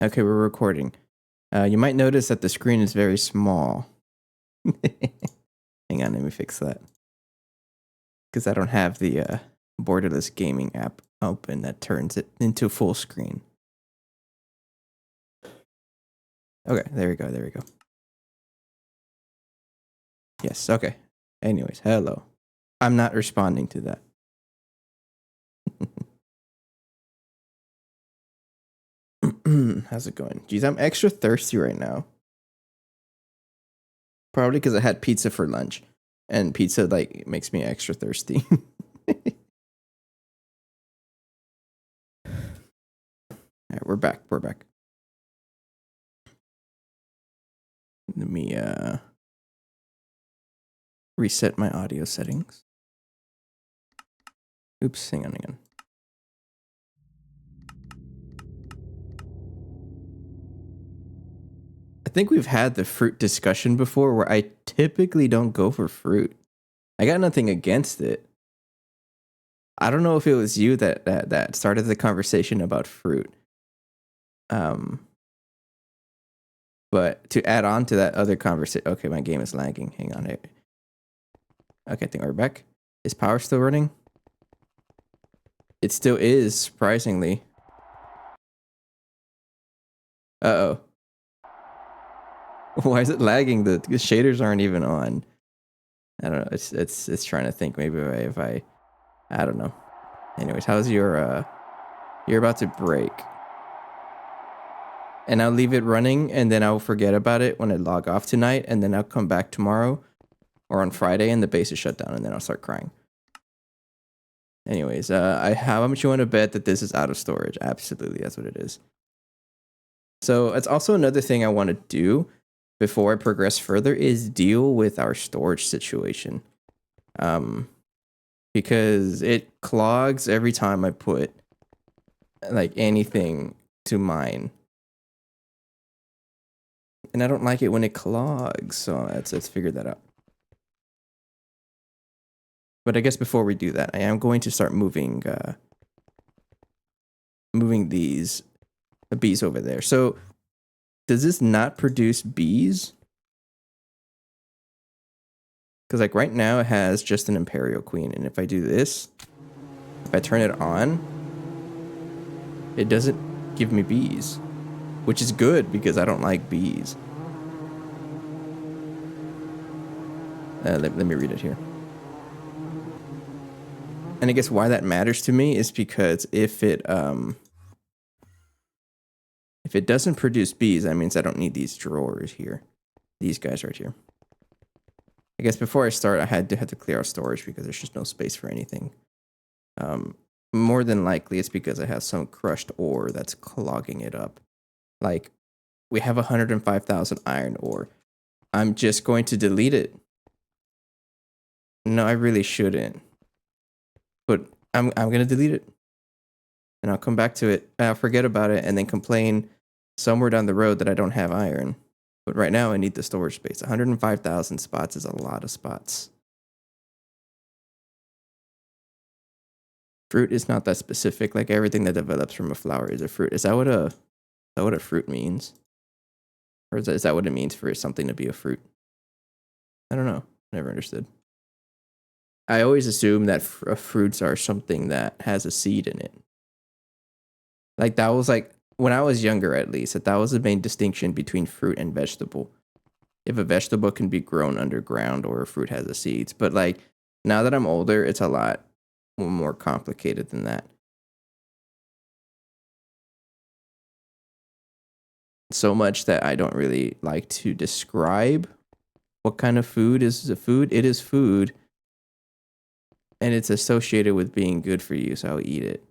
Okay, we're recording. You might notice that the screen is very small. Hang on, let me fix that. Because I don't have the borderless gaming app open that turns it into full screen. Okay, there we go. Yes, okay. Anyways, hello. I'm not responding to that. How's it going? Geez, I'm extra thirsty right now. Probably because I had pizza for lunch. And pizza, like, makes me extra thirsty. Alright, we're back. Let me reset my audio settings. Oops, hang on. I think we've had the fruit discussion before where I typically don't go for fruit. I got nothing against it. I don't know if it was you that started the conversation about fruit. But to add on to that other conversation, okay, my game is lagging. Hang on here. Okay, I think we're back. Is power still running? It still is, surprisingly. Uh-oh. Why is it lagging? The shaders aren't even on. I don't know. It's trying to think. Maybe if I don't know. Anyways, how's your you're about to break. And I'll leave it running and then I'll forget about it when I log off tonight, and then I'll come back tomorrow or on Friday and the base is shut down and then I'll start crying. Anyways, how much you want to bet that this is out of storage? Absolutely, that's what it is. So it's also another thing I want to do before I progress further is deal with our storage situation. Because it clogs every time I put like anything to mine. And I don't like it when it clogs, so let's figure that out. But I guess before we do that, I am going to start moving these bees over there. So does this not produce bees? Because like right now it has just an Imperial Queen, and if I do this, if I turn it on, it doesn't give me bees, which is good because I don't like bees. Let me read it here. And I guess why that matters to me is because if it doesn't produce bees, that means I don't need these drawers here. These guys right here. I guess before I start, I had to clear out storage because there's just no space for anything. More than likely, it's because I have some crushed ore that's clogging it up. Like, we have 105,000 iron ore. I'm just going to delete it. No, I really shouldn't. But I'm gonna delete it. And I'll come back to it. I'll forget about it and then complain somewhere down the road that I don't have iron. But right now I need the storage space. 105,000 spots is a lot of spots. Fruit is not that specific. Like everything that develops from a flower is a fruit. Is that what a fruit means? Or is that what it means for something to be a fruit? I don't know. Never understood. I always assume that fruits are something that has a seed in it. Like that was like, when I was younger at least, that was the main distinction between fruit and vegetable. If a vegetable can be grown underground or a fruit has a seeds. But like, now that I'm older, it's a lot more complicated than that. So much that I don't really like to describe what kind of food is a food. It is food. And it's associated with being good for you, so I'll eat it.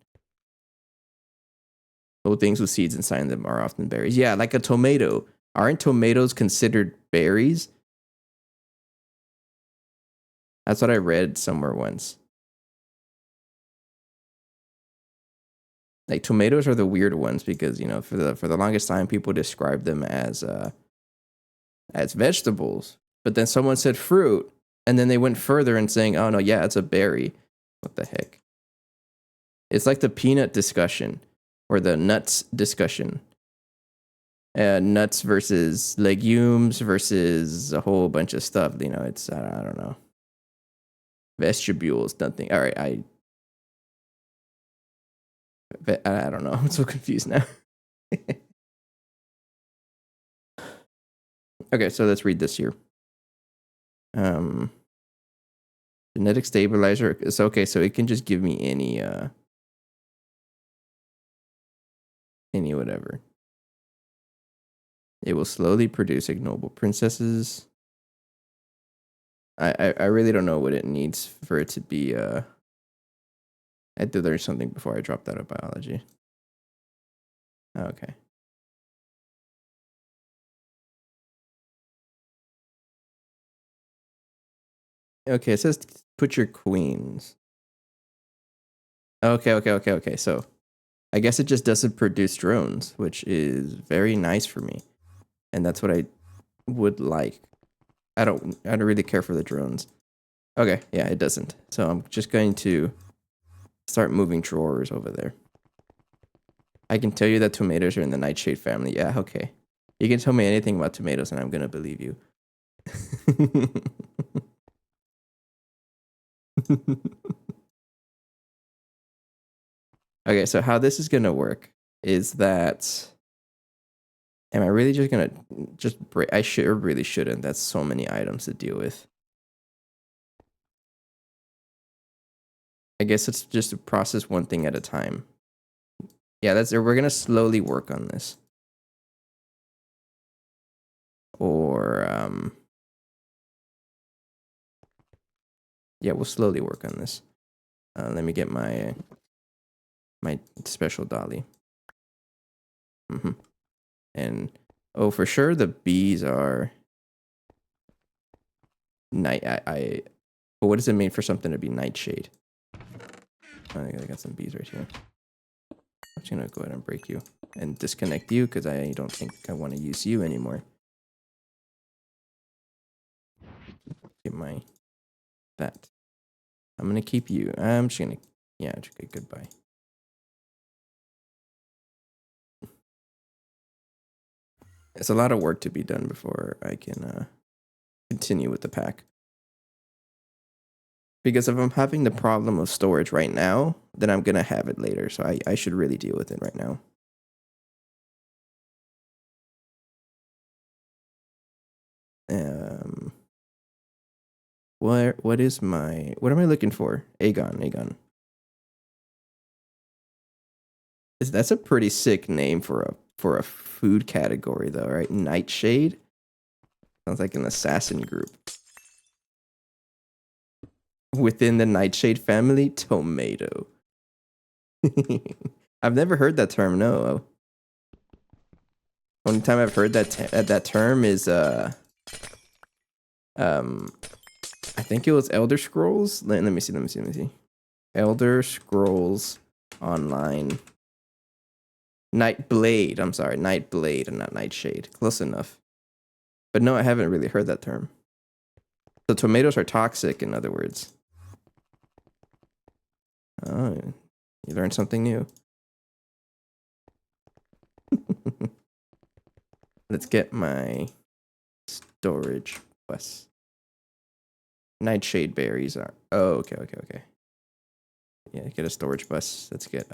Little things with seeds inside them are often berries. Yeah, like a tomato. Aren't tomatoes considered berries? That's what I read somewhere once. Like tomatoes are the weird ones because, you know, for the longest time people described them as vegetables. But then someone said fruit, and then they went further and saying, "Oh no, yeah, it's a berry." What the heck? It's like the peanut discussion or the nuts discussion. nuts versus legumes versus a whole bunch of stuff. You know, it's I don't know. Vegetables, nothing. All right, I don't know. I'm so confused now. Okay, so let's read this here. Um, genetic stabilizer. It's okay, so it can just give me any whatever. It will slowly produce ignoble princesses. I really don't know what it needs for it to be. I had to learn something before I dropped out of biology. Okay. Okay, it says put your queens. Okay. So I guess it just doesn't produce drones, which is very nice for me. And that's what I would like. I don't really care for the drones. Okay, yeah, it doesn't. So I'm just going to start moving drawers over there. I can tell you that tomatoes are in the nightshade family. Yeah, okay. You can tell me anything about tomatoes and I'm gonna believe you. Okay, so how this is gonna work is that am I really just gonna just break? I should or really shouldn't. That's so many items to deal with. I guess it's just to process one thing at a time. Yeah, that's we're gonna slowly work on this. Or yeah, we'll slowly work on this. Let me get my special dolly. And oh, for sure the bees are night. But what does it mean for something to be nightshade? I got some bees right here. I'm just gonna go ahead and break you and disconnect you because I don't think I want to use you anymore. Get my that. I'm gonna keep you. I'm just gonna okay, goodbye. It's a lot of work to be done before I can continue with the pack. Because if I'm having the problem of storage right now, then I'm gonna have it later. So I should really deal with it right now. What is my what am I looking for? Aegon. That's a pretty sick name for a food category though, right? Nightshade? Sounds like an assassin group. Within the Nightshade family, tomato. I've never heard that term, no. Only time I've heard that term is I think it was Elder Scrolls. Let me see. Elder Scrolls Online. Nightblade. I'm sorry, Nightblade and not Nightshade. Close enough. But no, I haven't really heard that term. So tomatoes are toxic, in other words. Oh, you learned something new. Let's get my storage bus. Nightshade berries are. Oh, okay. Yeah, get a storage bus. Let's get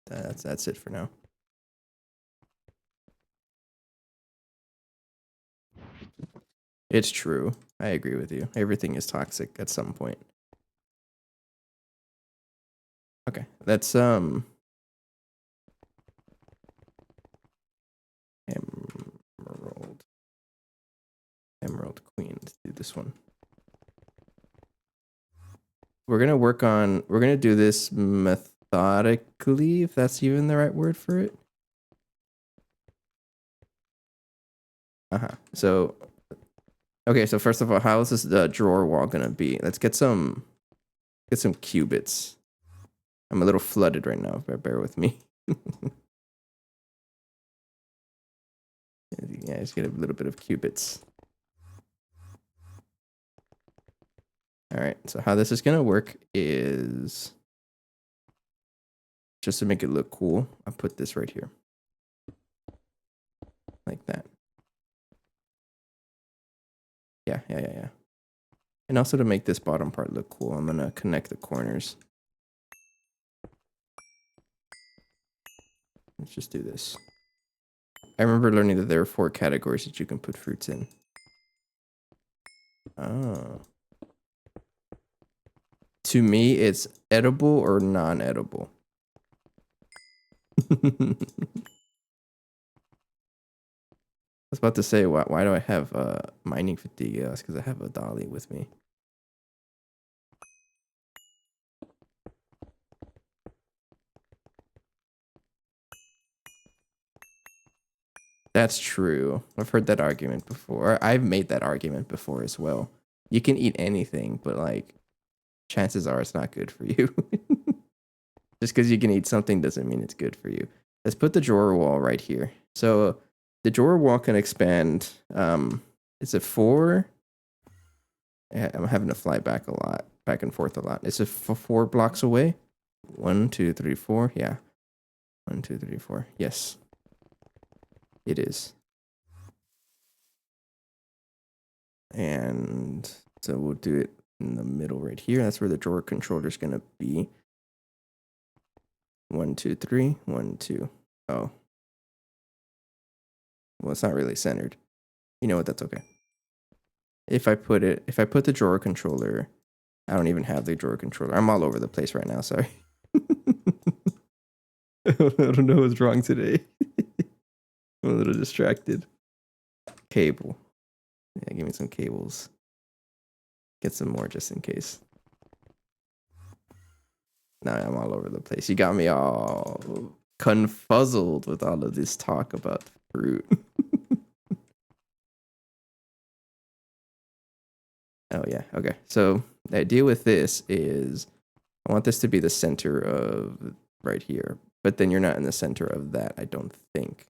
that's it for now. It's true. I agree with you. Everything is toxic at some point. Okay, let's Emerald Queen. Let's do this one. We're gonna do this methodically, if that's even the right word for it. So okay, so first of all, how is this drawer wall gonna be? Let's get some cubits. I'm a little flooded right now, but bear with me. Yeah, just get a little bit of cubits. All right, so how this is gonna work is just to make it look cool. I put this right here. like that. Yeah. And also to make this bottom part look cool, I'm gonna connect the corners. Let's just do this. I remember learning that there are 4 categories that you can put fruits in. Oh. To me, it's edible or non-edible. I was about to say, why do I have mining fatigue? Yeah, it's because I have a dolly with me. That's true. I've heard that argument before. I've made that argument before as well. You can eat anything, but like, chances are it's not good for you. Just because you can eat something doesn't mean it's good for you. Let's put the drawer wall right here. So the drawer wall can expand. It's a 4. I'm having to fly back and forth a lot. It's a 4 blocks away. 1, 2, 3, 4. Yeah. 1, 2, 3, 4. Yes. It is. And so we'll do it in the middle right here. That's where the drawer controller is going to be. 1, 2, 3. 1, 2. Oh. Well, it's not really centered. You know what? That's okay. If I put the drawer controller, I don't even have the drawer controller. I'm all over the place right now. Sorry. I don't know what's wrong today. I'm a little distracted. Cable. Yeah, give me some cables. Get some more just in case. Now I'm all over the place. You got me all confuzzled with all of this talk about fruit. Oh yeah, okay. So the idea with this is I want this to be the center of right here, but then you're not in the center of that, I don't think.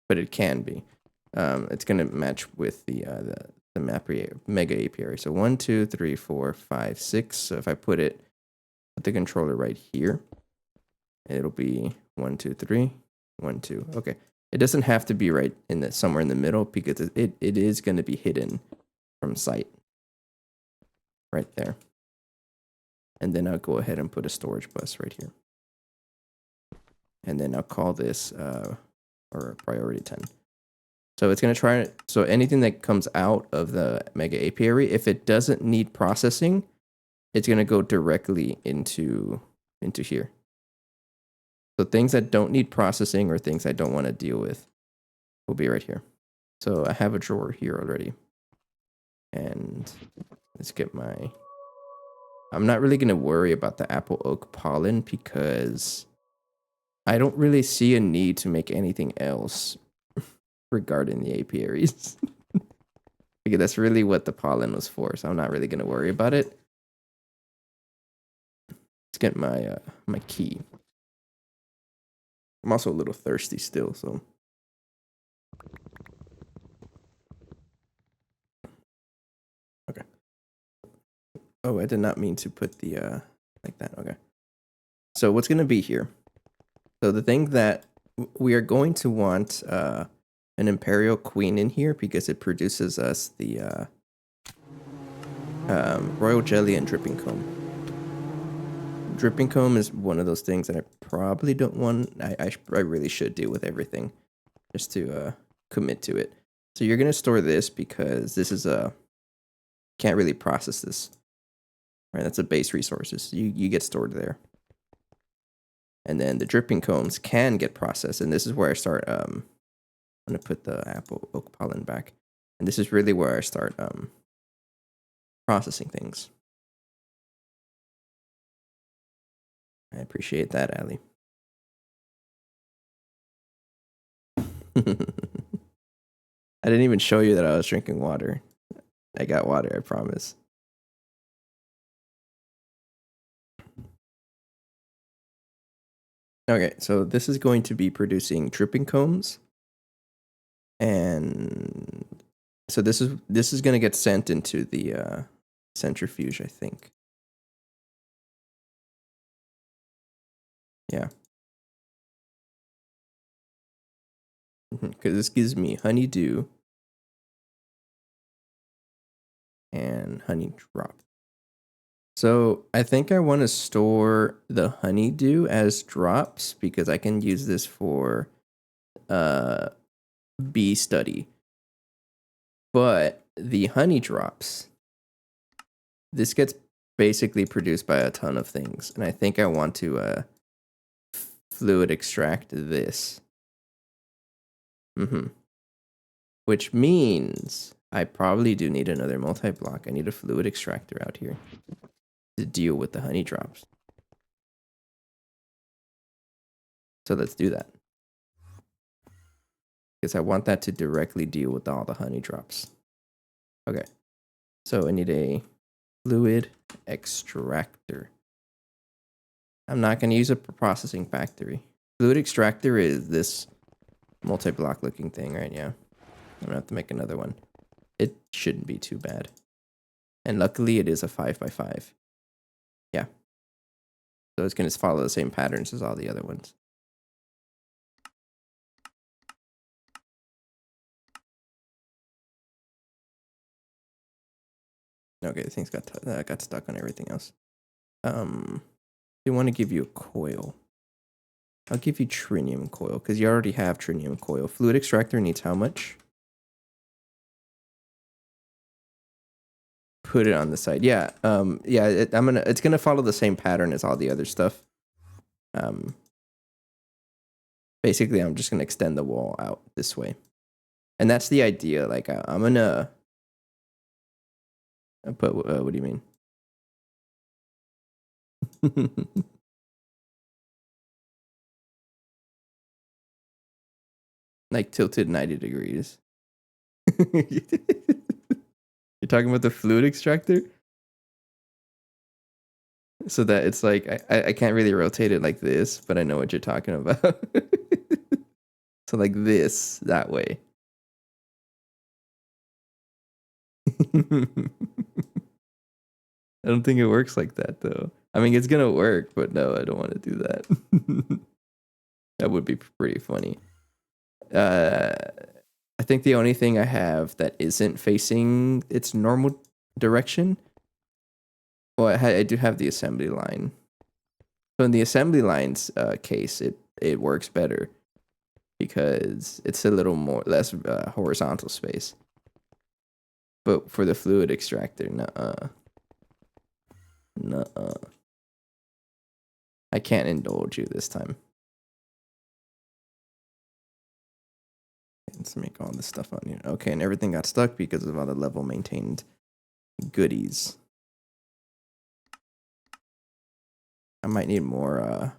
But it can be. It's gonna match with the mega apiary. So 1, 2, 3, 4, 5, 6. So if I put the controller right here, it'll be 1, 2, 3, 1, 2. Okay. It doesn't have to be right in the somewhere in the middle because it is going to be hidden from sight right there. And then I'll go ahead and put a storage bus right here. And then I'll call this or priority 10. So it's going to try, so anything that comes out of the mega apiary, if it doesn't need processing, it's going to go directly into here. So things that don't need processing or things I don't want to deal with will be right here. So I have a drawer here already. And let's get I'm not really going to worry about the apple oak pollen because I don't really see a need to make anything else regarding the apiaries. Because that's really what the pollen was for, so I'm not really going to worry about it. Let's get my key. I'm also a little thirsty still, so. Okay. Oh, I did not mean to put the like that. Okay. So what's going to be here? So the thing that we are going to want an imperial queen in here because it produces us the royal jelly and dripping comb. Dripping comb is one of those things that I probably don't want. I really should deal with everything just to commit to it. So you're gonna store this because this is can't really process this. Right, that's a base resources. You get stored there. And then the dripping combs can get processed, and this is where I start. I'm gonna put the apple oak pollen back, and this is really where I start processing things. I appreciate that, Ali. I didn't even show you that I was drinking water. I got water, I promise. Okay, so this is going to be producing dripping combs. And so this is going to get sent into the centrifuge, I think. Yeah. Because this gives me honeydew and honey drop. So I think I want to store the honeydew as drops because I can use this for bee study. But the honey drops, this gets basically produced by a ton of things. And I think I want to fluid extract this. Which means I probably do need another multi-block. I need a fluid extractor out here to deal with the honey drops. So let's do that. Because I want that to directly deal with all the honey drops. Okay. So I need a fluid extractor. I'm not going to use a processing factory. Fluid extractor is this multi-block looking thing, right? Yeah. I'm going to have to make another one. It shouldn't be too bad. And luckily it is a 5x5. Yeah. So it's going to follow the same patterns as all the other ones. Okay, the thing's got stuck on everything else. They want to give you a coil. I'll give you trinium coil because you already have trinium coil. Fluid extractor needs how much? Put it on the side. Yeah. Yeah. It's gonna follow the same pattern as all the other stuff. Basically, I'm just gonna extend the wall out this way, and that's the idea. Like I'm gonna put. What do you mean? Like tilted 90 degrees. You're talking about the fluid extractor? So that it's like, I can't really rotate it like this, but I know what you're talking about. So like this, that way. I don't think it works like that though. I mean, it's gonna work, but no, I don't want to do that. That would be pretty funny. I think the only thing I have that isn't facing its normal direction. Well, I do have the assembly line. So in the assembly lines case, it works better because it's a little less horizontal space. But for the fluid extractor, nuh-uh. I can't indulge you this time. Let's make all this stuff on here. Okay, and everything got stuck because of all the level maintained goodies. I might need more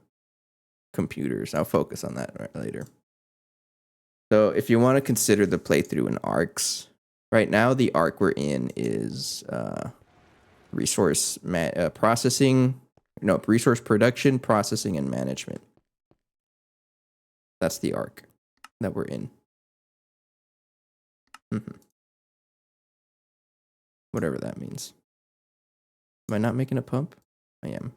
computers. I'll focus on that later. So if you want to consider the playthrough in arcs, right now the arc we're in is resource processing. No, resource production, processing, and management. That's the arc that we're in. Whatever that means. Am I not making a pump? I am.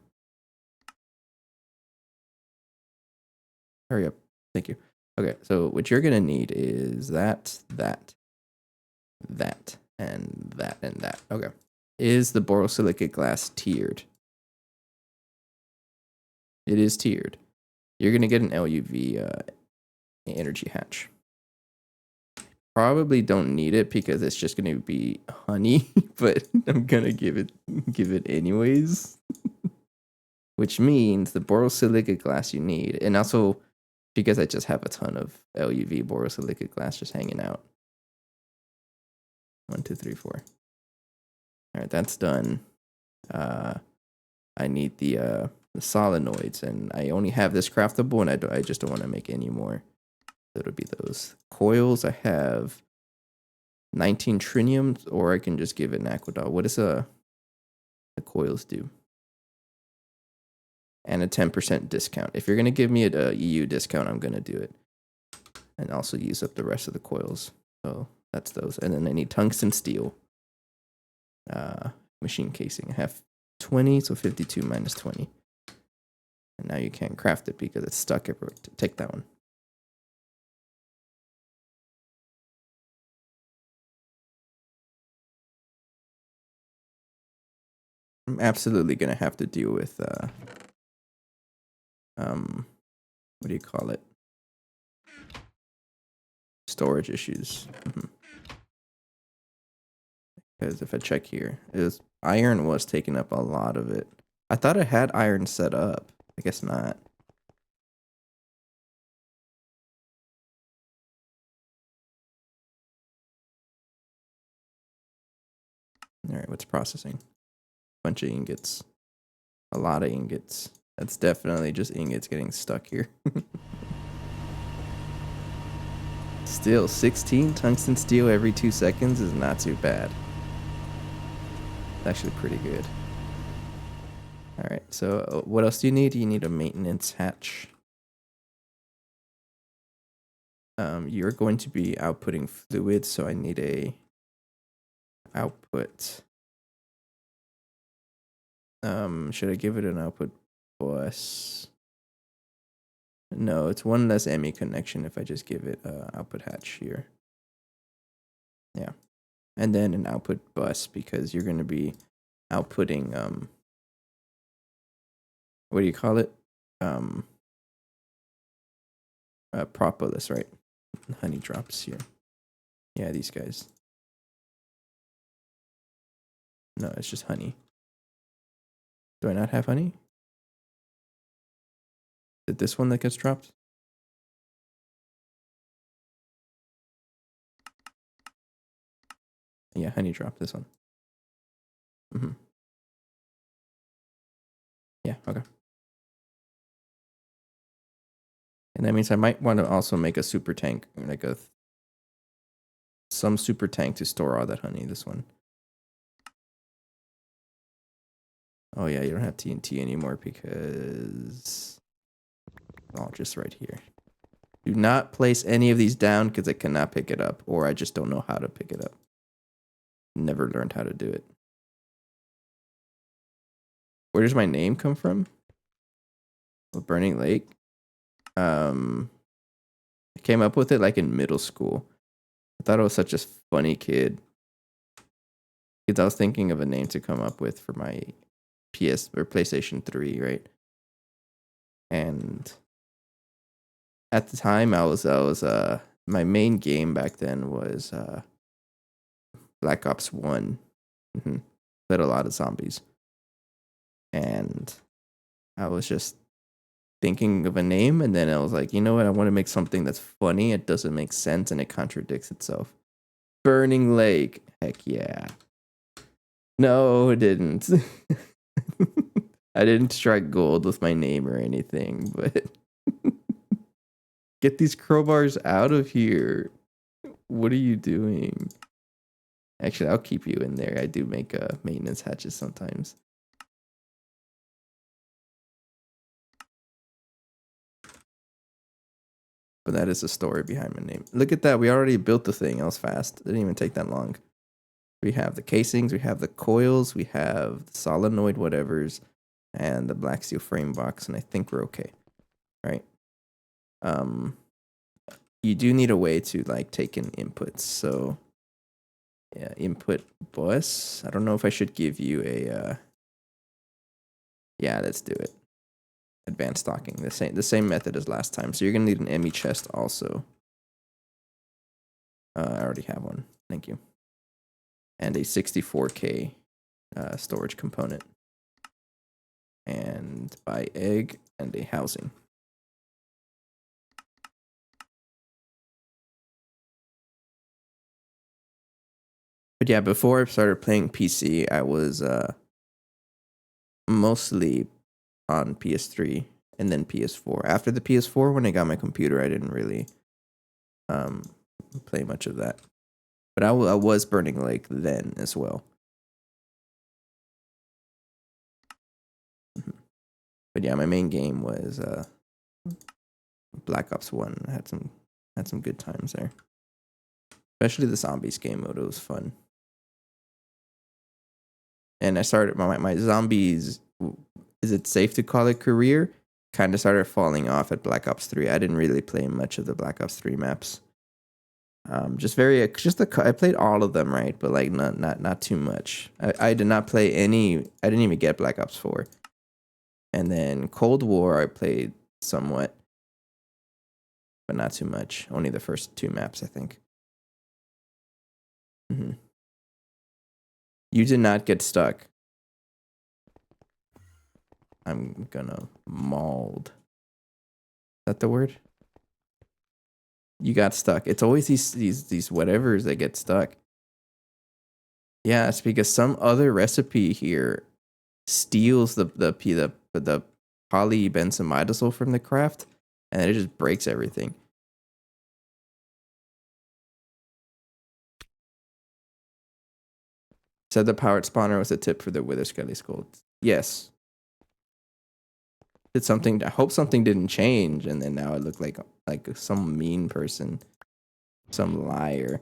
Hurry up. Thank you. Okay, so what you're going to need is that, and that. Okay. Is the borosilicate glass tiered? It is tiered. You're going to get an LUV energy hatch. Probably don't need it because it's just going to be honey, but I'm going to give it anyways. Which means the borosilicate glass you need, and also because I just have a ton of LUV borosilicate glass just hanging out. 1, 2, 3, 4. All right, that's done. I need the solenoids, and I only have this craftable, and I just don't want to make any more. So it'll be those coils. I have 19 triniums, or I can just give it an aquadol. What does the coils do? And a 10% discount. If you're gonna give me a EU discount, I'm gonna do it, and also use up the rest of the coils. So that's those, and then I need tungsten steel. Machine casing. I have 20, so 52 minus 20. And now you can't craft it because it's stuck everywhere. Take that one. I'm absolutely gonna have to deal with what do you call it? Storage issues. Because if I check here, iron was taking up a lot of it. I thought I had iron set up. I guess not. All right, what's processing? Bunch of ingots. A lot of ingots. That's definitely just ingots getting stuck here. Still, 16 tungsten steel every 2 seconds is not too bad. Actually pretty good. All right, so what else do you need? You need a maintenance hatch. You're going to be outputting fluid, so I need a output. Should I give it an output bus? No, it's one less ME connection if I just give it output hatch here. Yeah. And then an output bus because you're going to be outputting what do you call it? Propolis, right? Honey drops here. Yeah, these guys. No, it's just honey. Do I not have honey? Is it this one that gets dropped? Yeah, honey drop, this one. Yeah, okay. And that means I might want to also make a super tank, like some super tank to store all that honey, this one. Oh yeah, you don't have TNT anymore because... Oh, just right here. Do not place any of these down because I cannot pick it up, or I just don't know how to pick it up. Never learned how to do it. Where does my name come from? Burning Lake. I came up with it like in middle school. I thought I was such a funny kid. Because I was thinking of a name to come up with for my PS or PlayStation 3, right? And at the time I was my main game back then was Black Ops 1. Played a lot of zombies. And I was just thinking of a name, and then I was like, you know what? I want to make something that's funny. It doesn't make sense, and it contradicts itself. Burning Lake. Heck yeah. No, it didn't. I didn't strike gold with my name or anything, but get these crowbars out of here. What are you doing? Actually, I'll keep you in there. I do make maintenance hatches sometimes. But that is the story behind my name. Look at that. We already built the thing. That was fast. It didn't even take that long. We have the casings. We have the coils. We have the solenoid whatevers. And the black steel frame box. And I think we're okay. Right? You do need a way to like take in inputs. So yeah, input bus. I don't know if I should give you a yeah, let's do it. Advanced stocking. The same method as last time. So you're gonna need an ME chest also. I already have one. Thank you. And a 64K storage component. And buy egg and a housing. But yeah, before I started playing PC, I was mostly on PS3 and then PS4. After the PS4, when I got my computer, I didn't really play much of that. But I was Burning Lake then as well. But yeah, my main game was Black Ops 1. I had some good times there. Especially the zombies game mode. It was fun. And I started my zombies. Is it safe to call it career? kind of started falling off at Black Ops 3. I didn't really play much of the Black Ops 3 maps. I played all of them, right? But like not too much. I did not play any. I didn't even get Black Ops 4. And then Cold War I played somewhat, but not too much. Only the first 2 maps, I think. Mm-hmm. You did not get stuck. I'm gonna mauled. Is that the word? You got stuck. It's always these whatevers that get stuck. Yeah, it's because some other recipe here steals the polybenzimidazole from the craft, and it just breaks everything. Said the powered spawner was a tip for the Wither Skelly Skull. Yes. Did something? I hope something didn't change, and then now I look like some mean person, some liar.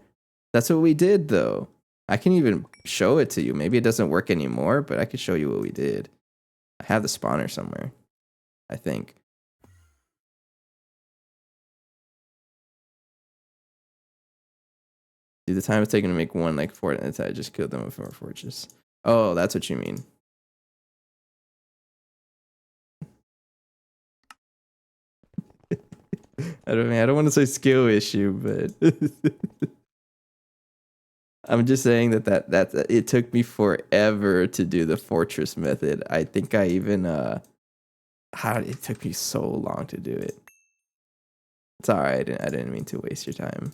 That's what we did, though. I can even show it to you. Maybe it doesn't work anymore, but I could show you what we did. I have the spawner somewhere, I think. See, the time it's taken to make one like fort, and I just killed them with four forges. Oh, that's what you mean. I don't want to say skill issue, but I'm just saying that it took me forever to do the fortress method. I think I even it took me so long to do it. It's alright. I didn't mean to waste your time.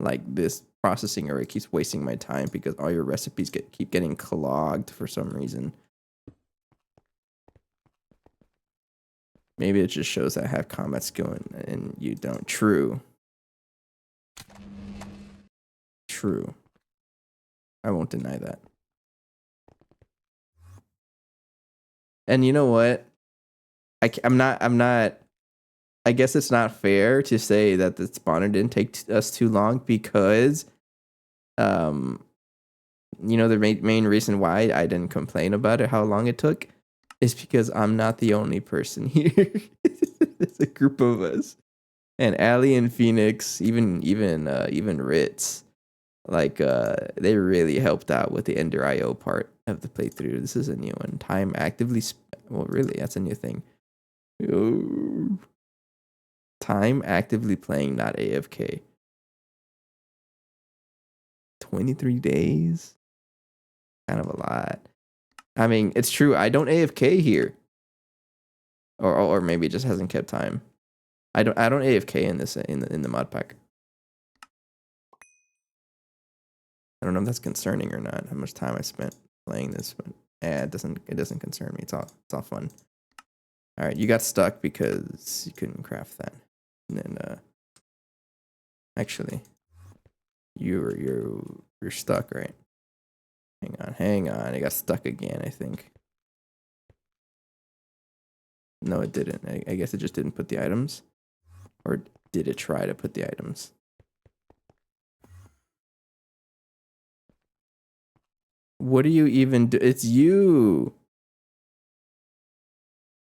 Like this processing array keeps wasting my time because all your recipes keep getting clogged for some reason. Maybe it just shows that I have combat skill and you don't. True. True. I won't deny that. And you know what? I'm not. I guess it's not fair to say that the spawner didn't take us too long because, the main reason why I didn't complain about it, how long it took, is because I'm not the only person here. It's a group of us, and Ali and Phoenix, even Ritz, they really helped out with the Ender IO part of the playthrough. This is a new one. Time actively, well, really, that's a new thing. Oh. Time actively playing, not AFK. 23 days? Kind of a lot. I mean, it's true. I don't AFK here. Or maybe it just hasn't kept time. I don't AFK in this in the mod pack. I don't know if that's concerning or not, how much time I spent playing this, but it doesn't concern me. It's all fun. Alright, you got stuck because you couldn't craft that. And then actually you're stuck, right? Hang on. It got stuck again, I think. No, it didn't. I guess it just didn't put the items. Or did it try to put the items? What do you even do? It's you.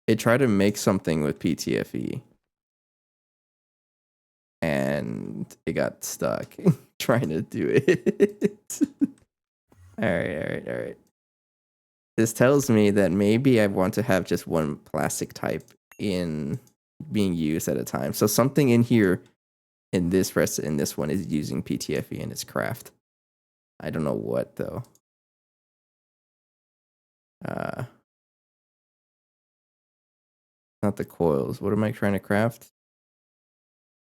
It tried to make something with PTFE. And it got stuck trying to do it. All right. This tells me that maybe I want to have just one plastic type in being used at a time. So something in here in this one is using PTFE in its craft. I don't know what though. Not the coils. What am I trying to craft?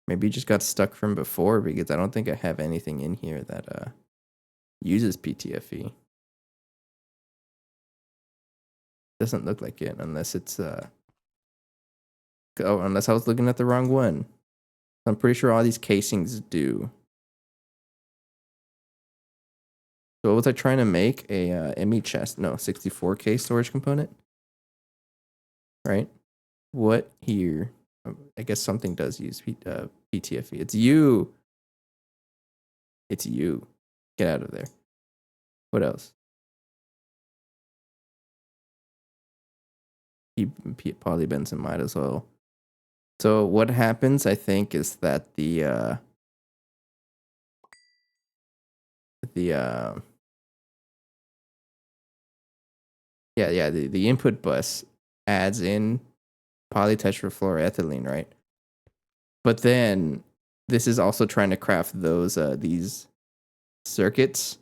Maybe it just got stuck from before because I don't think I have anything in here that uses PTFE. Doesn't look like it unless it's unless I was looking at the wrong one. I'm pretty sure all these casings do. So what was I trying to make? A ME chest? No, 64K storage component. Right? What here? I guess something does use PTFE. It's you. It's you. Get out of there. What else? keep polybenzene, might as well. So what happens, I think, is that the input bus adds in polytetrafluoroethylene, right? But then this is also trying to craft those these circuits.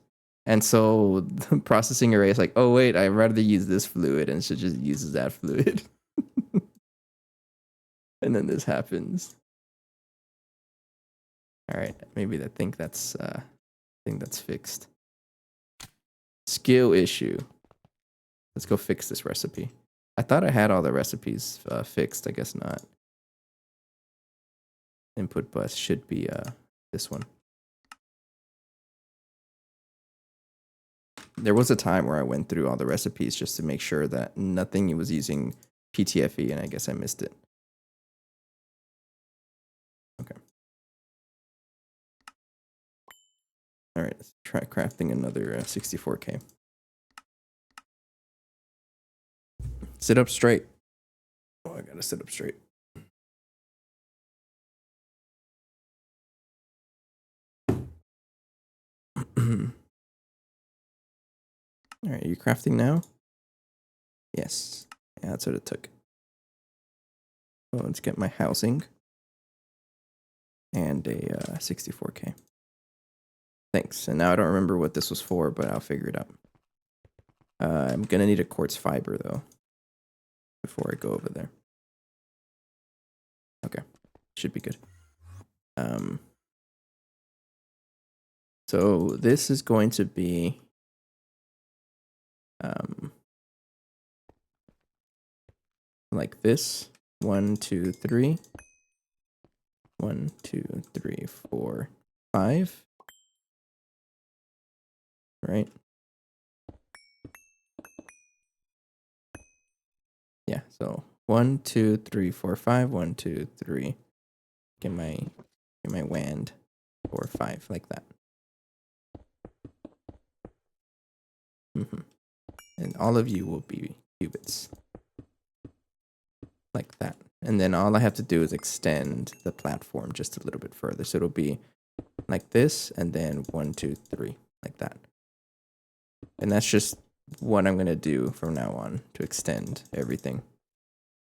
And so the processing array is like, oh wait, I'd rather use this fluid, and so just uses that fluid. And then this happens. All right, maybe I think that's fixed. Skill issue. Let's go fix this recipe. I thought I had all the recipes fixed. I guess not. Input bus should be this one. There was a time where I went through all the recipes just to make sure that nothing was using PTFE, and I guess I missed it. Okay. All right, let's try crafting another 64K. Sit up straight. Oh, I gotta sit up straight. All right, are you crafting now? Yes. Yeah, that's what it took. So let's get my housing and a 64K. Thanks. And now I don't remember what this was for, but I'll figure it out. I'm gonna need a quartz fiber though before I go over there. Okay, should be good. So this is going to be like this. 1, 2, 3. 1, 2, 3, 4, 5. Right? Yeah, so 1, 2, 3, 4, 5. 1, 2, 3. Get my wand. 4, 5, like that. And all of you will be qubits. Like that. And then all I have to do is extend the platform just a little bit further. So it'll be like this, and then 1, 2, 3, like that. And that's just what I'm going to do from now on to extend everything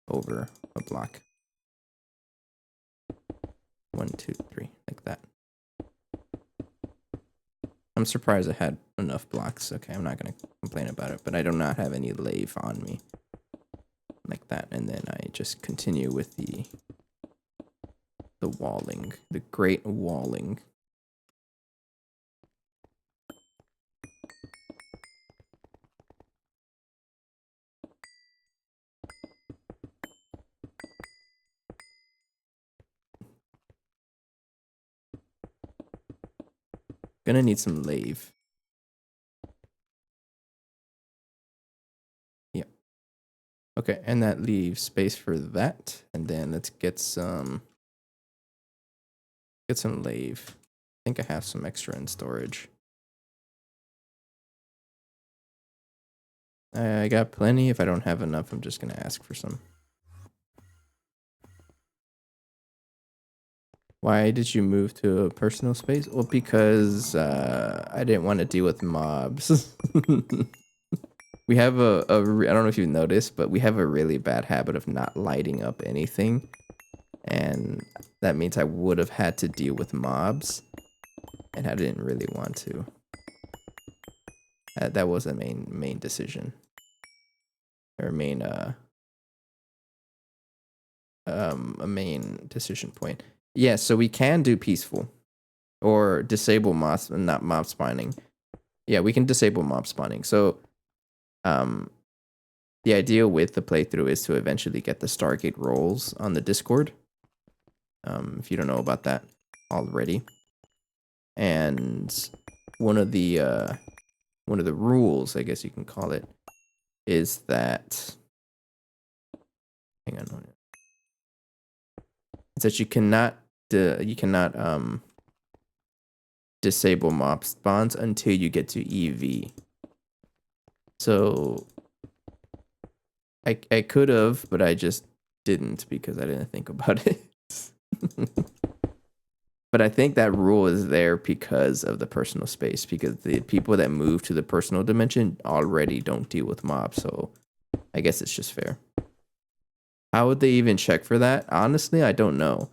over a block. 1, 2, 3, like that. I'm surprised I had enough blocks. Okay, I'm not going to complain about it, but I do not have any lathe on me. Like that, and then I just continue with the walling, the great walling. Gonna need some lathe. Yeah. Okay, and that leaves space for that, and then let's get some lathe. I think I have some extra in storage. I got plenty. If I don't have enough, I'm just gonna ask for some. Why did you move to a personal space? Well, because I didn't want to deal with mobs. We have I don't know if you've noticed, but we have a really bad habit of not lighting up anything. And that means I would have had to deal with mobs. And I didn't really want to. That was a main decision. Or a main decision point. Yeah, so we can do peaceful. Or disable mobs, not mob spawning. Yeah, we can disable mob spawning. So the idea with the playthrough is to eventually get the Stargate roles on the Discord. If you don't know about that already. And one of the rules, I guess you can call it, is that it's that you cannot disable mob spawns until you get to EV. So I could have, but I just didn't because I didn't think about it. But I think that rule is there because of the personal space, because the people that move to the personal dimension already don't deal with mobs, so I guess it's just fair. How would they even check for that? Honestly, I don't know.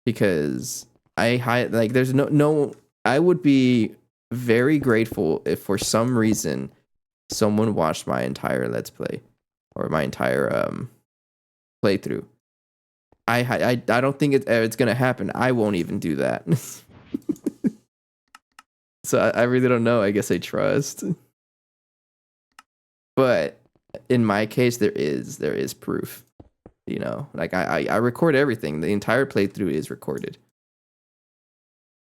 Because like there's no I would be very grateful if for some reason someone watched my entire let's play or my entire playthrough. I don't think it's gonna happen. I won't even do that. So I really don't know. I guess I trust. But in my case, there is proof. You know, like I record everything. The entire playthrough is recorded.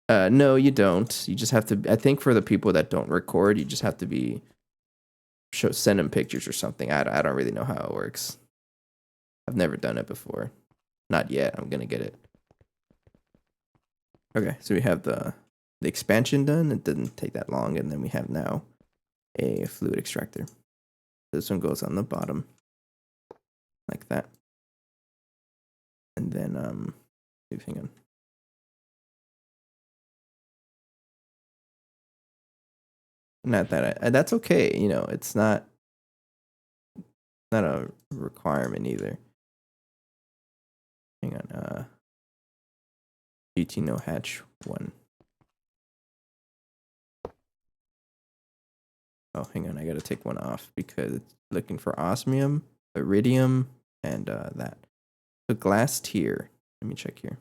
No, you don't. You just have to. I think for the people that don't record, you just have to send them pictures or something. I don't really know how it works. I've never done it before. Not yet. I'm gonna get it. Okay, so we have the expansion done. It didn't take that long, and then we have now a fluid extractor. This one goes on the bottom, like that, and then hang on. Not that that's okay. You know, it's not a requirement either. Hang on. GT no hatch 1. Oh, hang on. I gotta take one off because it's looking for osmium, iridium, and that. So glass tier. Let me check here.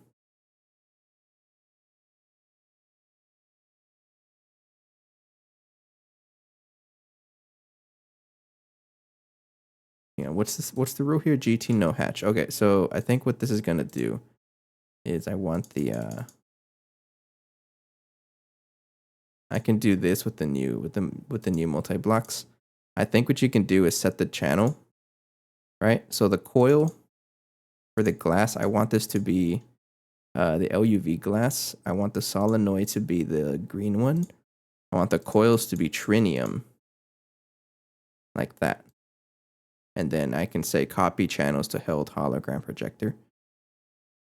Yeah, what's this? What's the rule here? GT no hatch. Okay, so I think what this is gonna do is I want the I can do this with the new multi blocks. I think what you can do is set the channel, right? So the coil for the glass, I want this to be the LUV glass. I want the solenoid to be the green one. I want the coils to be trinium, like that. And then I can say copy channels to held hologram projector,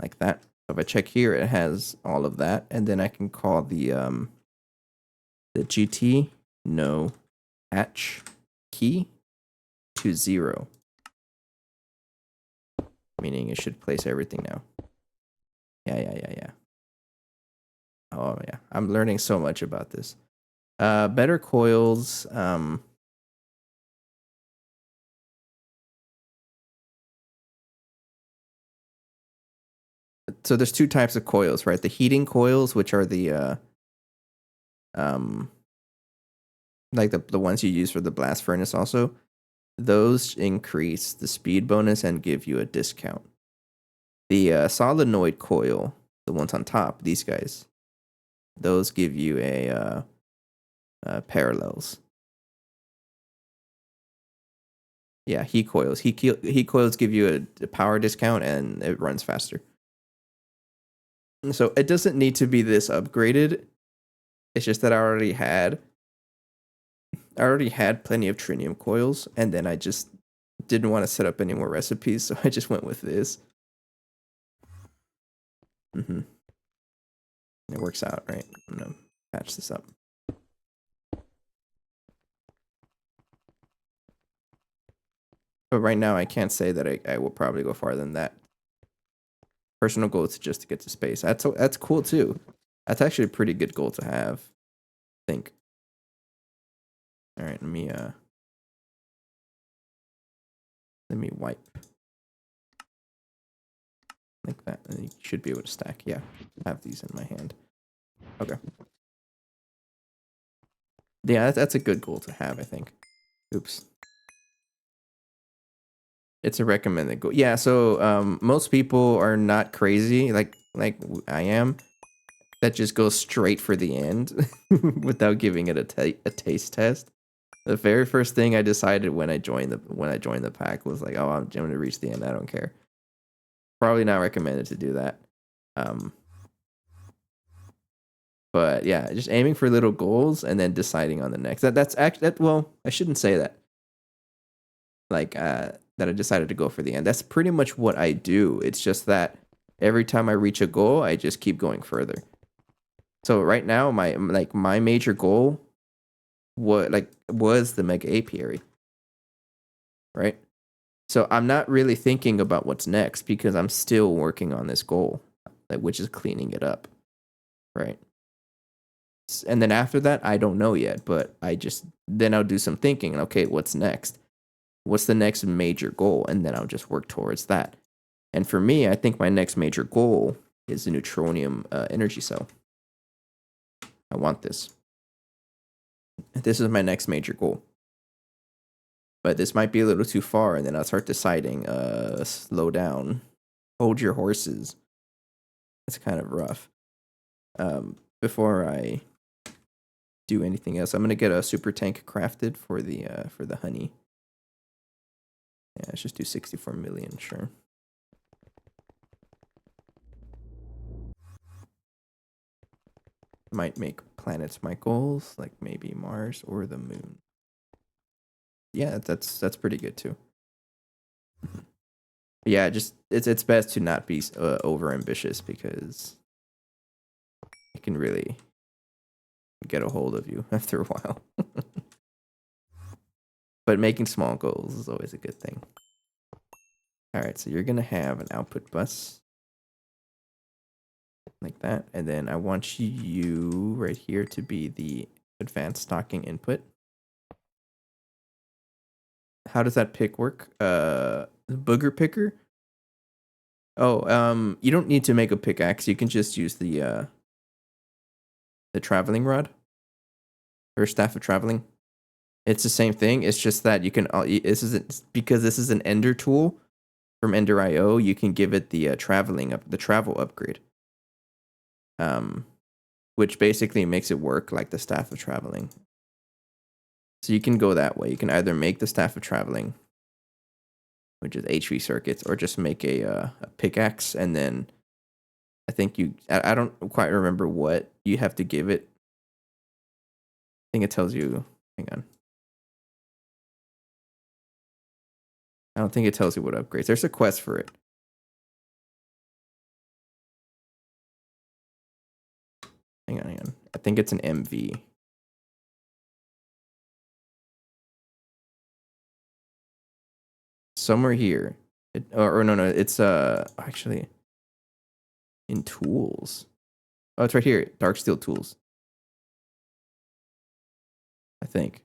like that. So if I check here, it has all of that. And then I can call the GT no hatch key to 0. Meaning it should place everything now. Yeah. Oh yeah, I'm learning so much about this. Better coils. So there's two types of coils, right? The heating coils, which are the like the ones you use for the blast furnace also. Those increase the speed bonus and give you a discount. The solenoid coil, the ones on top, these guys, those give you a parallels. Yeah, heat coils. Heat coils give you a power discount and it runs faster. So it doesn't need to be this upgraded. It's just that I already had plenty of trinium coils, and then I just didn't want to set up any more recipes, so I just went with this. It works out, right? I'm gonna patch this up. But right now, I can't say that I will probably go farther than that. Personal goal is just to get to space. That's cool too. That's actually a pretty good goal to have, I think. All right, let me wipe like that, and you should be able to stack. Yeah, I have these in my hand. Okay. Yeah, that's a good goal to have, I think. Oops. It's a recommended goal. Yeah, so most people are not crazy like I am, that just goes straight for the end without giving it a taste test. The very first thing I decided when I joined the pack was like, oh, I'm going to reach the end. I don't care. Probably not recommended to do that. But yeah, just aiming for little goals and then deciding on the next. That's actually well, I shouldn't say that. that I decided to go for the end. That's pretty much what I do. It's just that every time I reach a goal, I just keep going further. So right now, my major goal was the mega apiary, right? So I'm not really thinking about what's next because I'm still working on this goal, which is cleaning it up, right? And then after that, I don't know yet, but then I'll do some thinking. Okay, what's next? What's the next major goal? And then I'll just work towards that. And for me, I think my next major goal is the neutronium energy cell. I want this. This is my next major goal. But this might be a little too far, and then I'll start deciding, slow down. Hold your horses. It's kind of rough. Before I do anything else, I'm gonna get a super tank crafted for the honey. Yeah, let's just do 64 million, sure. Might make planets my goals, like maybe Mars or the moon. Yeah, that's pretty good too. Yeah, just it's best to not be over ambitious because it can really get a hold of you after a while. But making small goals is always a good thing. All right, so you're gonna have an output bus like that, and then I want you right here to be the advanced stocking input. How does that pick work? Booger picker. Oh, you don't need to make a pickaxe. You can just use the traveling rod or staff of traveling. It's the same thing. It's just that you can. This is because this is an Ender tool from Ender IO. You can give it the travel upgrade. Which basically makes it work like the staff of traveling. So you can go that way. You can either make the staff of traveling, which is HV circuits, or just make a pickaxe, and then I think I don't quite remember what you have to give it. I think it tells you. Hang on. I don't think it tells you what upgrades. There's a quest for it. Hang on. I think it's an MV. Somewhere here. Or no, it's actually in tools. Oh, it's right here. Dark steel tools. I think.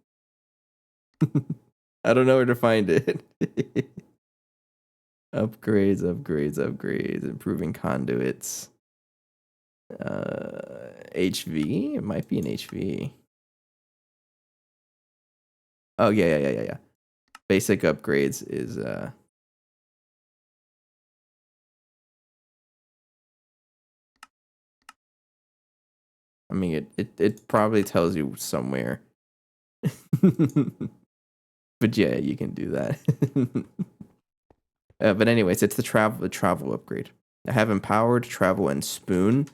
I don't know where to find it. upgrades. Improving conduits. HV. It might be an HV. Oh yeah. Basic upgrades is I mean it probably tells you somewhere. But yeah, you can do that. But anyways, it's the travel upgrade. I have empowered travel and spoon.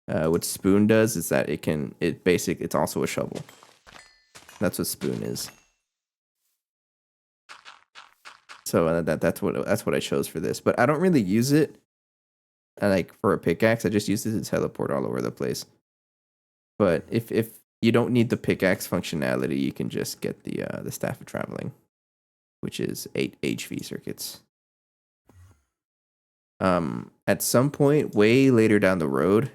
What spoon does is that it's also a shovel. That's what spoon is. So that's what I chose for this. But I don't really use it like for a pickaxe. I just use it to teleport all over the place. But if you don't need the pickaxe functionality, you can just get the staff of traveling, which is 8 HV circuits. At some point, way later down the road,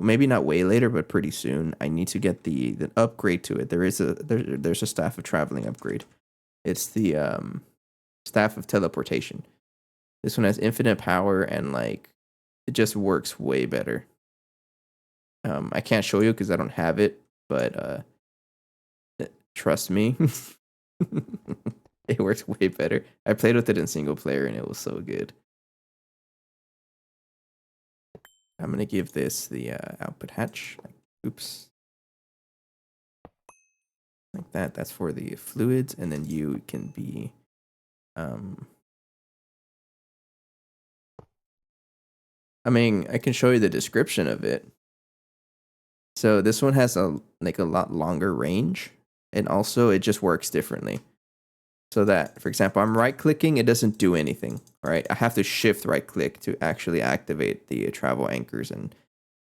maybe not way later, but pretty soon, I need to get the upgrade to it. There's a staff of traveling upgrade. It's the staff of teleportation. This one has infinite power and like it just works way better. I can't show you because I don't have it, but trust me, it works way better. I played with it in single player and it was so good. I'm gonna give this the output hatch. Oops. Like that. That's for the fluids, and then you can be I mean, I can show you the description of it. So this one has a lot longer range, and also it just works differently. So that, for example, I'm right clicking, it doesn't do anything, right? I have to shift right click to actually activate the travel anchors and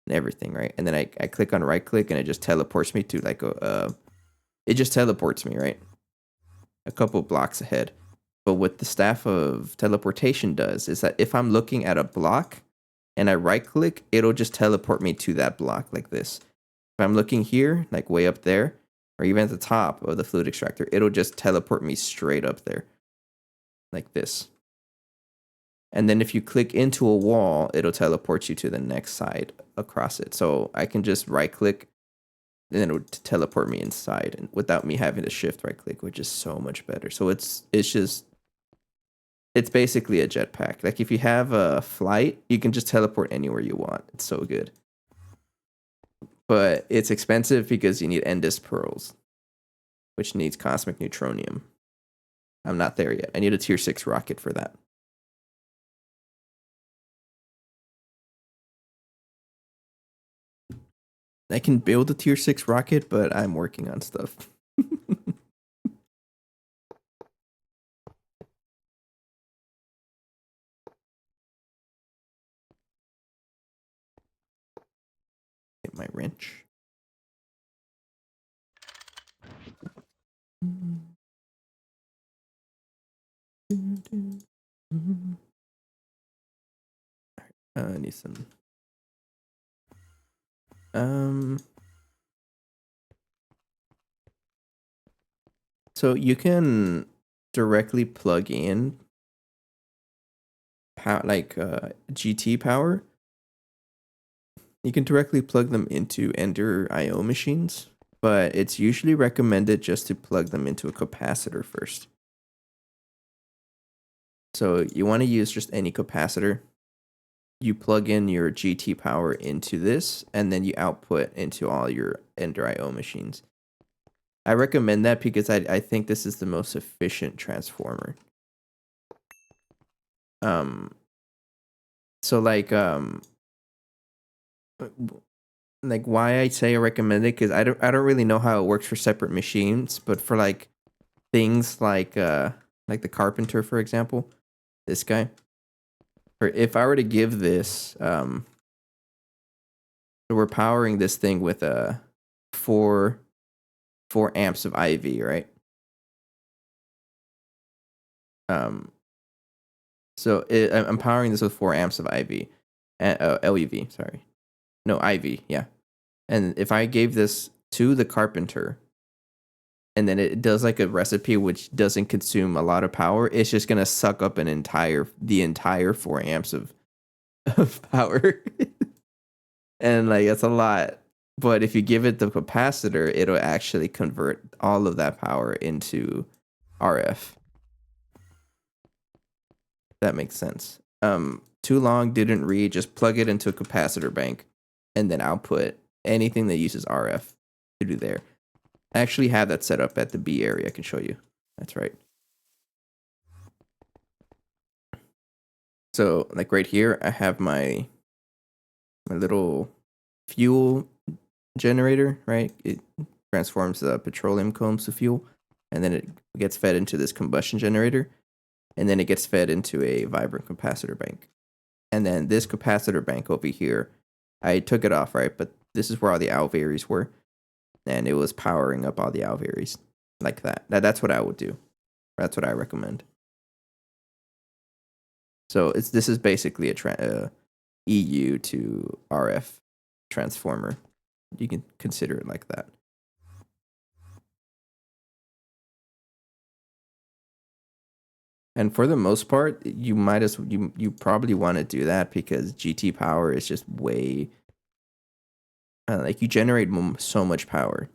everything, right? And then I click on right click and it just teleports me to like it just teleports me, right? A couple blocks ahead. But what the staff of teleportation does is that if I'm looking at a block and I right click, it'll just teleport me to that block like this. If I'm looking here, like way up there, or even at the top of the fluid extractor, it'll just teleport me straight up there like this. And then if you click into a wall, it'll teleport you to the next side across it. So I can just right click and then it would teleport me inside and without me having to shift right click, which is so much better. So it's basically a jetpack. Like if you have a flight, you can just teleport anywhere you want. It's so good. But it's expensive because you need Endus pearls, which needs cosmic neutronium. I'm not there yet. I need a tier 6 rocket for that. I can build a tier 6 rocket, but I'm working on stuff. Get my wrench. I need some. So you can directly plug in GT power. You can directly plug them into Ender IO machines, but it's usually recommended just to plug them into a capacitor first. So you want to use just any capacitor. You plug in your GT power into this, and then you output into all your Ender IO machines. I recommend that because I think this is the most efficient transformer. So like why I say I recommend it because I don't really know how it works for separate machines, but for like things like the carpenter, for example, this guy. Or if I were to give this so we're powering this thing with a 4 amps of IV, right? So I'm powering this with 4 amps of IV, LEV, sorry. No, IV, yeah. And if I gave this to the carpenter, and then it does like a recipe which doesn't consume a lot of power, it's just gonna suck up the entire 4 amps of power. And like that's a lot. But if you give it the capacitor, it'll actually convert all of that power into RF. That makes sense. Too long, didn't read, just plug it into a capacitor bank and then output anything that uses RF to do there. I actually have that set up at the B area. I can show you. That's right. So like right here, I have my little fuel generator, right? It transforms the petroleum combs to fuel, and then it gets fed into this combustion generator, and then it gets fed into a vibrant capacitor bank. And then this capacitor bank over here, I took it off, right? But this is where all the alveoles were, and it was powering up all the alveoles like that. That's what I would do. That's what I recommend. So this is basically a EU to RF transformer. You can consider it like that. And for the most part, you probably want to do that because GT power is just way like you generate so much power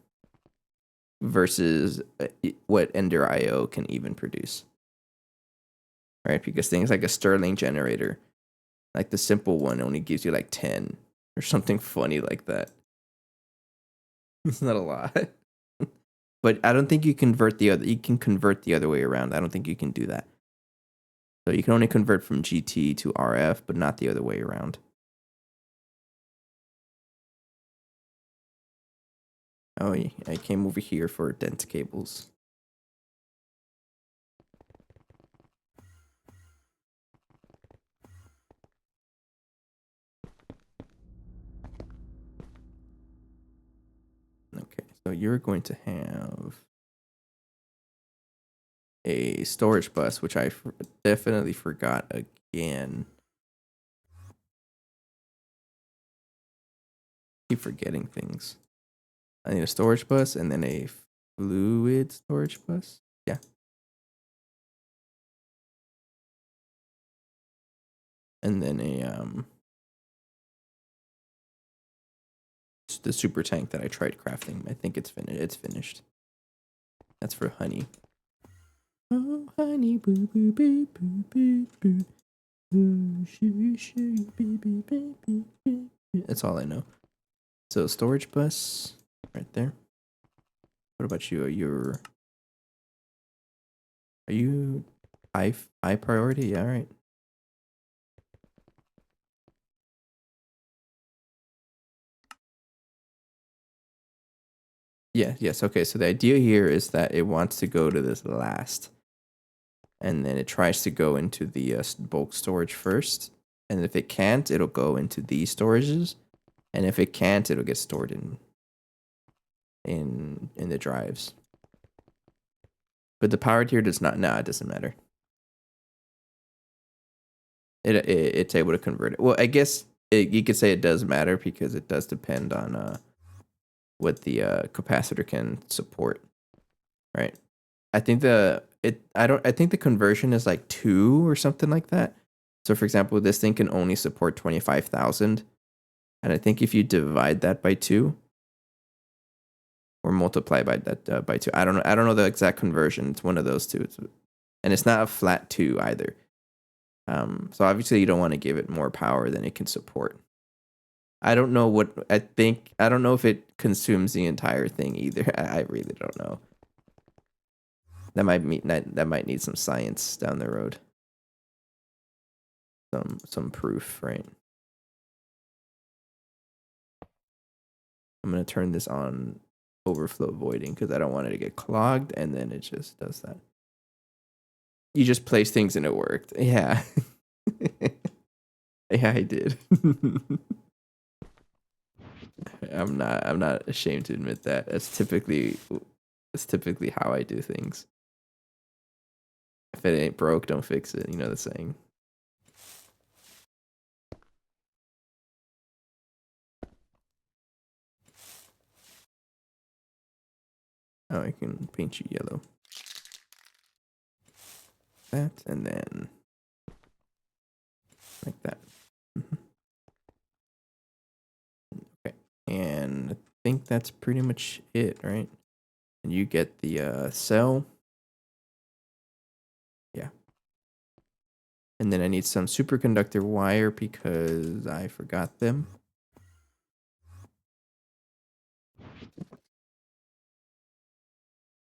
versus what Ender IO can even produce. Right? Because things like a Stirling generator, like the simple one only gives you like 10 or something funny like that. It's not a lot. But I don't think you can convert the other way around. I don't think you can do that. So you can only convert from GT to RF, but not the other way around. Oh, I came over here for dense cables. So you're going to have a storage bus, which I definitely forgot again. Keep forgetting things. I need a storage bus and then a fluid storage bus. Yeah. And then the super tank that I tried crafting. I think it's finished. It's finished. That's for honey. Oh, honey, boo, boo, boo, boo, boo, boo. Ooh, shoo, shoo, boo, boo, boo, boo, boo. That's all I know. So storage bus right there. What about you? Are you high priority? Yeah, all right. Yeah, yes. Okay, so the idea here is that it wants to go to this last. And then it tries to go into the bulk storage first. And if it can't, it'll go into these storages. And if it can't, it'll get stored in the drives. But the power tier does not. Nah, it doesn't matter. It's able to convert it. Well, I guess you could say it does matter because it does depend on what the capacitor can support, right? I think I think the conversion is like 2 or something like that. So for example, this thing can only support 25,000, and I think if you divide that by 2 or multiply by that by 2, I don't know the exact conversion. It's one of those two, and it's not a flat 2 either. So obviously you don't want to give it more power than it can support. I don't know I don't know if it consumes the entire thing either. I really don't know. That might need some science down the road. Some proof, right? I'm gonna turn this on overflow voiding because I don't want it to get clogged, and then it just does that. You just place things and it worked. Yeah. Yeah, I did. I'm not ashamed to admit that. That's typically how I do things. If it ain't broke, don't fix it. You know the saying. Oh, I can paint you yellow. That, and then like that. Okay, and I think that's pretty much it, right? And you get the cell. Yeah. And then I need some superconductor wire because I forgot them.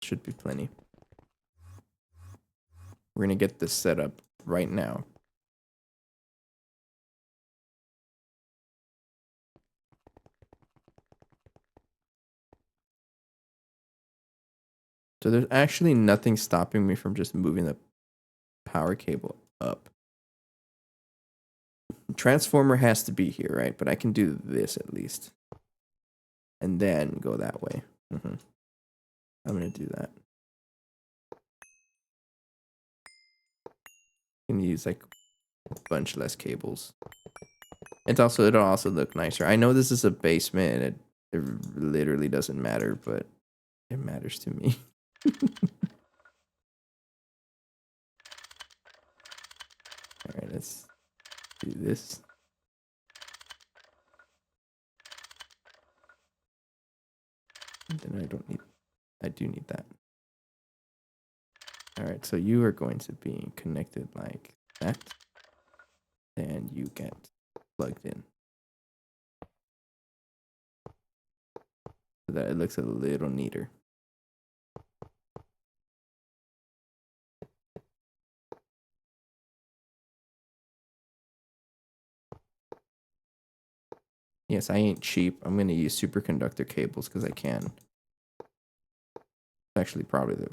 Should be plenty. We're gonna get this set up right now. So there's actually nothing stopping me from just moving the power cable up. Transformer has to be here, right? But I can do this at least. And then go that way. I'm gonna do that. Can use like a bunch less cables. It'll also look nicer. I know this is a basement and it literally doesn't matter, but it matters to me. Alright, let's do this. And then I do need that. Alright, so you are going to be connected like that. And you get plugged in. So that it looks a little neater. Yes, I ain't cheap. I'm going to use superconductor cables because I can. It's actually probably the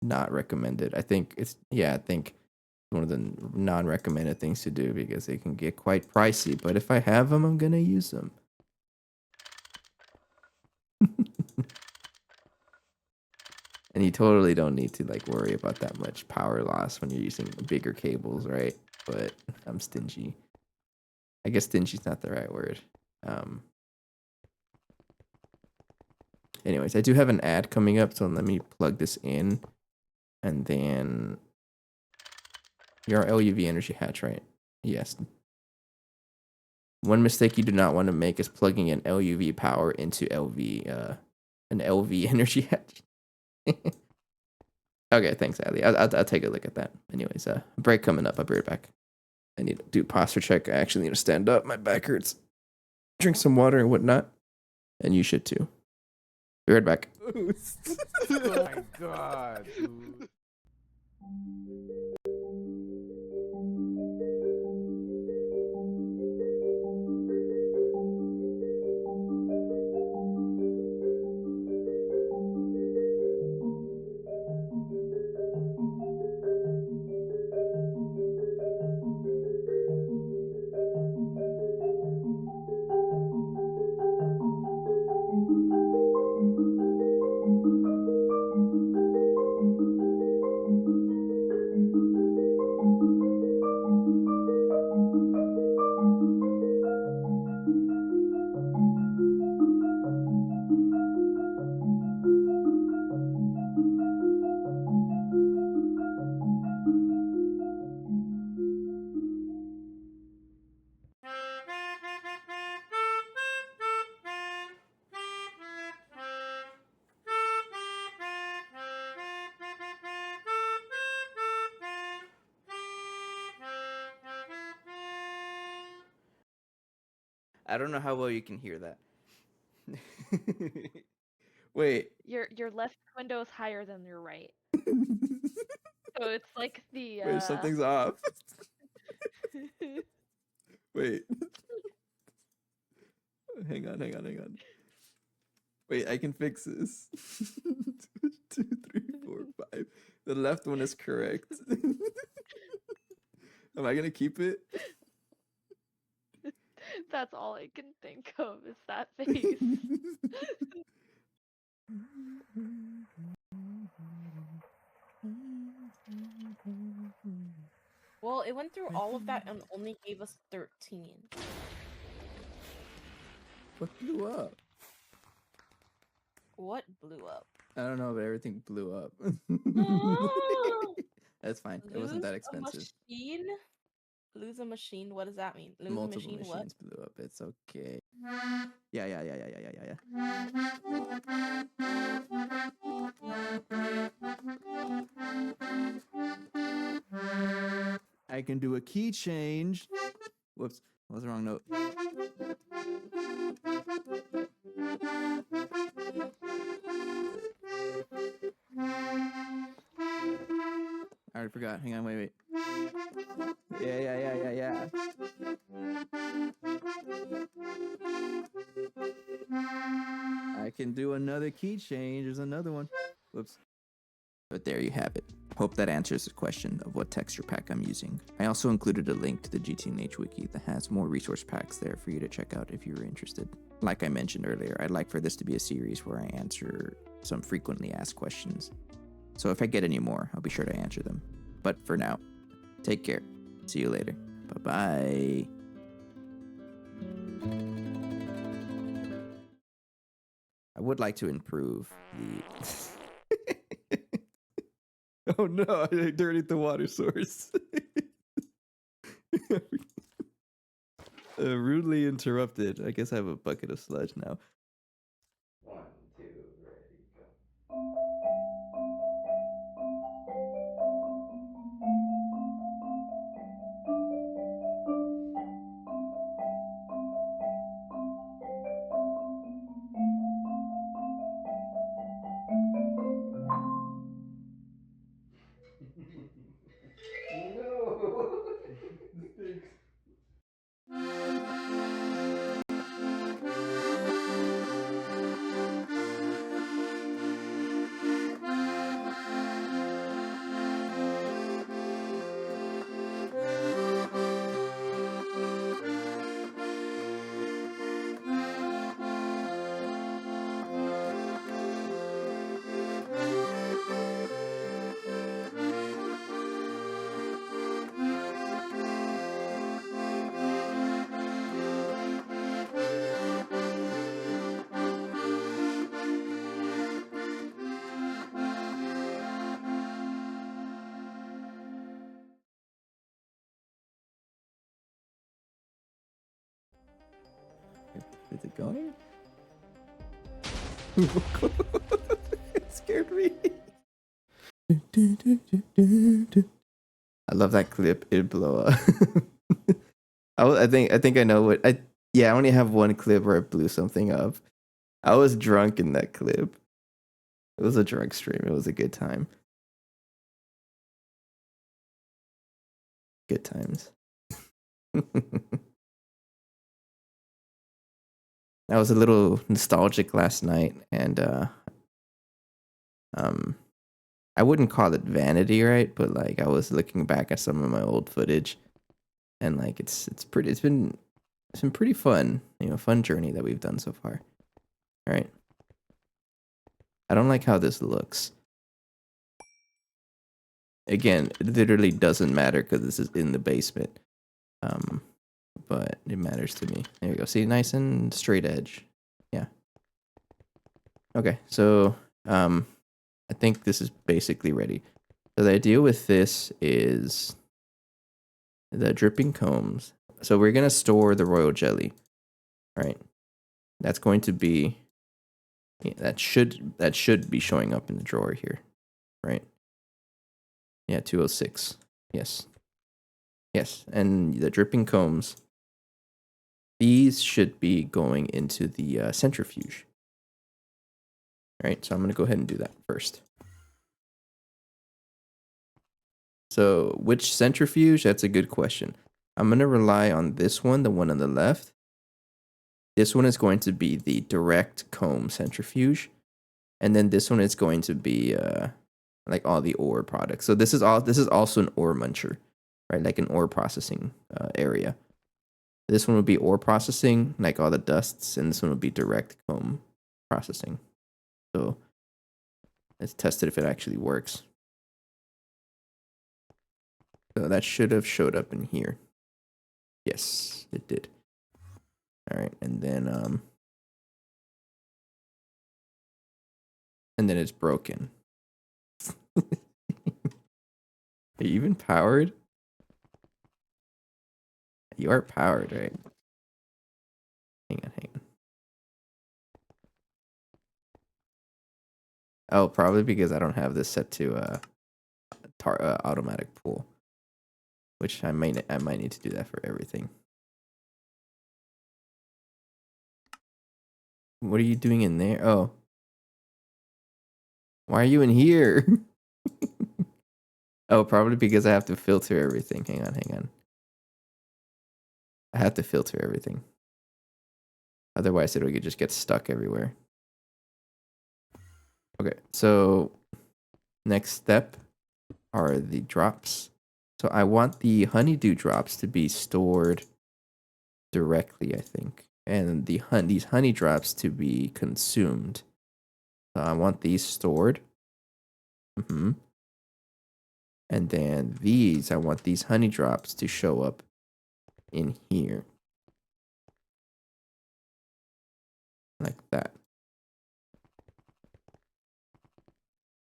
not recommended. I think one of the non-recommended things to do because they can get quite pricey. But if I have them, I'm going to use them. And you totally don't need to like worry about that much power loss when you're using bigger cables, right? But I'm stingy. I guess stingy's not the right word. Um, Anyways, I do have an ad coming up, so let me plug this in. And then your LUV energy hatch, right? Yes. One mistake you do not want to make is plugging in LUV power into an LV energy hatch. Okay, thanks, Ali. I'll take a look at that. Anyways, break coming up. I'll be right back. I need to do posture check. I actually need to stand up. My back hurts. Drink some water and whatnot. And you should too. Be right back. Oh my god, dude. I don't know how well you can hear that. Wait. Your left window is higher than your right. So it's like the Wait, something's off. Wait. Hang on. Wait, I can fix this. 2, 3, 4, 5. The left one is correct. Am I gonna keep it? That's all I can think of is that face. Well, it went through all of that and only gave us 13. What blew up? What blew up? I don't know, but everything blew up. That's fine. It wasn't that expensive. Machine? Lose a machine? What does that mean? Lose Multiple a machine machines what? blew up. It's okay. Yeah. I can do a key change. Whoops, that was the wrong note. I already forgot. Hang on, wait. Yeah. I can do another key change. There's another one. Whoops. But there you have it. Hope that answers the question of what texture pack I'm using. I also included a link to the GTNH wiki that has more resource packs there for you to check out if you're interested. Like I mentioned earlier, I'd like for this to be a series where I answer some frequently asked questions. So if I get any more, I'll be sure to answer them. But for now, take care. See you later. Bye-bye. I would like to improve the... Oh no, I dirtied the water source. Rudely interrupted. I guess I have a bucket of sludge now. 1, 2, ready, go. No! This stinks. Is it going? It scared me. I love that clip. It'd blow up. I think I know what I. Yeah, I only have one clip where I blew something up. I was drunk in that clip. It was a drunk stream. It was a good time. Good times. I was a little nostalgic last night, and I wouldn't call it vanity, right? But like I was looking back at some of my old footage, and like it's been pretty fun, fun journey that we've done so far. All right. I don't like how this looks. Again, it literally doesn't matter because this is in the basement. But it matters to me. There we go. See, nice and straight edge. Yeah. Okay, so I think this is basically ready. So the idea with this is the dripping combs. So we're gonna store the royal jelly, right? That's going to be that should be showing up in the drawer here, right? Yeah, 206. Yes. Yes, and the dripping combs. These should be going into the centrifuge. Right, so I'm going to go ahead and do that first. So which centrifuge? That's a good question. I'm going to rely on this one, the one on the left. This one is going to be the direct comb centrifuge. And then this one is going to be like all the ore products. So this is also an ore muncher, right? Like an ore processing area. This one would be ore processing, like all the dusts, and this one would be direct comb processing. So let's test it if it actually works. So that should have showed up in here. Yes, it did. All right, and then it's broken. Are you even powered? You are powered, right? Hang on. Oh, probably because I don't have this set to automatic pull, which I might need to do that for everything. What are you doing in there? Oh, why are you in here? Oh, probably because I have to filter everything. Hang on. I have to filter everything. Otherwise, it'll just get stuck everywhere. Okay, so next step are the drops. So I want the honeydew drops to be stored directly, I think. And these honey drops to be consumed. So I want these stored. And then I want these honey drops to show up in here. Like that.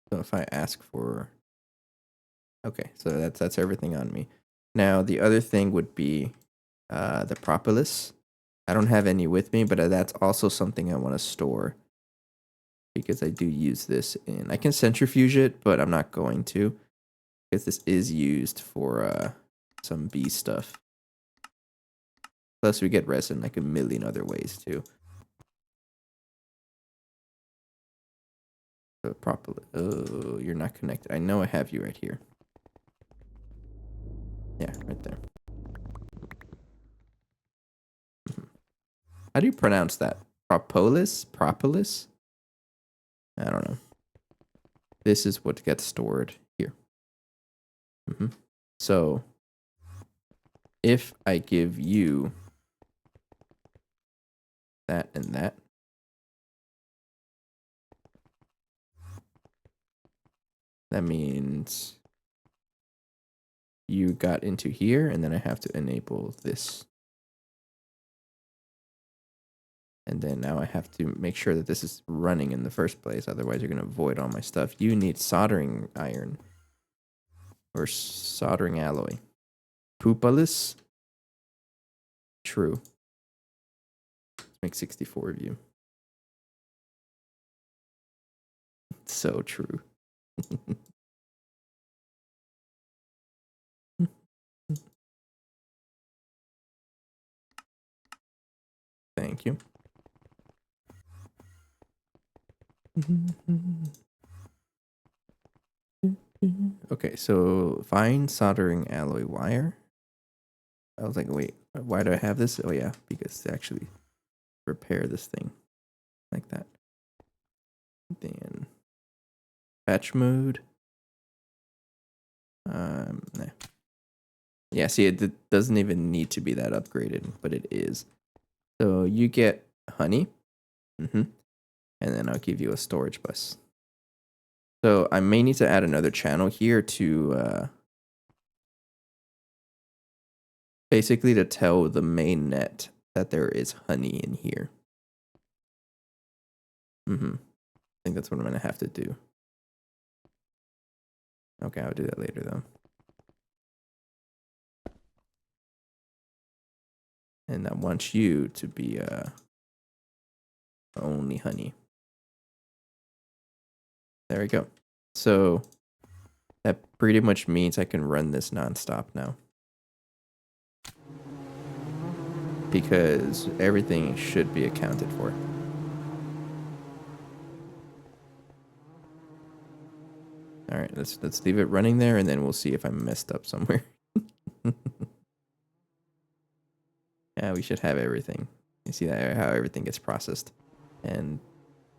So if I ask for... Okay, so that's everything on me. Now, the other thing would be the propolis. I don't have any with me, but that's also something I want to store. Because I do use this in... I can centrifuge it, but I'm not going to. Because this is used for some bee stuff. Plus, we get resin like a million other ways, too. So propolis... Oh, you're not connected. I know I have you right here. Yeah, right there. How do you pronounce that? Propolis? Propolis? I don't know. This is what gets stored here. So, if I give you that and that, that means you got into here, and then I have to enable this. And then now I have to make sure that this is running in the first place. Otherwise, you're going to void all my stuff. You need soldering iron or soldering alloy. Pupalis? True. Let's make 64 of you. So true. Thank you. Okay, so fine soldering alloy wire. I was like, wait, why do I have this? Oh yeah, because to actually repair this thing like that. Then patch mode. Nah. Yeah, see, it doesn't even need to be that upgraded, but it is. So you get honey, and then I'll give you a storage bus. So I may need to add another channel here to basically to tell the main net that there is honey in here. I think that's what I'm gonna have to do. Okay, I'll do that later though. And I want you to be only honey. There we go. So that pretty much means I can run this nonstop now. Because everything should be accounted for. All right, let's leave it running there, and then we'll see if I messed up somewhere. Yeah, we should have everything. You see that how everything gets processed, and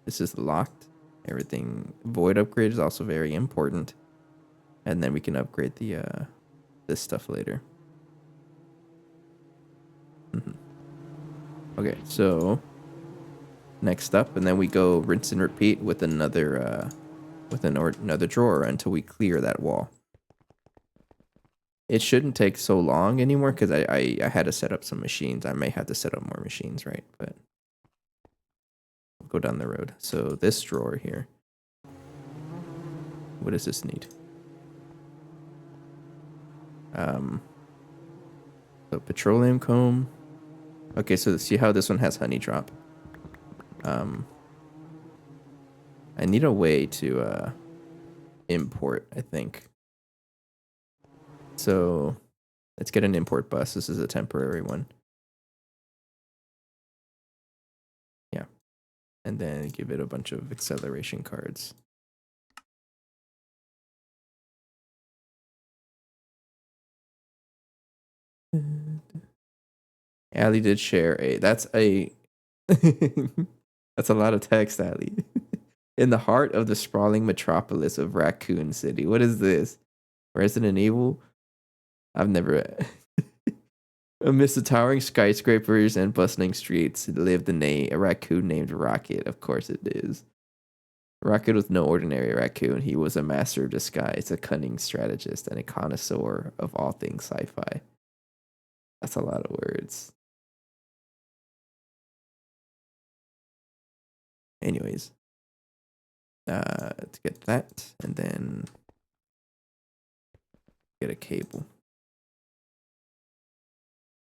this is locked. Everything void upgrade is also very important, and then we can upgrade the this stuff later. Okay, so next up, and then we go rinse and repeat with another another drawer until we clear that wall. It shouldn't take so long anymore because I had to set up some machines. I may have to set up more machines, right? But we'll go down the road. So this drawer here. What does this need? So petroleum comb. Okay, so see how this one has honey drop. I need a way to import, I think. So let's get an import bus. This is a temporary one. Yeah. And then give it a bunch of acceleration cards. Allie did share that's a that's a lot of text, Allie. In the heart of the sprawling metropolis of Raccoon City. What is this? Resident Evil? I've never amidst the towering skyscrapers and bustling streets lived a raccoon named Rocket. Of course it is. Rocket was no ordinary raccoon. He was a master of disguise, a cunning strategist, and a connoisseur of all things sci-fi. That's a lot of words. Anyways, let's get that, and then get a cable.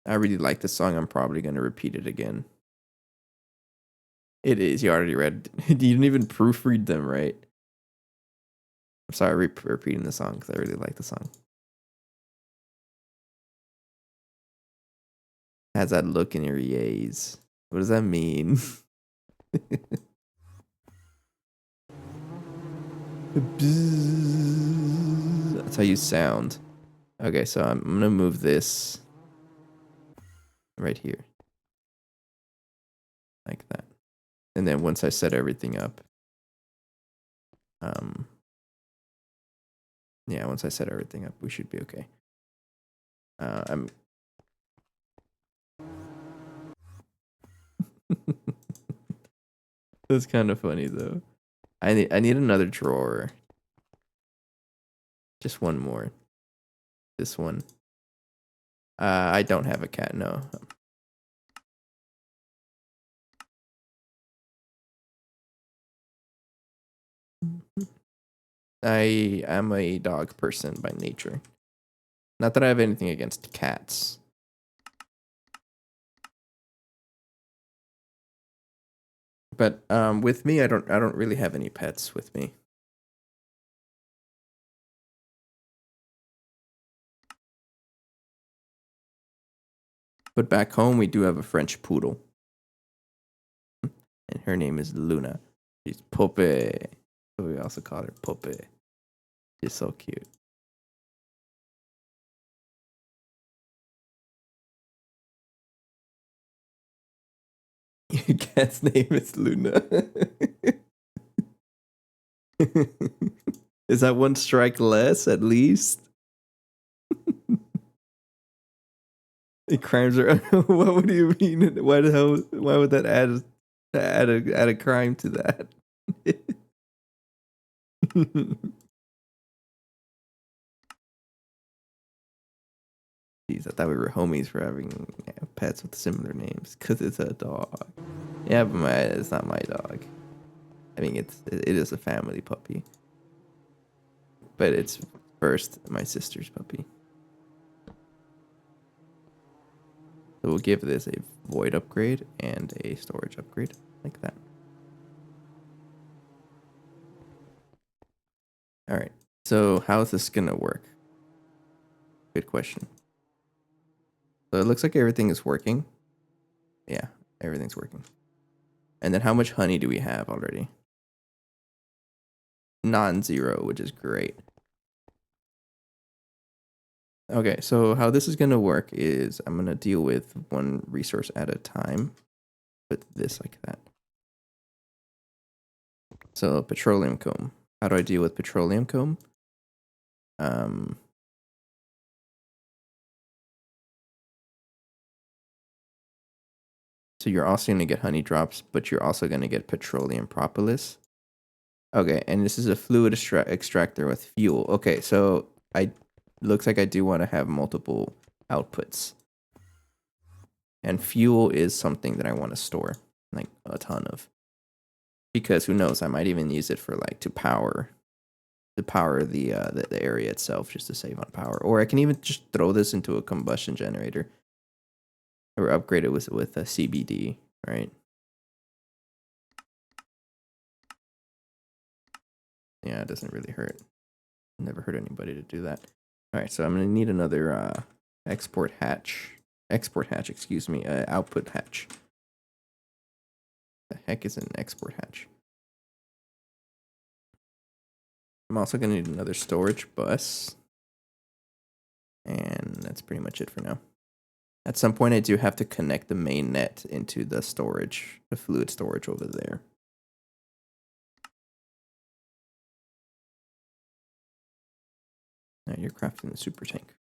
I really like this song. I'm probably going to repeat it again. It is. You already read. You didn't even proofread them, right? I'm sorry, repeating the song because I really like the song. Has that look in your yays. What does that mean? That's how you sound. Okay, so I'm gonna move this right here. Like that. And then once I set everything up, yeah, once I set everything up, we should be okay. I'm That's kind of funny though. I need another drawer. Just one more. This one. I don't have a cat, no. I am a dog person by nature. Not that I have anything against cats. But with me, I don't really have any pets with me. But back home, we do have a French poodle, and her name is Luna. She's Poppy. So we also call her Poppy. She's so cute. Your cat's name is Luna. Is that one strike less at least? The crimes are. What do you mean? Why the hell? Why would that add a crime to that? Jeez, I thought we were homies for having pets with similar names because it's a dog. Yeah, but it's not my dog. I mean, it is a family puppy, but it's first my sister's puppy. So we'll give this a void upgrade and a storage upgrade, like that. All right. So how is this gonna work? Good question. So it looks like everything is working. Yeah, everything's working. And then how much honey do we have already? Non-zero, which is great. Okay, so how this is gonna work is I'm gonna deal with one resource at a time. Put this like that. So petroleum comb. How do I deal with petroleum comb? So you're also gonna get honey drops, but you're also gonna get petroleum propolis. Okay, and this is a fluid extractor with fuel. Okay, so I looks like I do want to have multiple outputs. And fuel is something that I want to store, like a ton of. Because who knows, I might even use it for like to power the area itself, just to save on power. Or I can even just throw this into a combustion generator. Or upgrade it with a CBD, right? Yeah, it doesn't really hurt. Never hurt anybody to do that. All right, so I'm gonna need another export hatch, excuse me, output hatch. The heck is an export hatch? I'm also gonna need another storage bus, and that's pretty much it for now. At some point, I do have to connect the main net into the storage, the fluid storage over there. Now you're crafting the super tank.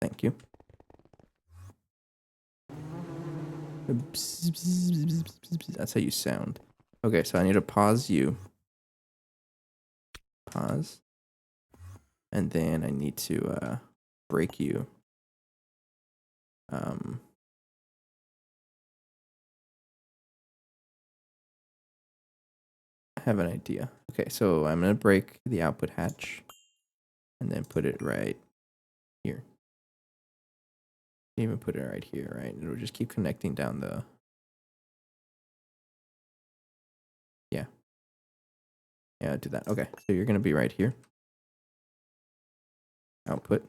Thank you. That's how you sound. Okay, so I need to pause you. Pause. And then I need to break you. I have an idea. Okay, so I'm gonna break the output hatch and then put it right here. Even put it right here, right? It'll just keep connecting down the. Yeah. Yeah, I'll do that. Okay, so you're gonna be right here. Output.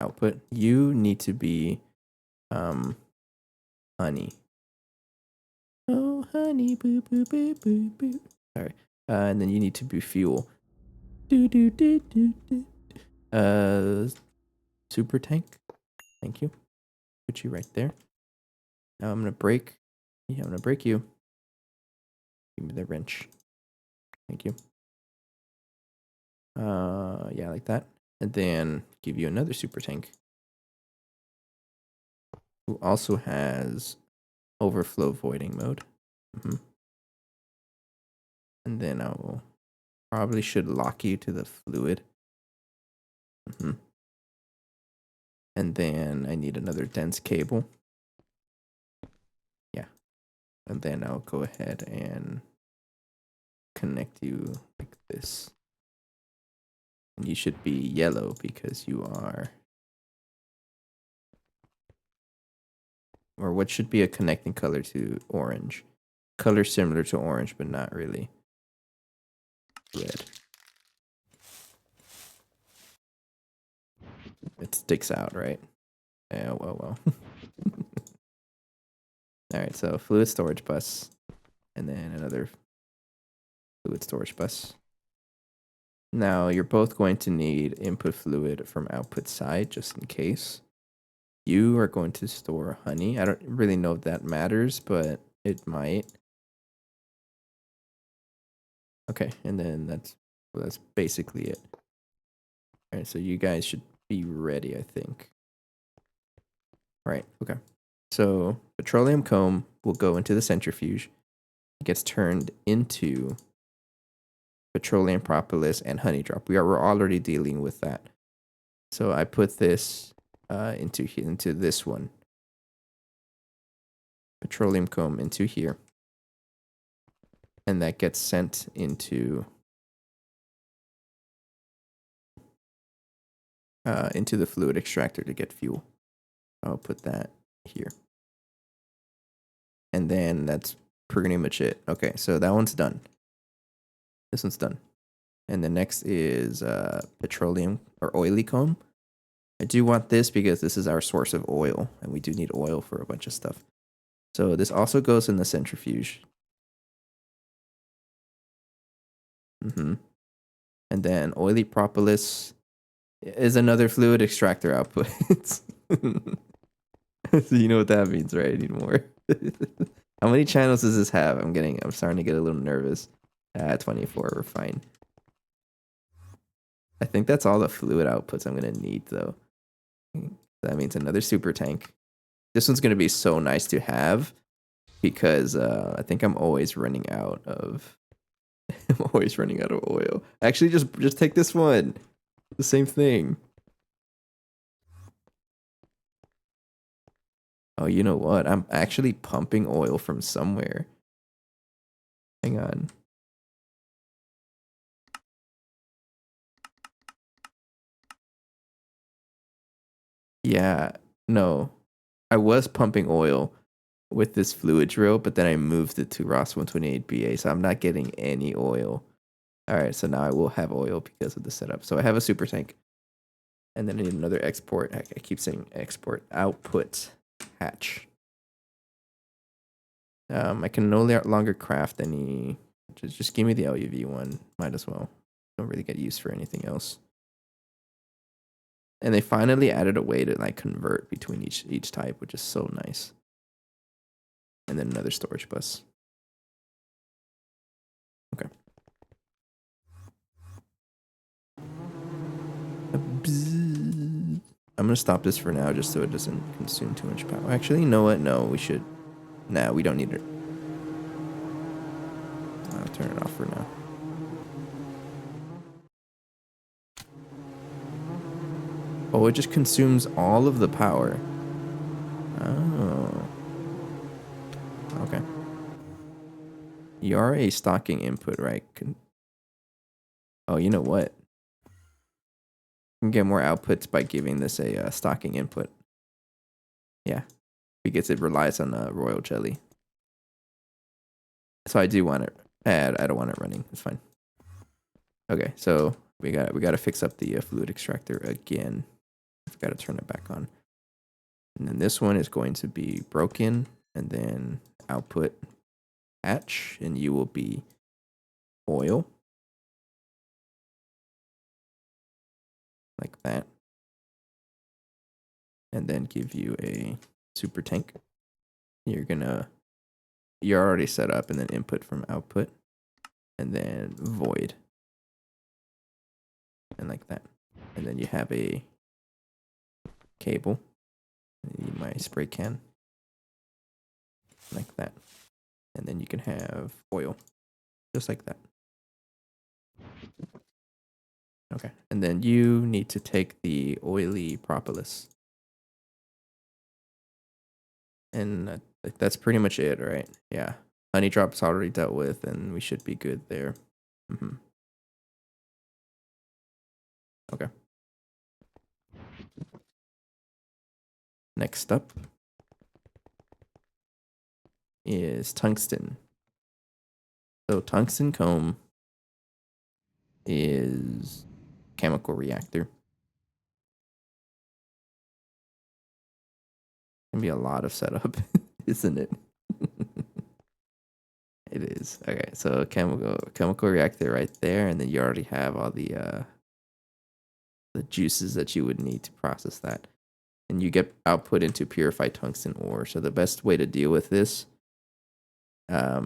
Output. You need to be honey. Oh, honey, boo, boo, boo, boo, boo. Sorry. And then you need to be fuel. Do, do, do, do, do. Super tank. Thank you. Put you right there. Now I'm gonna break. Yeah, I'm gonna break you. Give me the wrench. Thank you. Yeah, like that. And then give you another super tank. Who also has overflow voiding mode. And then I will probably should lock you to the fluid. And then I need another dense cable. Yeah. And then I'll go ahead and connect you like this. And you should be yellow because you are or what should be a connecting color to orange? Color similar to orange, but not really. Red. It sticks out, right? Yeah, well. All right, so fluid storage bus, and then another fluid storage bus. Now you're both going to need input fluid from output side, just in case. You are going to store honey. I don't really know if that matters, but it might. Okay, and then that's basically it. All right, so you guys should be ready, I think. All right, okay. So petroleum comb will go into the centrifuge. It gets turned into petroleum propolis and honey drop. We're already dealing with that. So I put this into this one. Petroleum comb into here. And that gets sent into the fluid extractor to get fuel. I'll put that here. And then that's pretty much it. Okay, so that one's done. This one's done. And the next is petroleum or oily comb. I do want this because this is our source of oil, and we do need oil for a bunch of stuff. So this also goes in the centrifuge. And then oily propolis is another fluid extractor output. So you know what that means, right? I need more. How many channels does this have? I'm starting to get a little nervous. 24, we're fine. I think that's all the fluid outputs I'm gonna need though. That means another super tank. This one's gonna be so nice to have because I think I'm always running out of I'm always running out of oil. Actually, just take this one. The same thing. Oh, you know what? I'm actually pumping oil from somewhere. Hang on. Yeah, no. I was pumping oil with this fluid drill, but then I moved it to Ross 128BA, so I'm not getting any oil. All right, so now I will have oil because of the setup. So I have a super tank. And then I need another export. I keep saying export output hatch. I can no longer craft any. Just give me the LUV one. Might as well. Don't really get used for anything else. And they finally added a way to like convert between each type, which is so nice. And then another storage bus. Okay. I'm gonna stop this for now just so it doesn't consume too much power. Actually, you know what? No, we should. Nah, we don't need it. I'll turn it off for now. Oh, it just consumes all of the power. Oh. Okay. You are a stocking input, right? Oh, you know what? You can get more outputs by giving this a stocking input. Yeah, because it relies on royal jelly. So I do want it. I don't want it running. It's fine. Okay, so we got to fix up the fluid extractor again. I've got to turn it back on. And then this one is going to be broken, and then output hatch, and you will be oil. Like that. And then give you a super tank. You're already set up, and then input from output, and then void. And like that. And then you have a cable. I need my spray can. Like that. And then you can have oil. Just like that. Okay. And then you need to take the oily propolis. And that's pretty much it, right? Yeah. Honey drop's already dealt with, and we should be good there. Okay. Next up, is tungsten. So tungsten comb is chemical reactor. Can be a lot of setup, isn't it? It is. Okay, so chemical reactor right there, and then you already have all the juices that you would need to process that. And you get output into purified tungsten ore. So the best way to deal with this, I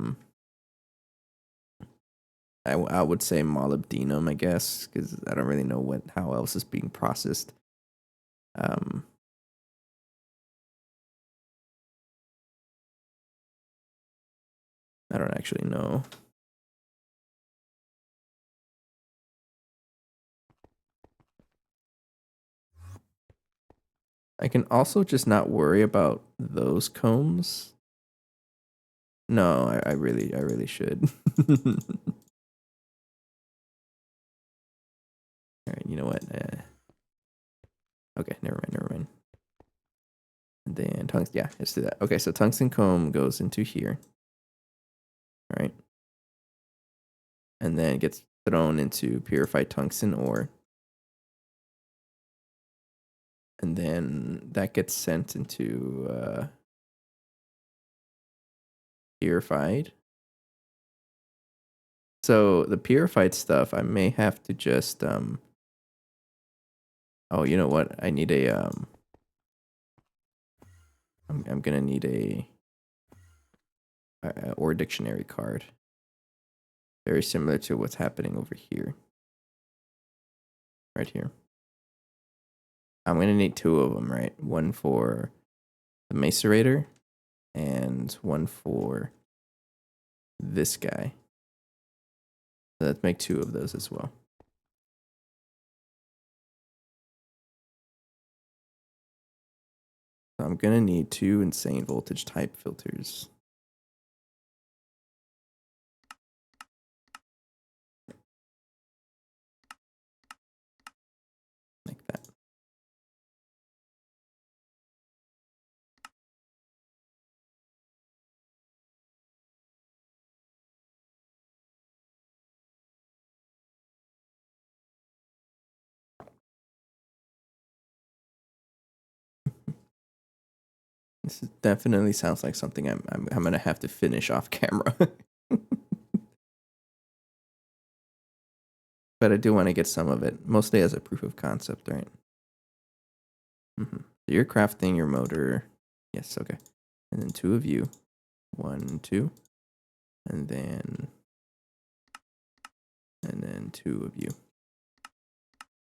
would say molybdenum, I guess, because I don't really know how else is being processed. I don't actually know. I can also just not worry about those combs. No, I really should. All right, you know what? Okay, never mind. And then tungsten, yeah, let's do that. Okay, so tungsten comb goes into here. All right. And then gets thrown into purified tungsten ore. And then that gets sent into purified. So the purified stuff, I may have to just oh, you know what? I need a I'm gonna need a ore dictionary card. Very similar to what's happening over here. Right here. I'm gonna need 2 of them, right? One for the macerator and one for this guy. So let's make 2 of those as well. So I'm gonna need 2 insane voltage type filters. Like that. This definitely sounds like something I'm gonna have to finish off camera. But I do want to get some of it, mostly as a proof of concept, right? So you're crafting your motor. Yes, okay. And then 2 of you. 1, 2. And then 2 of you.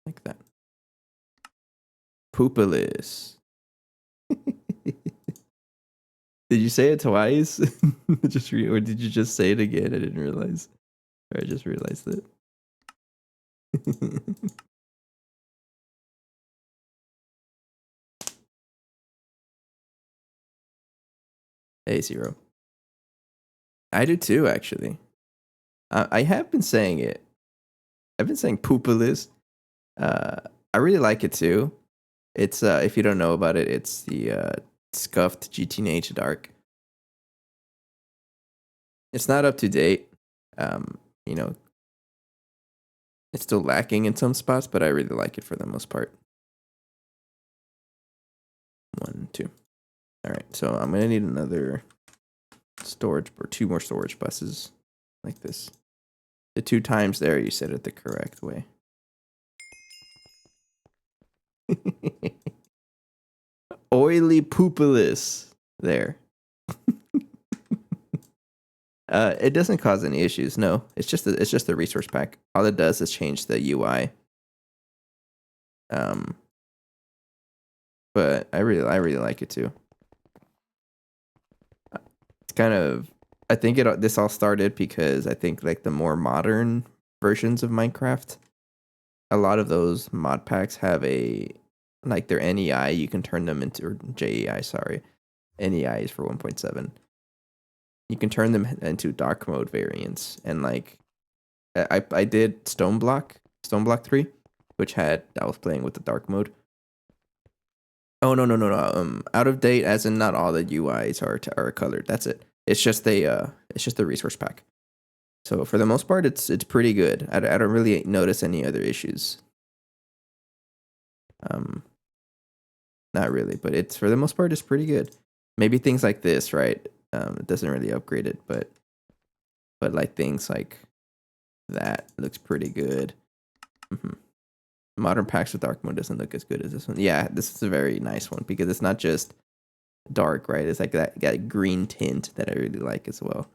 Like that. Poopalis. Did you say it twice? Or did you just say it again? I didn't realize. Or I just realized it. Hey, Zero. I do too, actually. I have been saying it. I've been saying Poopalis. I really like it too. It's if you don't know about it, it's the scuffed GTH Dark. It's not up to date. You know, it's still lacking in some spots, but I really like it for the most part. 1, 2. All right, so I'm gonna need another storage or 2 more storage buses like this. The 2 times there, you said it the correct way. Oily Poopalis. There. It doesn't cause any issues. No, it's just a resource pack. All it does is change the UI. But I really like it too. It's kind of, I think this all started because I think like the more modern versions of Minecraft, a lot of those mod packs have like their NEI. You can turn them into, or JEI. Sorry, NEI is for 1.7. You can turn them into dark mode variants, and like I did Stoneblock 3, which I was playing with the dark mode. Oh no. Out of date, as in not all the UIs are colored. That's it. It's just a resource pack. So for the most part, it's pretty good. I don't really notice any other issues. Not really, but it's for the most part, it's pretty good. Maybe things like this, right? It doesn't really upgrade it, but like things like that looks pretty good. Modern packs with dark mode doesn't look as good as this one. Yeah, this is a very nice one because it's not just dark, right? It's like that green tint that I really like as well.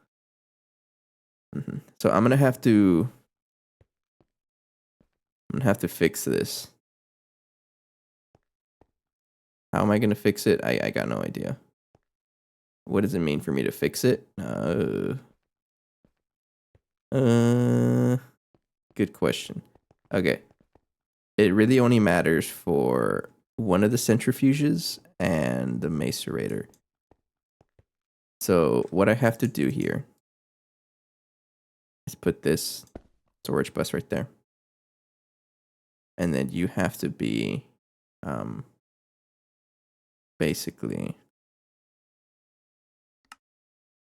So I'm gonna have to fix this. How am I gonna fix it? I got no idea. What does it mean for me to fix it? Good question. Okay. It really only matters for one of the centrifuges and the macerator. So what I have to do here is put this storage bus right there. And then you have to be basically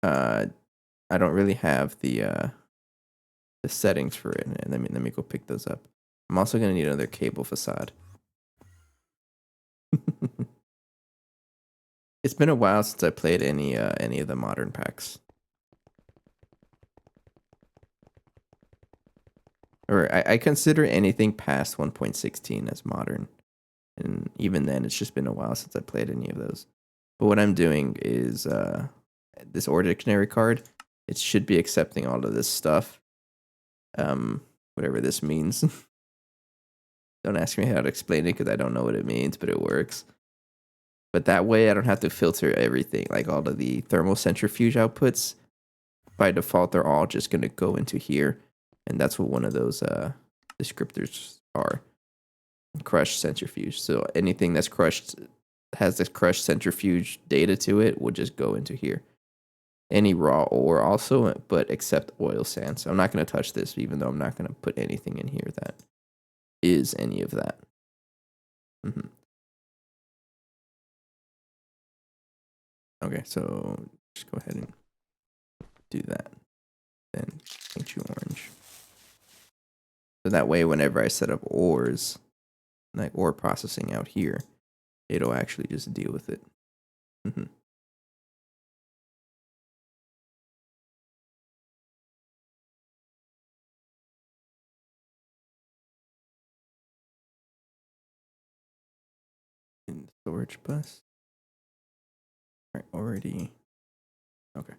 I don't really have the settings for it. And let me go pick those up. I'm also gonna need another cable facade. It's been a while since I played any of the modern packs. Or I consider anything past 1.16 as modern. And even then, it's just been a while since I played any of those. But what I'm doing is this ordinary card, it should be accepting all of this stuff. Whatever this means. Don't ask me how to explain it because I don't know what it means, but it works. But that way I don't have to filter everything, like all of the thermal centrifuge outputs. By default, they're all just going to go into here. And that's what one of those descriptors are. Crushed centrifuge. So anything that's crushed, has this crushed centrifuge data to it, will just go into here. Any raw ore also, but except oil sands. So I'm not going to touch this, even though I'm not going to put anything in here that is any of that. Okay, so just go ahead and do that. Then paint you orange. So that way, whenever I set up ores, like ore processing out here, it'll actually just deal with it. In the storage bus. All right, already. Okay.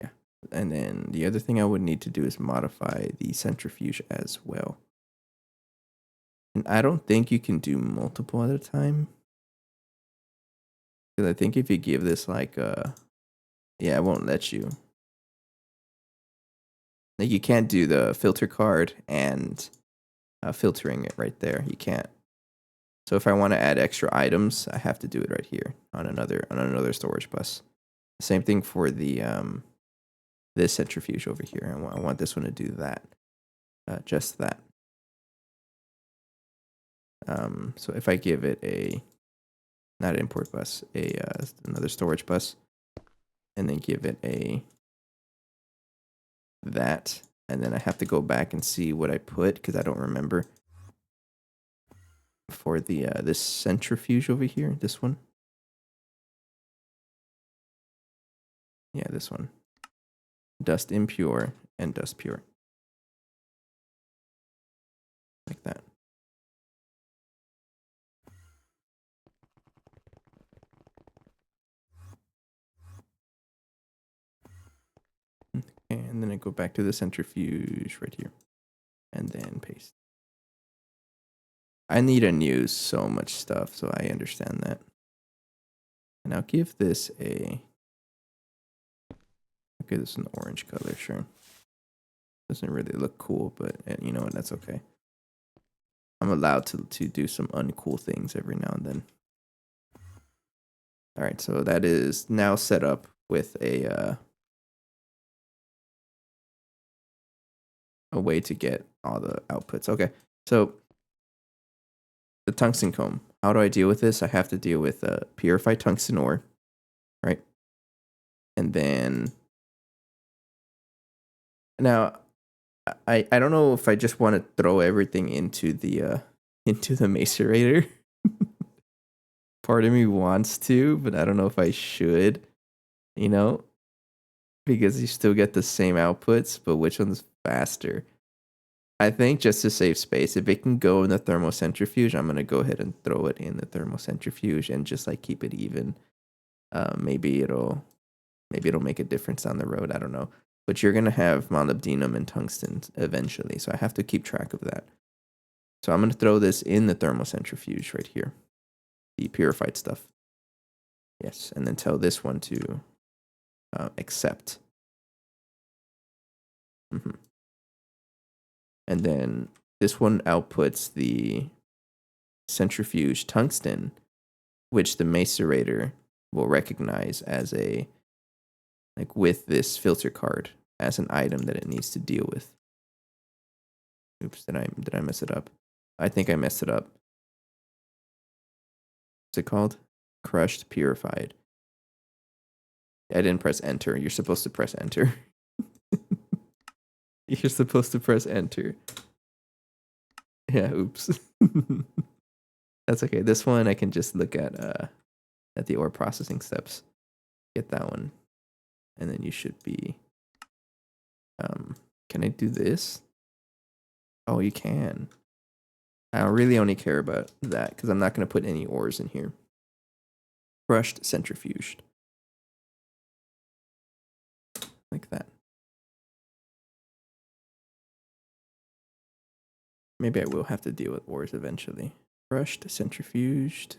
Yeah. And then the other thing I would need to do is modify the centrifuge as well. And I don't think you can do multiple at a time. Because I think if you give this like yeah, it won't let you. Like you can't do the filter card and filtering it right there. You can't. So if I want to add extra items, I have to do it right here on another storage bus. Same thing for the this centrifuge over here. I want this one to do that. Just that. So if I give it a not an import bus, another storage bus, and then give it a that, and then I have to go back and see what I put because I don't remember for the this centrifuge over here. This one, yeah, this one. Dust impure and dust pure, like that. And then I go back to the centrifuge right here. And then paste. I need to use so much stuff, so I understand that. And I'll give this a... Okay, this is an orange color, sure. Doesn't really look cool, but you know what, that's okay. I'm allowed to do some uncool things every now and then. Alright, so that is now set up with a way to get all the outputs. Okay, so the tungsten comb. How do I deal with this? I have to deal with purified tungsten ore, right? And then Now, I don't know if I just want to throw everything into the macerator. Part of me wants to, but I don't know if I should. You know, because you still get the same outputs, but which one's faster? I think just to save space, if it can go in the thermocentrifuge, I'm gonna go ahead and throw it in the thermocentrifuge and just like keep it even. Maybe it'll make a difference down the road. I don't know. But you're gonna have molybdenum and tungsten eventually, so I have to keep track of that. So I'm gonna throw this in the thermocentrifuge right here, the purified stuff. Yes, and then tell this one to accept. Mm-hmm. And then this one outputs the centrifuge tungsten, which the macerator will recognize as a, like with this filter card, as an item that it needs to deal with. Oops, did I mess it up? I think I messed it up. What's it called? Crushed purified. I didn't press enter. You're supposed to press enter. You're supposed to press enter. Yeah, oops. That's okay. This one I can just look at the ore processing steps. Get that one. And then you should be can I do this? Oh, you can. I really only care about that because I'm not going to put any ores in here. Crushed centrifuged. Like that. Maybe I will have to deal with ores eventually. Crushed, centrifuged.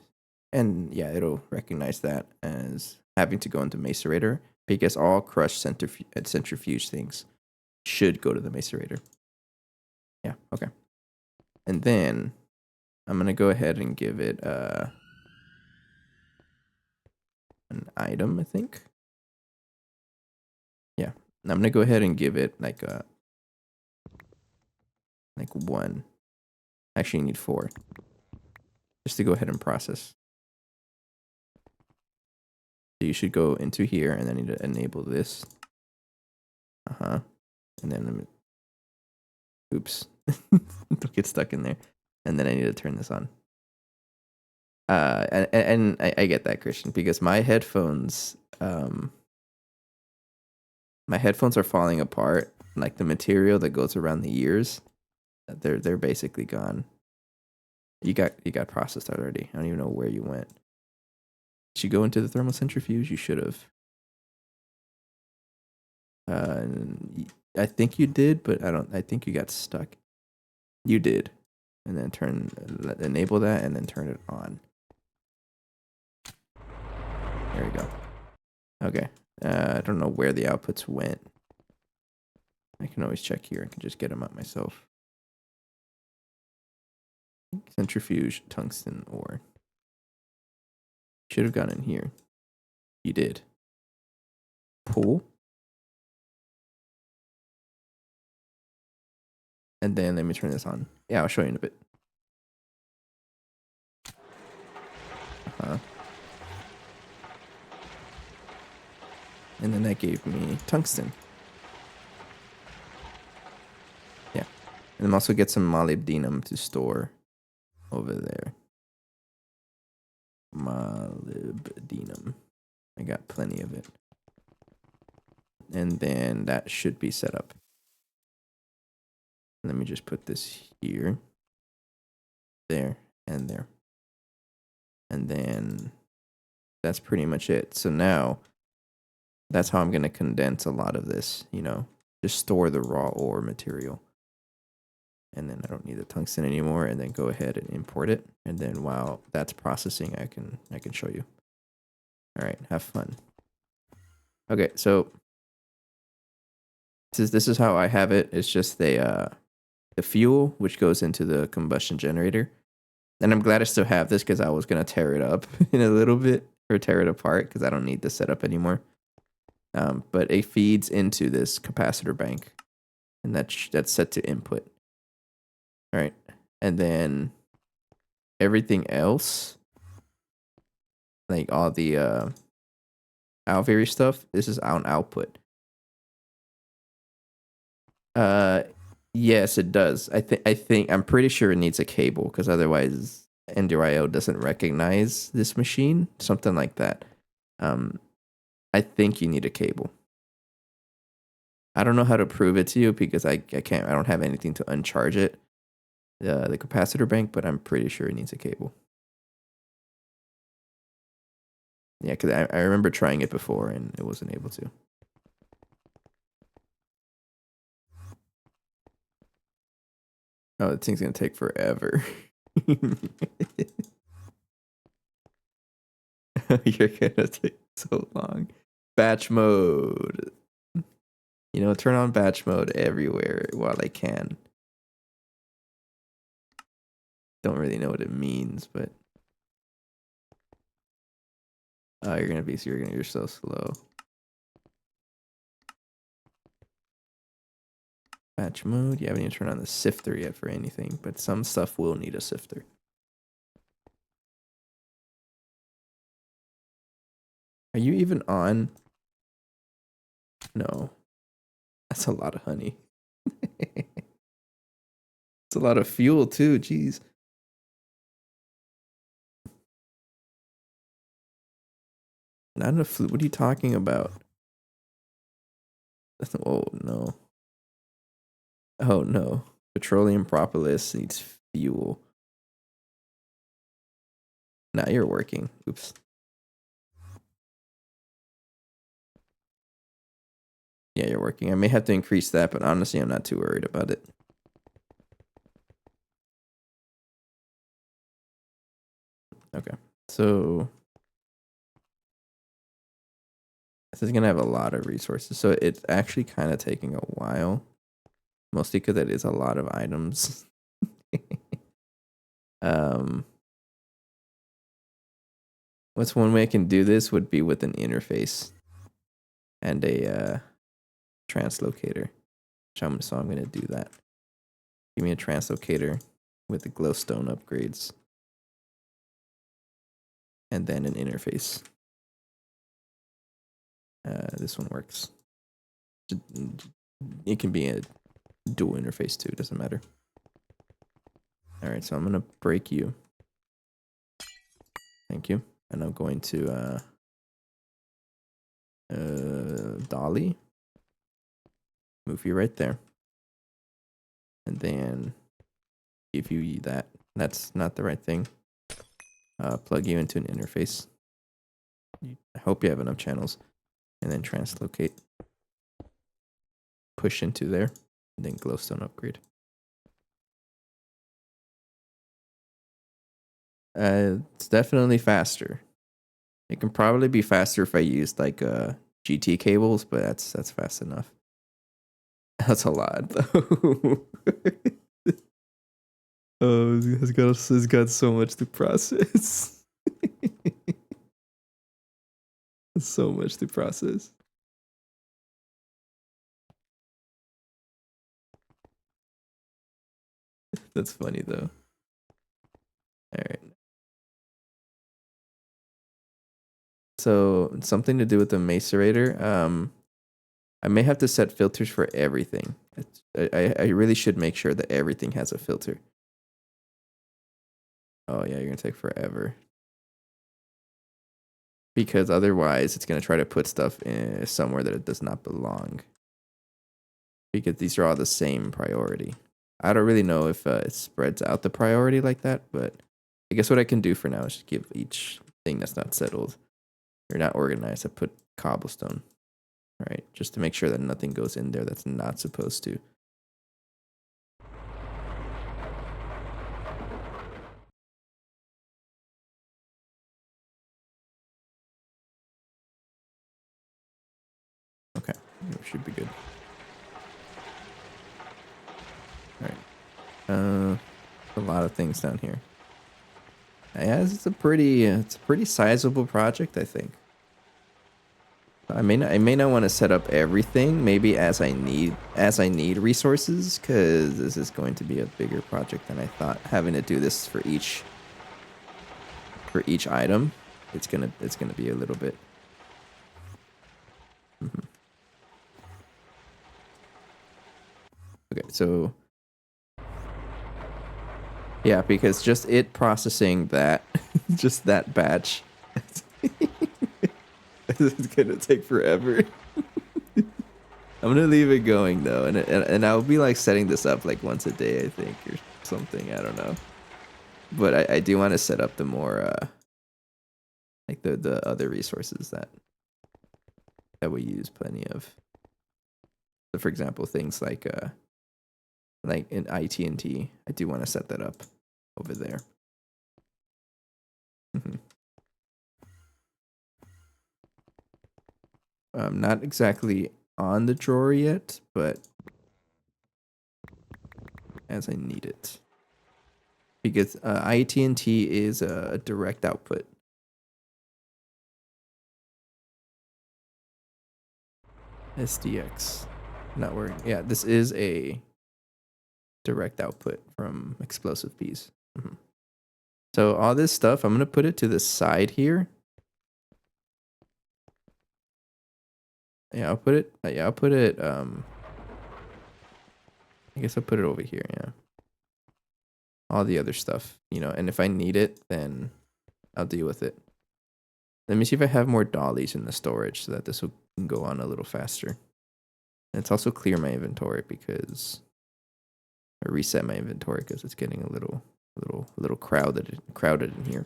And yeah, it'll recognize that as having to go into macerator because all crushed centrifuge things should go to the macerator. Yeah, okay. And then I'm going to go ahead and give it an item, I think. Yeah, I'm going to go ahead and give it like one. Actually, you need 4 just to go ahead and process. So you should go into here and then need to enable this. And then let me, oops, don't get stuck in there. And then I need to turn this on. And I get that, Christian, because my headphones are falling apart. Like the material that goes around the ears, they're basically gone. You got processed already. I don't even know where you went. Did you go into the thermal centrifuge? You should have. I think you did, but I think you got stuck. You did, and then enable that, and then turn it on. There we go. Okay. I don't know where the outputs went. I can always check here. I can just get them up myself. Centrifuge, tungsten ore. Should have gone in here. You did. Pull. And then let me turn this on. Yeah, I'll show you in a bit. And then that gave me tungsten. Yeah. And I'm also get some molybdenum to store over there. Molybdenum. I got plenty of it. And then that should be set up. Let me just put this here, there, and there. And then that's pretty much it. So now that's how I'm going to condense a lot of this, just store the raw ore material. And then I don't need the tungsten anymore, and then go ahead and import it. And then while that's processing, I can show you. All right, have fun. Okay, so this is how I have it. It's just the fuel, which goes into the combustion generator. And I'm glad I still have this because I was going to tear it up in a little bit, or tear it apart because I don't need this setup anymore. But it feeds into this capacitor bank, and that's set to input. All right, and then everything else, like all the Alvery stuff, this is on output. Uh, yes, it does. I'm pretty sure it needs a cable because otherwise EnderIO doesn't recognize this machine. Something like that. Um, I think you need a cable. I don't know how to prove it to you because I don't have anything to uncharge it, the capacitor bank, but I'm pretty sure it needs a cable. Yeah, because I remember trying it before and it wasn't able to. Oh, that thing's gonna take forever. You're gonna take so long. Batch mode. You know, turn on batch mode everywhere while I can. Don't really know what it means, but oh, you're so slow. Batch mode. You haven't even turned on the sifter yet for anything, but some stuff will need a sifter. Are you even on? No. That's a lot of honey. It's a lot of fuel too, jeez. Not enough fluid. What are you talking about? Oh no. Oh no. Petroleum propolis needs fuel. Now you're working. Oops. Yeah, you're working. I may have to increase that, but honestly, I'm not too worried about it. Okay. So this is gonna have a lot of resources. So it's actually kind of taking a while. Mostly because it is a lot of items. What's one way I can do this would be with an interface and a translocator. So I'm gonna do that. Give me a translocator with the glowstone upgrades. And then an interface. This one works. It can be a dual interface too, doesn't matter. Alright, so I'm gonna break you. Thank you. And I'm going to dolly. Move you right there. And then give you that. That's not the right thing. Plug you into an interface. I hope you have enough channels. And then translocate. Push into there. And then glowstone upgrade. It's definitely faster. It can probably be faster if I used like GT cables, but that's fast enough. That's a lot though. Oh, it's got so much to process. So much to process. That's funny though. All right. So something to do with the macerator. I may have to set filters for everything. I really should make sure that everything has a filter. Oh yeah, you're gonna take forever. Because otherwise it's gonna try to put stuff in somewhere that it does not belong. Because these are all the same priority. I don't really know if it spreads out the priority like that, but I guess what I can do for now is just give each thing that's not settled or not organized, I put cobblestone. Right, just to make sure that nothing goes in there that's not supposed to. Okay, it should be good. All right, a lot of things down here. Yeah, it's a pretty sizable project, I think. I may not want to set up everything. Maybe as I need resources, because this is going to be a bigger project than I thought. Having to do this for each item, it's gonna be a little bit. So yeah, because just it processing that, just that batch, it's gonna take forever. I'm gonna leave it going though, and I'll be like setting this up like once a day, I think, or something. I don't know, but I do want to set up the more like the other resources that we use plenty of. So for example, things like in IT&T, I do want to set that up over there. Not exactly on the drawer yet, but as I need it. Because IT&T is a direct output. SDX. Not working. Yeah, this is a direct output from explosive peas. So all this stuff, I'm going to put it to the side here. Yeah, I'll put it, I guess I'll put it over here, yeah. All the other stuff, and if I need it, then I'll deal with it. Let me see if I have more dollies in the storage so that this will go on a little faster. And it's also clear my inventory because I reset my inventory because it's getting a little crowded in here.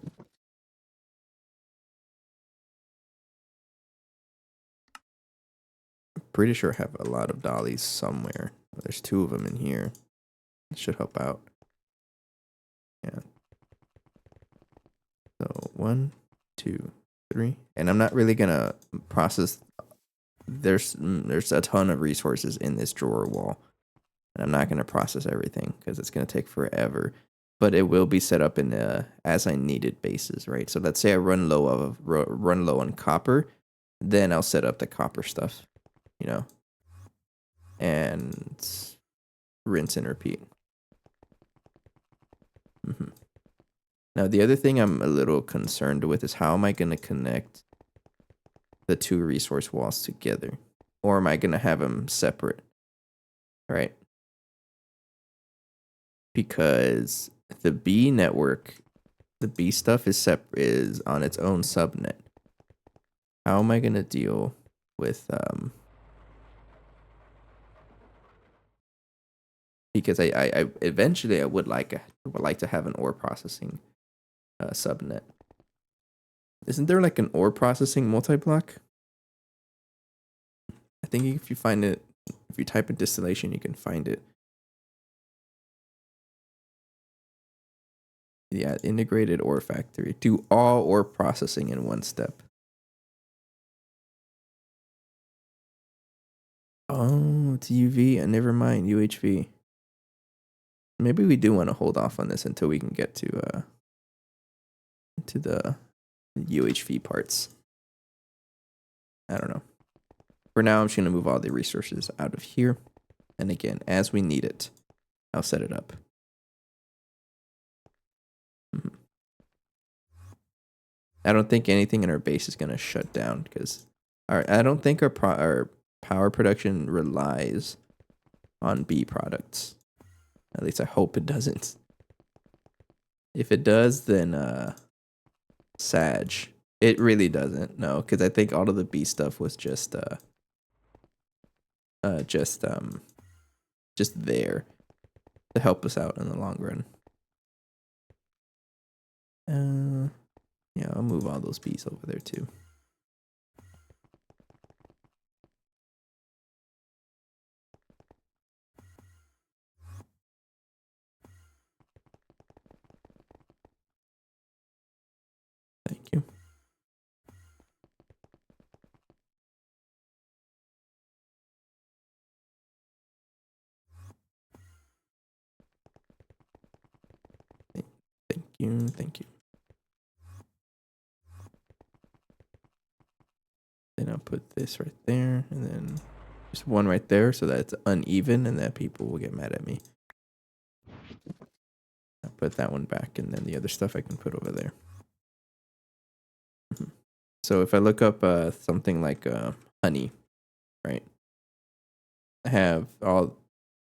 I'm pretty sure I have a lot of dollies somewhere. There's 2 of them in here. It should help out. Yeah. So 1, 2, 3, and I'm not really gonna process. There's a ton of resources in this drawer wall, and I'm not gonna process everything because it's gonna take forever. But it will be set up in as I needed basis, right? So let's say I run low on copper, then I'll set up the copper stuff, and rinse and repeat. Now the other thing I'm a little concerned with is how am I going to connect the 2 resource walls together, or am I going to have them separate, right? Because the B network, the B stuff is on its own subnet. How am I going to deal with because I eventually I would like to have an ore processing subnet. Isn't there like an ore processing multi-block? I think if you find it, if you type in distillation, you can find it. Yeah, integrated ore factory. Do all ore processing in one step. Oh, it's UV. Never mind, UHV. Maybe we do want to hold off on this until we can get to the UHV parts. I don't know. For now, I'm just going to move all the resources out of here. And again, as we need it, I'll set it up. I don't think anything in our base is going to shut down because I don't think our power production relies on B products. At least I hope it doesn't. If it does, then Sag. It really doesn't. No, because I think all of the B stuff was just there to help us out in the long run. Yeah, I'll move all those B's over there too. Thank you. Thank you. Thank you. Then I'll put this right there, and then just one right there so that it's uneven and that people will get mad at me. I'll put that one back, and then the other stuff I can put over there. So if I look up something like honey, right? I have all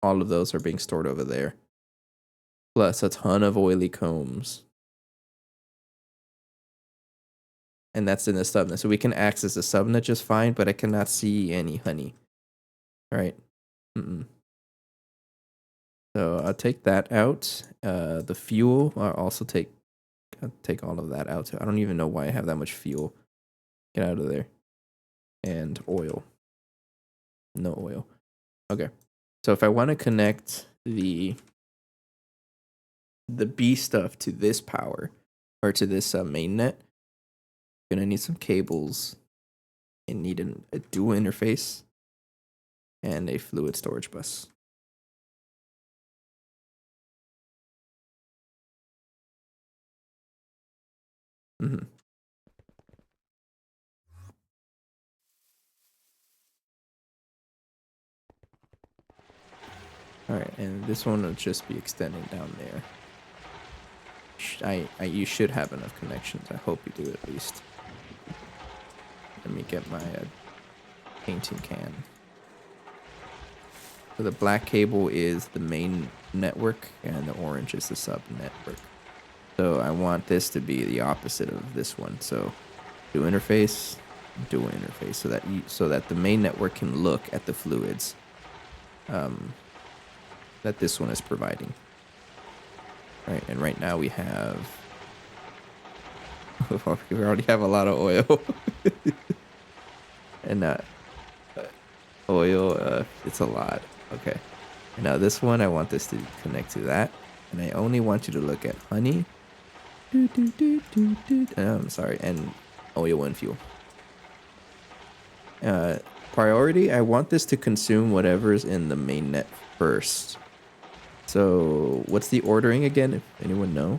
all of those are being stored over there. Plus a ton of oily combs. And that's in the subnet. So we can access the subnet just fine, but I cannot see any honey. All right. So I'll take that out. The fuel, I'll also take all of that out. I don't even know why I have that much fuel. Get out of there. And oil. No oil. Okay. So if I want to connect the B stuff to this power, or to this main net, I'm gonna need some cables. I need a dual interface and a fluid storage bus. All right, and this one will just be extending down there. You should have enough connections. I hope you do at least. Let me get my painting can. So the black cable is the main network, and the orange is the sub network. So I want this to be the opposite of this one. So dual interface, so that the main network can look at the fluids that this one is providing. Right, and right now we have we already have a lot of oil. And oil, it's a lot. Okay. Now this one, I want this to connect to that, and I only want you to look at honey. I'm sorry, and oil and fuel. Priority, I want this to consume whatever's in the main net first. So what's the ordering again, if anyone know?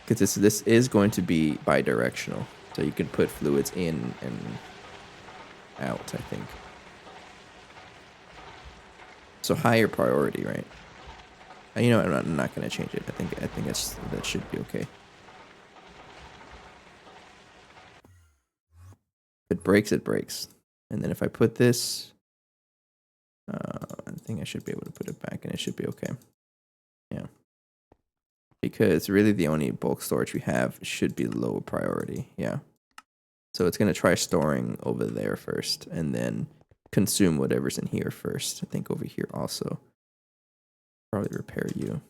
Because this is going to be bidirectional. So you can put fluids in and out, I think. So higher priority, right? You know, I'm not going to change it. I think that should be okay. If it breaks, it breaks. And then if I put this, I think I should be able to put it back, and it should be okay. Yeah. Because really the only bulk storage we have should be low priority. Yeah. So it's going to try storing over there first, and then consume whatever's in here first. I think over here also. Probably repair you.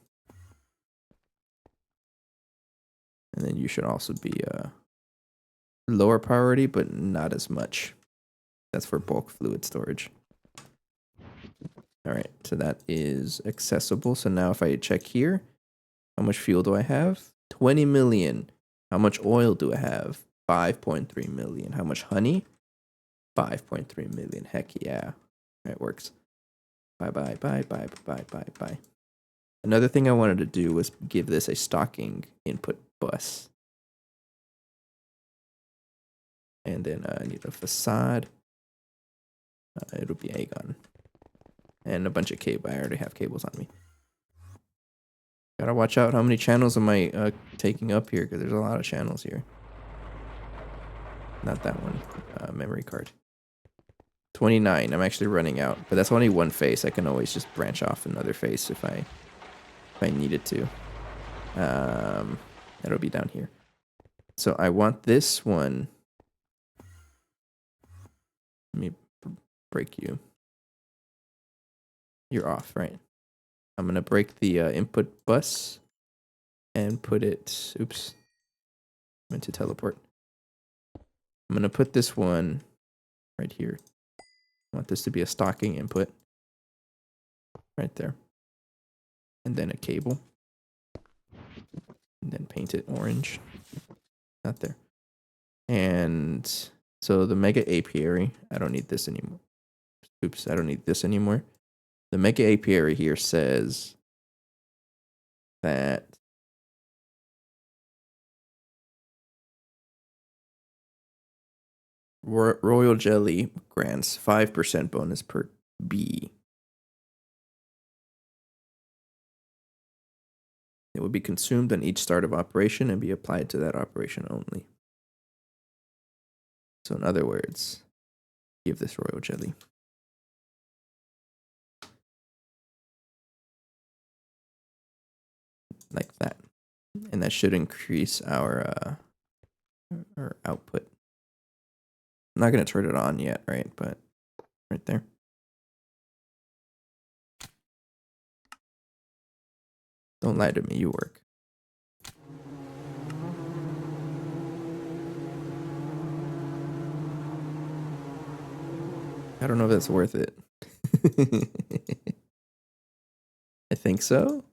And then you should also be lower priority, but not as much. That's for bulk fluid storage. All right, so that is accessible. So now if I check here, how much fuel do I have? 20 million. How much oil do I have? 5.3 million. How much honey? 5.3 million. Heck yeah. It works. Bye, bye, bye, bye, bye, bye, bye. Another thing I wanted to do was give this a stocking input bus. And then I need a facade. It'll be Aegon. And a bunch of cable. I already have cables on me. Gotta watch out how many channels am I taking up here, because there's a lot of channels here. Not that one. Memory card. 29. I'm actually running out, but that's only one face. I can always just branch off another face if I needed to. That'll be down here. So I want this one. Let me break you. You're off, right? I'm gonna break the input bus and put it. Oops. I meant to teleport. I'm gonna put this one right here. I want this to be a stocking input. Right there. And then a cable. And then paint it orange. Not there. And so the mega apiary, I don't need this anymore. Oops, I don't need this anymore. The mega apiary here says that royal jelly grants 5% bonus per bee. It will be consumed on each start of operation and be applied to that operation only. So in other words, give this royal jelly. like that. And that should increase our output. I'm not going to turn it on yet, right? But right there. Don't lie to me, you work. I don't know if that's worth it. I think so.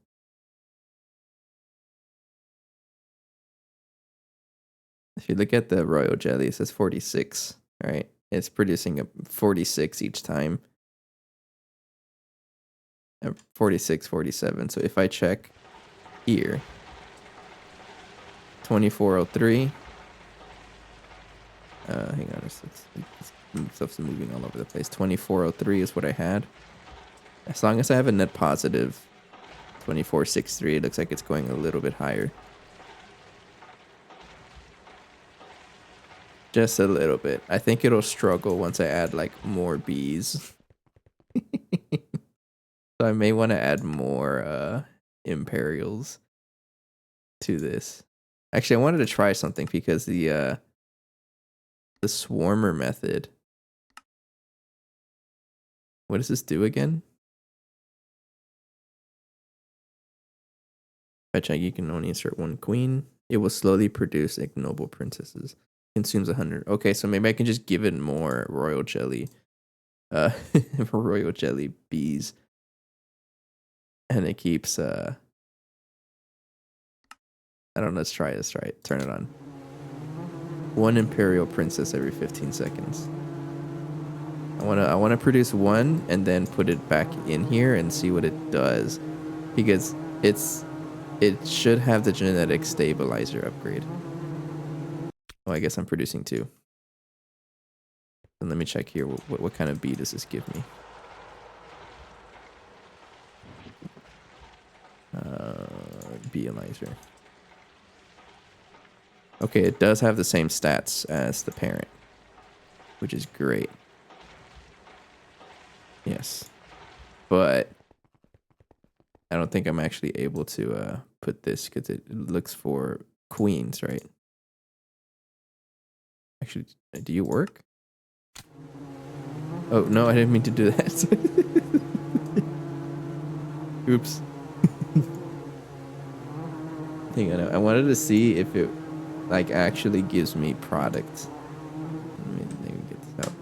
If you look at the royal jelly, it says 46, right? It's producing a 46 each time. 46, 47. So if I check here, 2403. Hang on, stuff's moving all over the place. 2403 is what I had. As long as I have a net positive 2463, it looks like it's going a little bit higher. Just a little bit. I think it'll struggle once I add like more bees. So I may want to add more Imperials to this. Actually, I wanted to try something because the swarmer method. What does this do again? If I check, you can only insert one queen. It will slowly produce ignoble princesses. Consumes 100. Okay, so maybe I can just give it more royal jelly. Royal jelly bees. And it keeps I don't know, let's try it. Turn it on. One imperial princess every 15 seconds. I wanna produce one and then put it back in here and see what it does. Because it should have the genetic stabilizer upgrade. Oh, I guess I'm producing two. And let me check here. What kind of bee does this give me? Beealizer. Okay, it does have the same stats as the parent, which is great. Yes. But I don't think I'm actually able to put this because it looks for queens, right? Actually, do you work? Oh, no, I didn't mean to do that. Oops. Hang on, I wanted to see if it like actually gives me product. Let me get this out.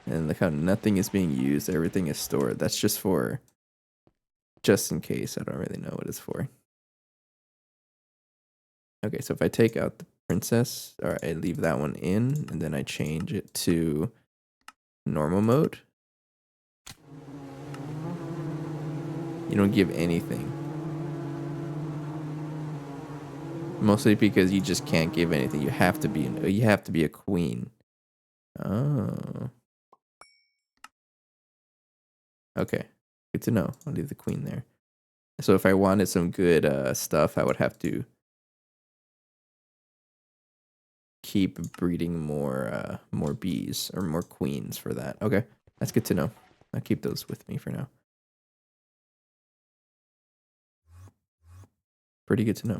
And look how nothing is being used. Everything is stored. That's just for, just in case. I don't really know what it's for. Okay, so if I take out the princess, or I leave that one in, and then I change it to normal mode. You don't give anything. Mostly because you just can't give anything. You have to be a queen. Oh. Okay. Good to know. I'll leave the queen there. So if I wanted some good stuff, I would have to keep breeding more bees or more queens for that. Okay. That's good to know. I'll keep those with me for now. Pretty good to know.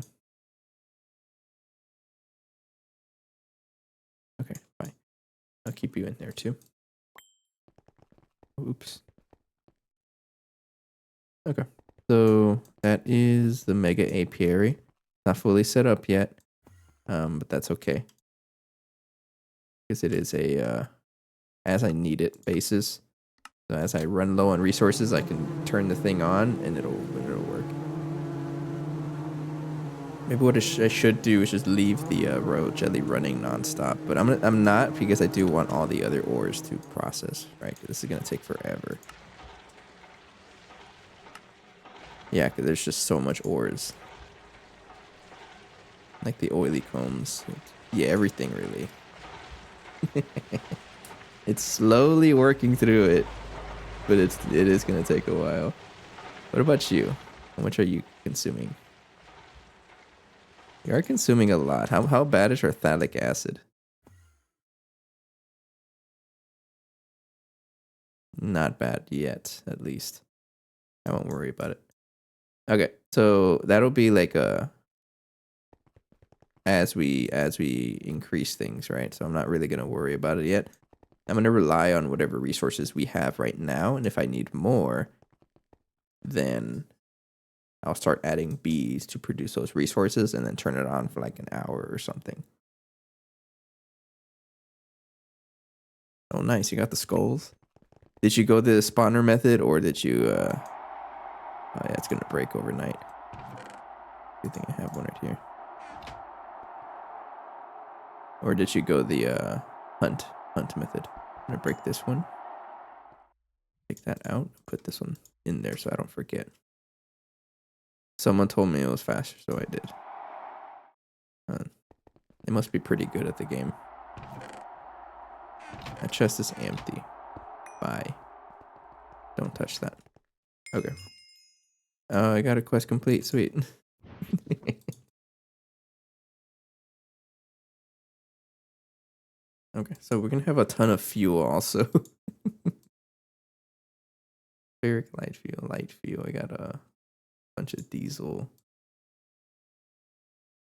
Okay, fine. I'll keep you in there too. Oops. Okay. So that is the mega apiary. Not fully set up yet. But that's okay. Because it is a as I need it basis. So as I run low on resources, I can turn the thing on and it'll work. Maybe what I should do is just leave the royal jelly running nonstop, but I'm not because I do want all the other ores to process, right? This is gonna take forever. Yeah, because there's just so much ores, like the oily combs. Yeah, everything really. It's slowly working through it, but it is gonna take a while. What about you? How much are you consuming? You are consuming a lot. How bad is your phthalic acid? not bad yet, at least. I won't worry about it. Okay, so that'll be like as we increase things, right? So I'm not really gonna worry about it yet. I'm gonna rely on whatever resources we have right now, and if I need more, then I'll start adding bees to produce those resources and then turn it on for like an hour or something. Oh, nice. You got the skulls. Did you go the spawner method or did you, oh yeah, it's going to break overnight. Good thing I have one right here. Or did you go the hunt method? I'm going to break this one. Take that out. Put this one in there so I don't forget. Someone told me it was faster, so I did. They must be pretty good at the game. That chest is empty. Bye. Don't touch that. Okay. Oh, I got a quest complete. Sweet. Okay, so we're gonna have a ton of fuel also. Ferric light fuel. I got a bunch of diesel.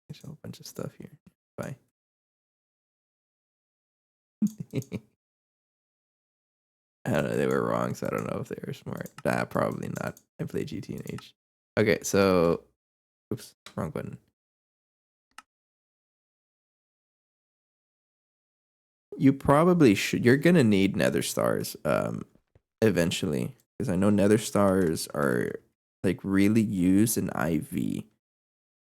There's a whole bunch of stuff here. Bye. I don't know. They were wrong, so I don't know if they were smart. Nah, probably not. I play GT and H. Okay, so, oops, wrong button. You probably should. You're gonna need nether stars, eventually, because I know nether stars are like really used in IV,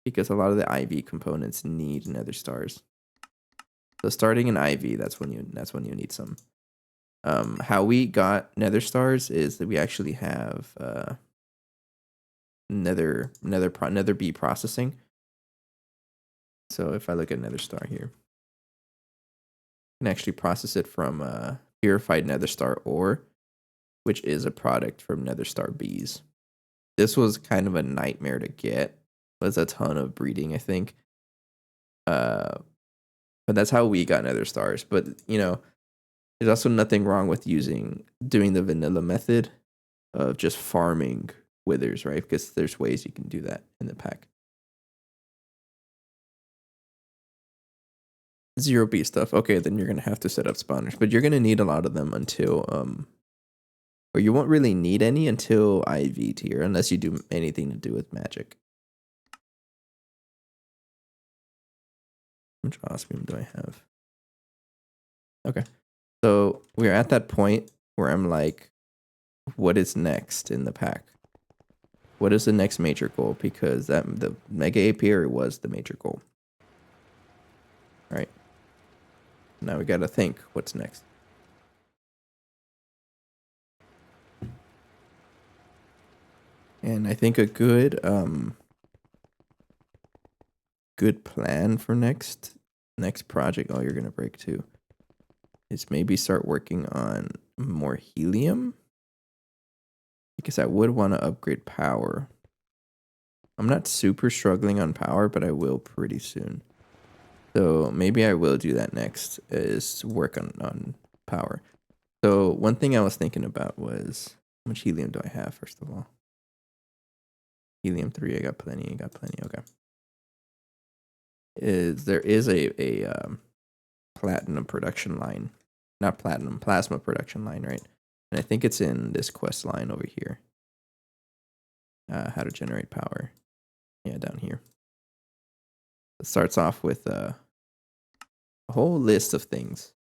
because a lot of the IV components need nether stars. So starting in IV, that's when you need some. How we got nether stars is that we actually have nether bee processing. So if I look at nether star here, I can actually process it from purified nether star ore, which is a product from nether star bees. This was kind of a nightmare to get. It was a ton of breeding, I think. But that's how we got nether stars. But you know, there's also nothing wrong with doing the vanilla method of just farming withers, right? Because there's ways you can do that in the pack. 0B stuff. Okay, then you're gonna have to set up spawners, but you're gonna need a lot of them until or you won't really need any until IV tier, unless you do anything to do with magic. How much osmium do I have? Okay, so we're at that point where I'm like, what is next in the pack? What is the next major goal? Because the mega apiary was the major goal. Right. Now we gotta think what's next. And I think a good plan for next project, oh, you're gonna break too, is maybe start working on more helium. Because I would want to upgrade power. I'm not super struggling on power, but I will pretty soon. So maybe I will do that next, is work on power. So one thing I was thinking about was, how much helium do I have, first of all? Helium 3, I got plenty, okay. There is a platinum production line. Not platinum, plasma production line, right? And I think it's in this quest line over here. How to generate power. Yeah, down here. It starts off with a whole list of things.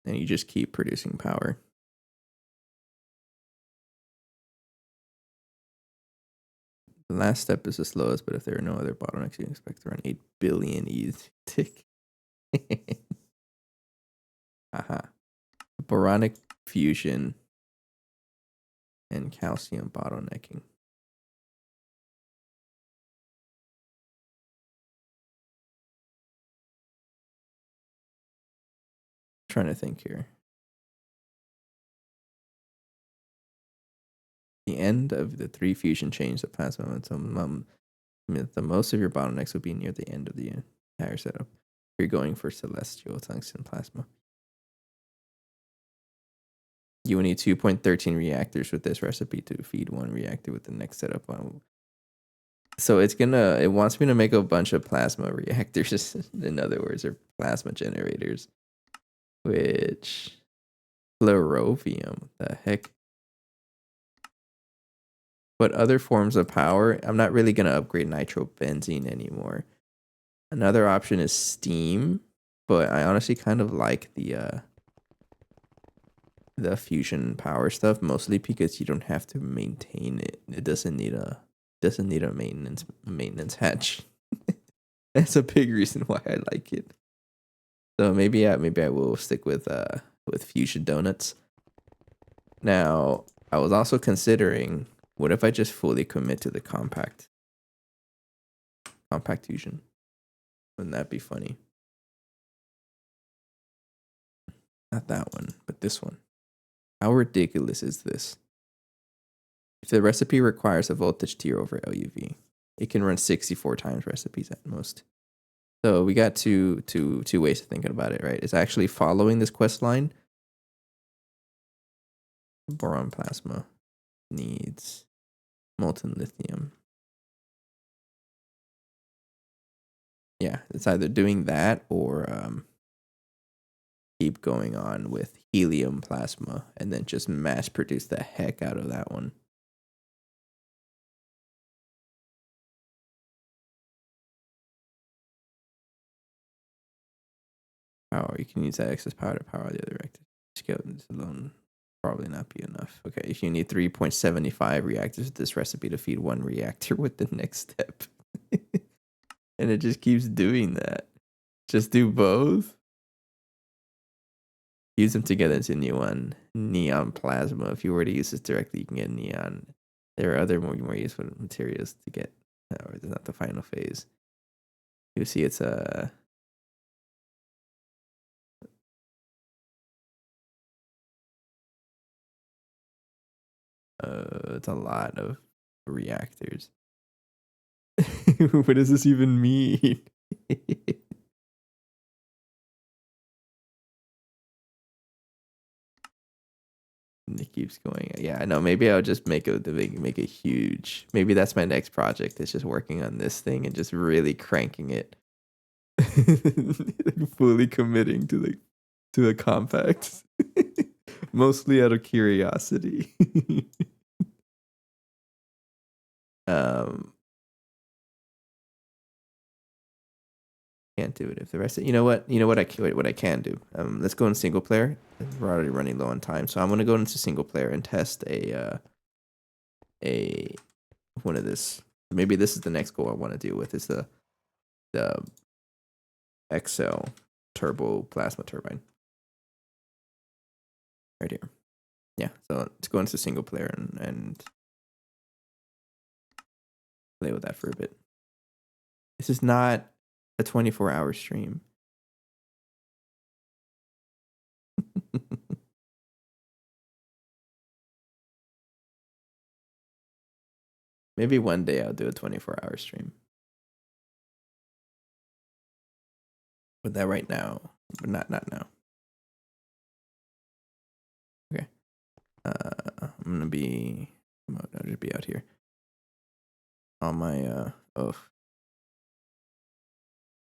And you just keep producing power. The last step is the slowest, but if there are no other bottlenecks, you can expect around 8 billion ETH tick. Haha. Boronic fusion and calcium bottlenecking. Trying to think here. The end of the 3 fusion chains of plasma momentum. The most of your bottlenecks will be near the end of the entire setup. You're going for celestial tungsten plasma. You will need 2.13 reactors with this recipe to feed one reactor with the next setup on. So it wants me to make a bunch of plasma reactors, in other words, or plasma generators. Which fluorovium, the heck? But other forms of power, I'm not really gonna upgrade nitrobenzene anymore. Another option is steam, but I honestly kind of like the fusion power stuff, mostly because you don't have to maintain it. It doesn't need a maintenance hatch. That's a big reason why I like it. So maybe I will stick with fusion donuts. Now, I was also considering, what if I just fully commit to the compact fusion? Wouldn't that be funny? Not that one, but this one. How ridiculous is this? If the recipe requires a voltage tier over LUV, it can run 64 times recipes at most. So we got two ways of thinking about it, right? It's actually following this quest line. Boron plasma needs molten lithium. Yeah, it's either doing that or keep going on with helium plasma and then just mass produce the heck out of that one. Power, you can use that excess power to power the other reactors. Skeletons alone probably not be enough. Okay, if you need 3.75 reactors with this recipe to feed one reactor with the next step. And it just keeps doing that. Just do both. Use them together into neon plasma. If you were to use this directly, you can get neon. There are other more useful materials to get. Or it's not the final phase. You see, it's a lot of reactors. What does this even mean? And it keeps going. Yeah, I know. Maybe I'll just make a huge. Maybe that's my next project. It's just working on this thing and just really cranking it, fully committing to the compact, mostly out of curiosity. Can't do it if the rest. You know what? What I can do. Let's go in single player. We're already running low on time, so I'm gonna go into single player and test a one of this. Maybe this is the next goal I want to deal with. Is the XL turbo plasma turbine right here. Yeah, so let's go into single player and play with that for a bit. This is not a 24-hour stream. Maybe one day I'll do a 24-hour stream. But that right now, but not now. Okay. I'm gonna be. I'll just be out here. On my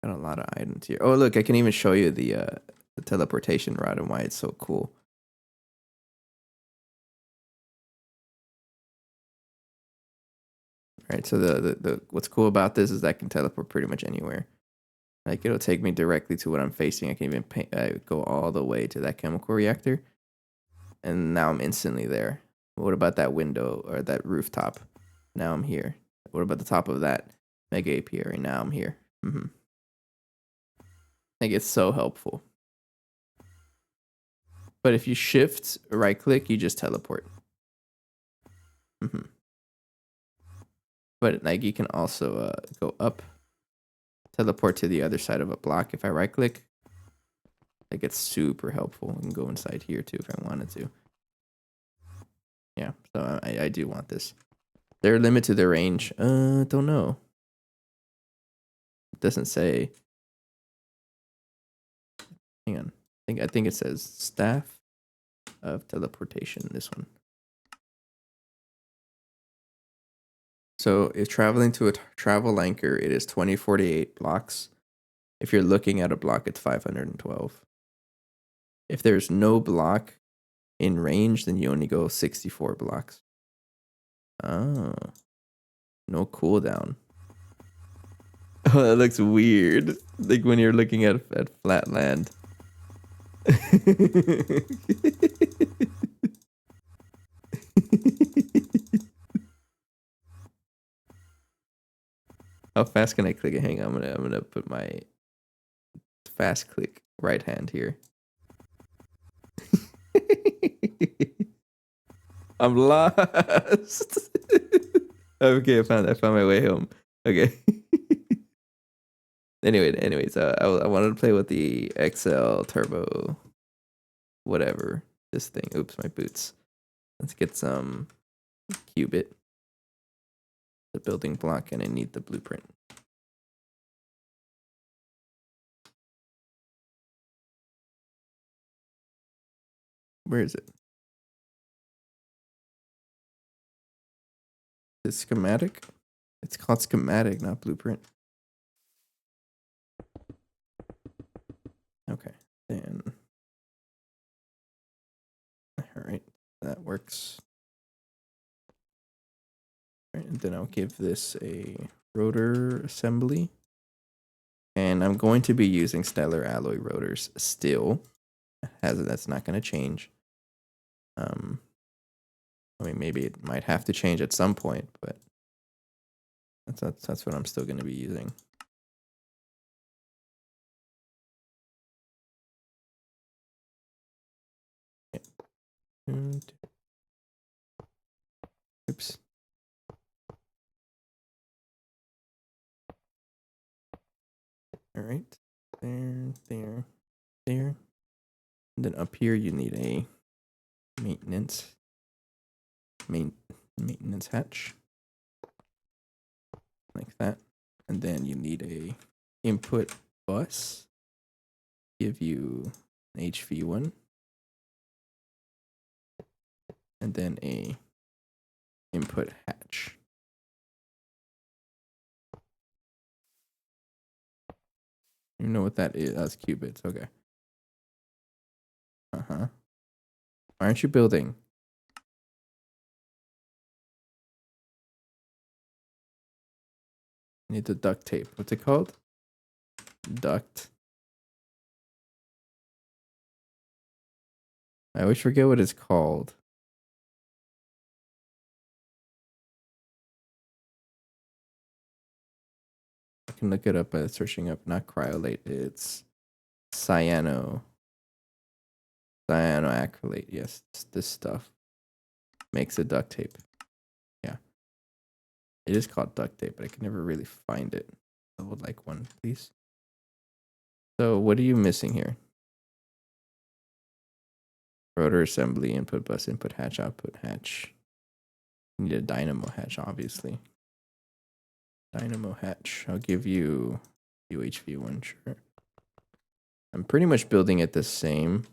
got a lot of items here. Oh look, I can even show you the teleportation rod and why it's so cool. Right, so the what's cool about this is I can teleport pretty much anywhere. Like it'll take me directly to what I'm facing. I can even go all the way to that chemical reactor, and now I'm instantly there. What about that window or that rooftop? Now I'm here. What about the top of that mega apiary? Now I'm here. I think it's so helpful. But if you shift right click, you just teleport. But like you can also go up, teleport to the other side of a block. If I right click, like it's super helpful. I can go inside here too if I wanted to. Yeah, so I do want this. They're limited to their range. Don't know. It doesn't say. Hang on. I think it says staff. of teleportation. This one. So if traveling to a travel anchor, it is 2048 blocks. If you're looking at a block, it's 512. If there's no block in range, then you only go 64 blocks. Oh, no cooldown. Oh, that looks weird. Like when you're looking at flat land. How fast can I click it? Hang on, I'm gonna put my fast click right hand here. I'm lost. Okay, I found my way home. Okay. Anyways, I wanted to play with the XL Turbo, whatever this thing. Oops, my boots. Let's get some qubit, the building block, and I need the blueprint. Where is it? Is it schematic? It's called schematic, not blueprint. Okay, then. All right, that works. All right, and then I'll give this a rotor assembly. And I'm going to be using stellar alloy rotors still. That's not going to change. I mean, maybe it might have to change at some point, but that's what I'm still going to be using. Okay. Oops. All right. There. And then up here, you need a maintenance hatch. Like that. And then you need a input bus. Give you an HV1. And then a input hatch. You know what that is? That's qubits. Okay. Why aren't you building? Need the duct tape. What's it called? Duct. I always forget what it's called. I can look it up by searching up, not cryolate. It's cyanoacrylate. Yes, this stuff makes a duct tape. Yeah. It is called duct tape, but I can never really find it. I would like one, please. So what are you missing here? Rotor assembly, input bus, input hatch, output hatch. You need a dynamo hatch, obviously. Dynamo hatch. I'll give you UHV1, sure. I'm pretty much building it the same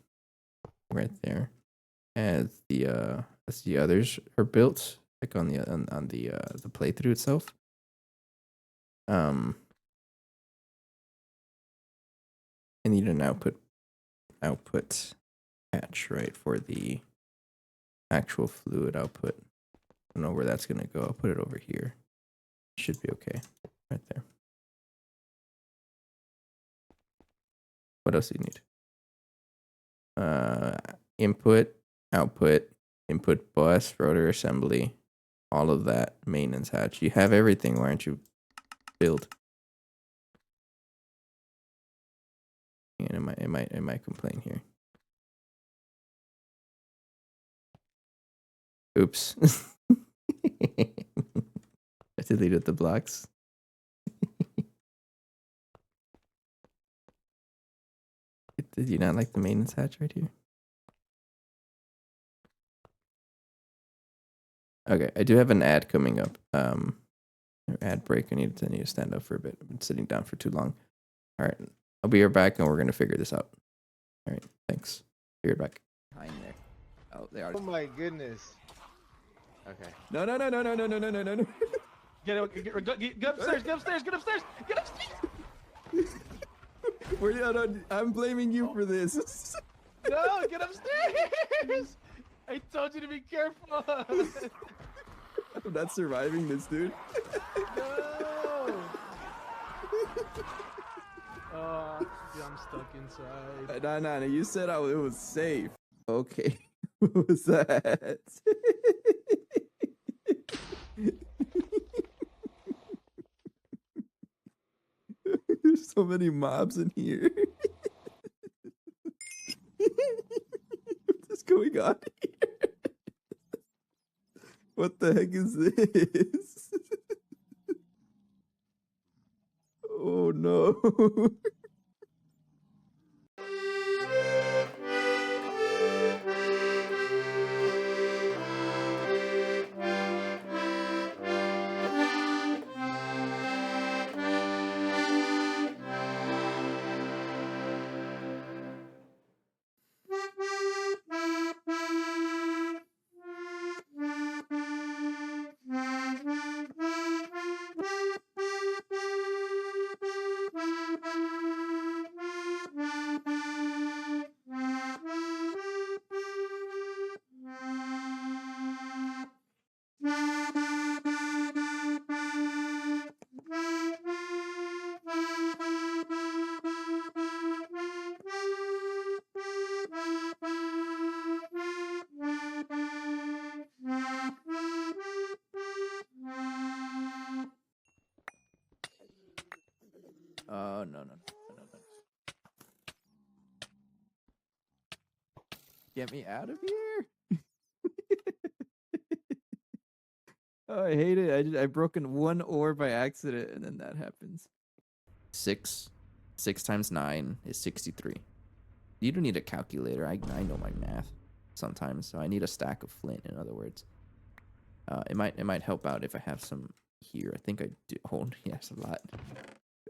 right there as the others are built, like on the playthrough itself. I need an output hatch, right, for the actual fluid output. I don't know where that's gonna go. I'll put it over here. Should be okay. Right there. What else do you need? Input, output, input bus, rotor assembly, all of that, maintenance hatch. You have everything. Why aren't you build? And it might complain here. Oops. I deleted the blocks. Did you not like the maintenance hatch right here? Okay, I do have an ad coming up. Ad break. I need to stand up for a bit. I've been sitting down for too long. All right, I'll be right back, and we're gonna figure this out. All right, thanks. Be right back. Behind there. Oh, they are. Oh my goodness. Okay. No. Get upstairs. Get upstairs. Get upstairs. Get upstairs. I'm blaming you for this. No, get upstairs. I told you to be careful. I'm not surviving this, dude. No. Oh, dude, I'm stuck inside. Nah. You said it was safe. Okay. What was that? There's so many mobs in here. What's going on here? What the heck is this? Oh no. Oh no. Get me out of here. Oh, I hate it. I broken one ore by accident and then that happens. 6 times 9 is 63. You don't need a calculator. I know my math sometimes, so I need a stack of flint, in other words. It might help out if I have some here. I think I do. Oh, yes, a lot.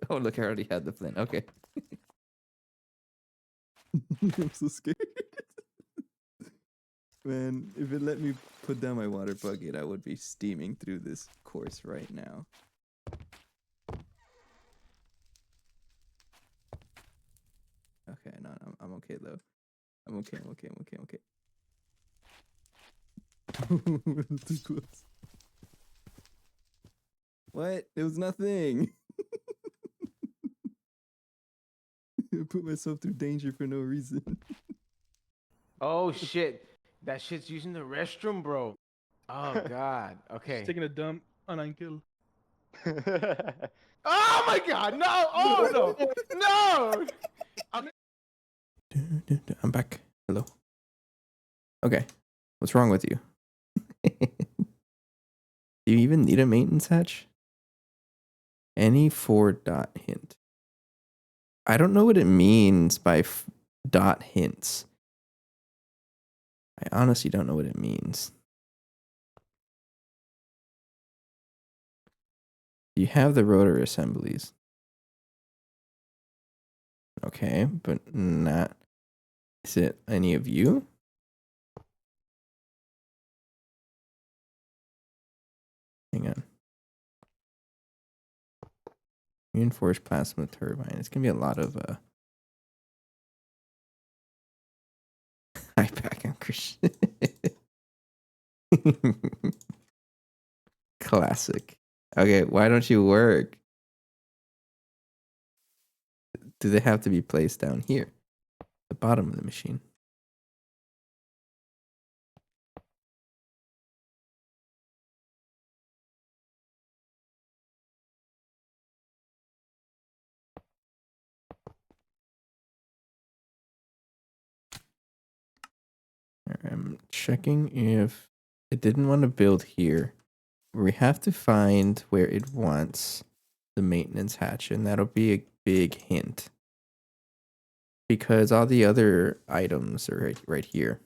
Oh, look, I already had the flint. Okay. I'm so scared. Man, if it let me put down my water bucket, I would be steaming through this course right now. Okay, no, I'm okay though. I'm okay. Too close. What? It was nothing. I put myself through danger for no reason. Oh shit. That shit's using the restroom, bro. Oh god. Okay. Just taking a dump on Unkill. Oh my god. No. Oh no. No. I'm back. Hello. Okay. What's wrong with you? Do you even need a maintenance hatch? Any 4-dot hint. I don't know what it means by dot hints. I honestly don't know what it means. You have the rotor assemblies. Okay, but not. Is it any of you? Hang on. Reinforced plasma turbine. It's gonna be a lot of high pack anchor shit. Classic. Okay, why don't you work? Do they have to be placed down here? The bottom of the machine. I'm checking if it didn't want to build here. We have to find where it wants the maintenance hatch, and that'll be a big hint. Because all the other items are right here.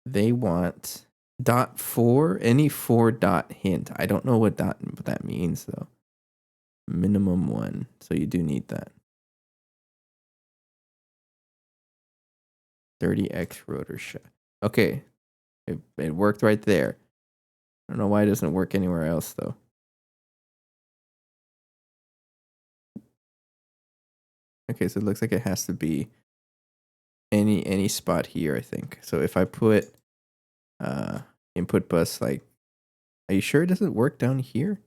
They want .4, any 4-dot hint. I don't know what that means though. Minimum 1, so you do need that. 30x rotor shaft. Okay, it worked right there. I don't know why it doesn't work anywhere else though. Okay, so it looks like it has to be any spot here, I think. So if I put input bus, like, are you sure it doesn't work down here?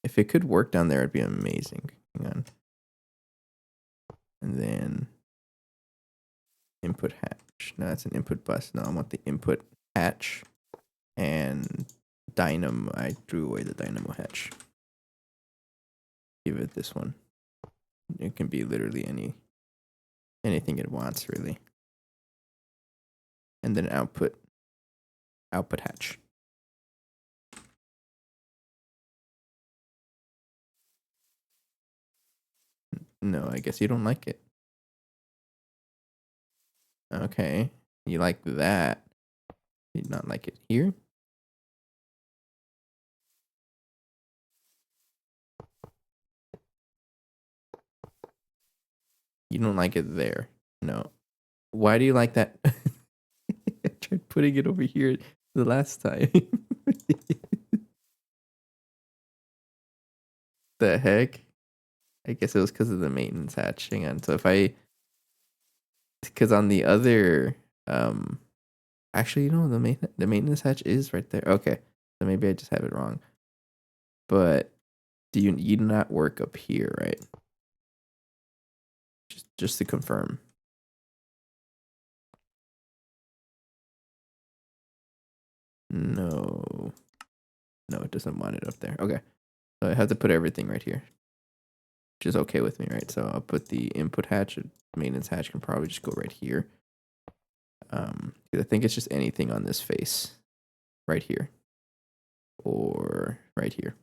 If it could work down there, it'd be amazing. Hang on. And then input hatch. No, that's an input bus. No, I want the input hatch and dynamo. I threw away the dynamo hatch. Give it this one. It can be literally anything it wants, really. And then output hatch. No, I guess you don't like it. Okay, you like that. You not like it here? You don't like it there. No. Why do you like that? I tried putting it over here the last time. The heck? I guess it was because of the maintenance hatch. Hang on. So if I, because on the other, actually, you know, the maintenance hatch is right there. Okay, so maybe I just have it wrong. But you do not work up here, right? Just to confirm. No, it doesn't want it up there. Okay, so I have to put everything right here, which is okay with me, right? So I'll put the input hatch, maintenance hatch can probably just go right here. I think it's just anything on this face, right here, or right here.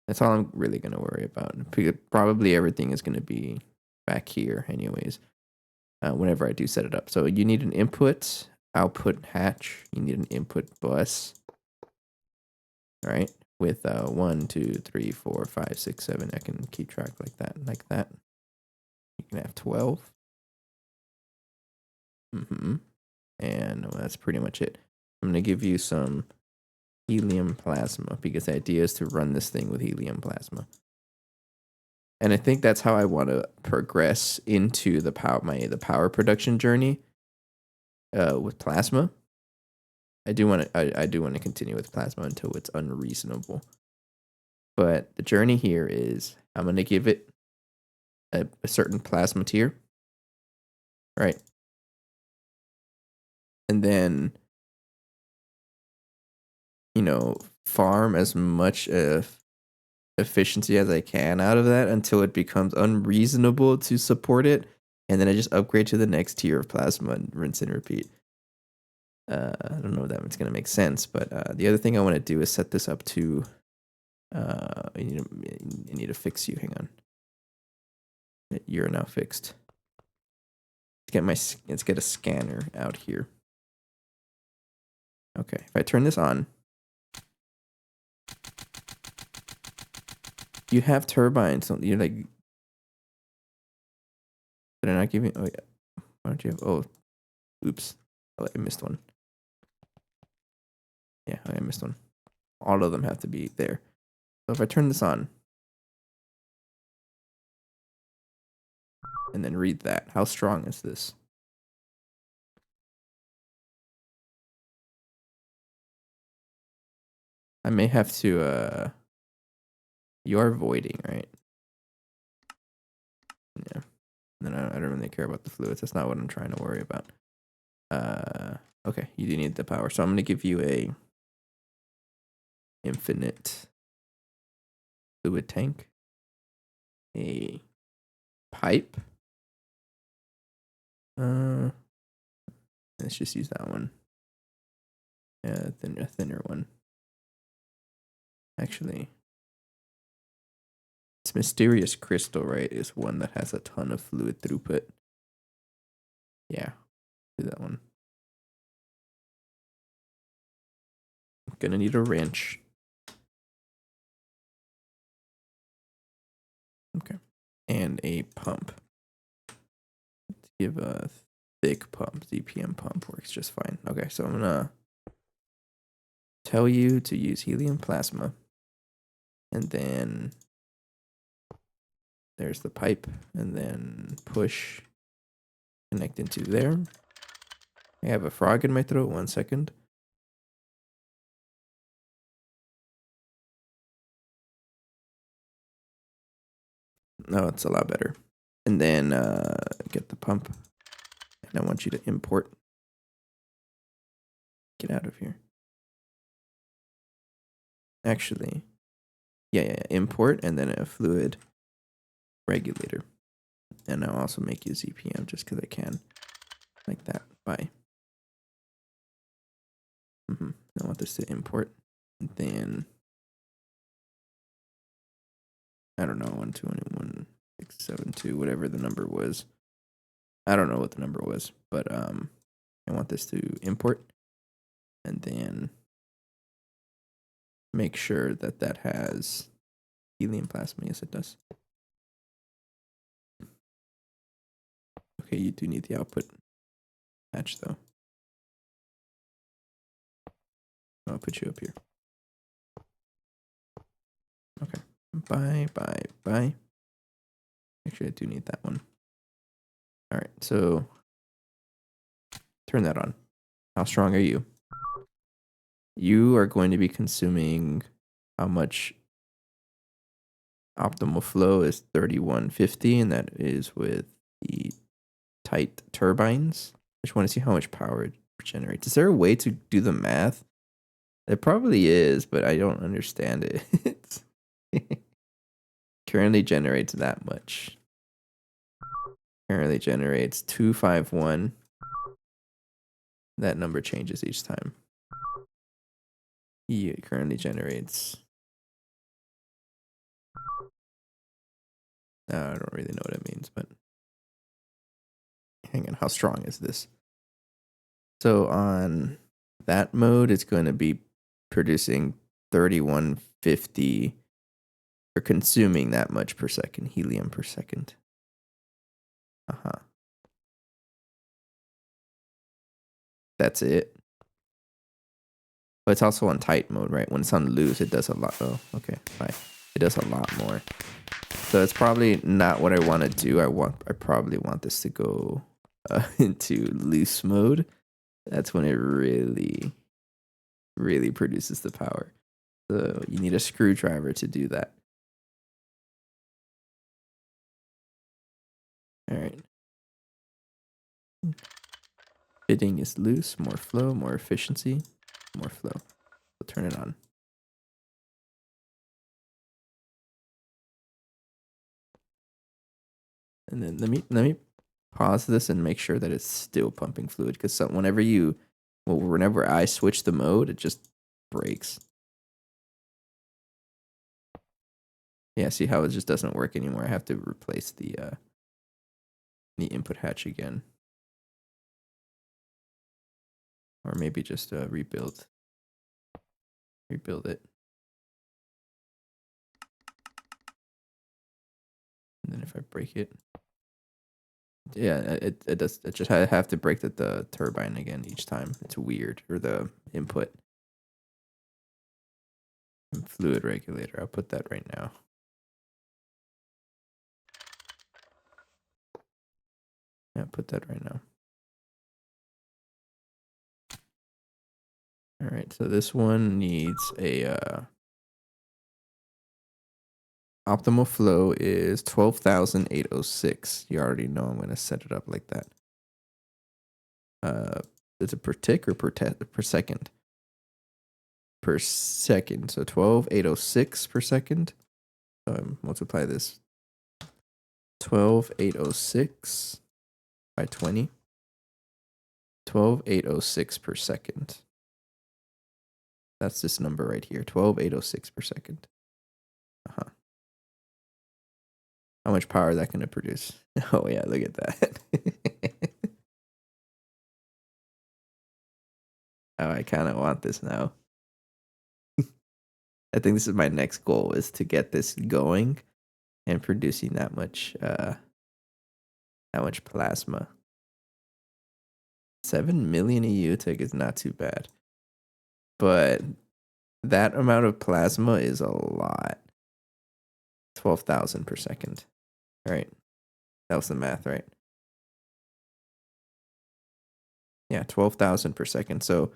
That's all I'm really gonna worry about. Probably everything is gonna be back here, anyways. Whenever I do set it up, so you need an input, output hatch. You need an input bus, right? With 1, 2, 3, 4, 5, 6, 7. I can keep track like that, like that. You can have 12. And well, that's pretty much it. I'm gonna give you some helium plasma because the idea is to run this thing with helium plasma. And I think that's how I want to progress into the power production journey with plasma. I do want to continue with plasma until it's unreasonable. But the journey here is I'm going to give it a certain plasma tier, right? And then, you know, farm as much efficiency as I can out of that until it becomes unreasonable to support it. And then I just upgrade to the next tier of plasma and rinse and repeat. I don't know if that's going to make sense, but the other thing I want to do is set this up to. I need to fix you. Hang on. You're now fixed. Let's get a scanner out here. Okay, if I turn this on, you have turbines. So you're like, but I'm not giving. Oh yeah, why don't you have? Oh, oops. Oh, I missed one. Yeah, I missed one. All of them have to be there. So if I turn this on and then read that, how strong is this? I may have to, you are voiding, right? Yeah. And I don't really care about the fluids. That's not what I'm trying to worry about. Okay, you do need the power. So I'm going to give you a infinite fluid tank, a pipe. Let's just use that one. Yeah, a thinner one. Actually, it's mysterious crystal, right? Is one that has a ton of fluid throughput. Yeah, do that one. I'm gonna need a wrench. Okay, and a pump. give a thick pump. ZPM pump works just fine. Okay, so I'm gonna tell you to use helium plasma, and then there's the pipe, and then push, connect into there. I have a frog in my throat. 1 second. No, it's a lot better. And then get the pump. And I want you to import. Get out of here. Actually, yeah. Import and then a fluid regulator. And I'll also make you ZPM just because I can. Like that. Bye. I want this to import. And then, I don't know, 121.672, whatever the number was. I don't know what the number was, but I want this to import. And then make sure that that has helium plasma. Yes, it does. Okay, you do need the output patch though. I'll put you up here. Okay. Bye. Actually, I do need that one. All right, so turn that on. How strong are you? You are going to be consuming how much? Optimal flow is 3150, and that is with the tight turbines. I just want to see how much power it generates. Is there a way to do the math? There probably is, but I don't understand it. Currently generates that much. Currently generates 251. That number changes each time. It currently generates. I don't really know what it means, but hang on. How strong is this? So on that mode, it's going to be producing 3150 or consuming that much per second, helium per second. That's it. But it's also on tight mode, right? When it's on loose, it does a lot. Oh, okay, fine. It does a lot more. So it's probably not what I want to do. I probably want this to go into loose mode. That's when it really produces the power. So you need a screwdriver to do that. All right. Fitting is loose, more flow, more efficiency, more flow. So turn it on. And then let me pause this and make sure that it's still pumping fluid, because whenever I switch the mode, it just breaks. Yeah, see how it just doesn't work anymore? I have to replace the input hatch again. Or maybe just rebuild it. And then if I break it, yeah, it does. It just I have to break the turbine again each time. It's weird, or the input. And fluid regulator. I'll put that right now. Yeah, put that right now. All right, so this one needs a optimal flow is 12,806. You already know I'm gonna set it up like that. Is it per tick or per second? Per second. So 12,806 per second. So multiply this 12,806 by 20. 12,806 per second. That's this number right here. 12,806 per second. How much power is that going to produce? Oh yeah, look at that. Oh, I kind of want this now. I think this is my next goal, is to get this going and producing that much plasma. 7 million EU tick is not too bad. But that amount of plasma is a lot. 12,000 per second. Right. That was the math, right? Yeah, 12,000 per second. So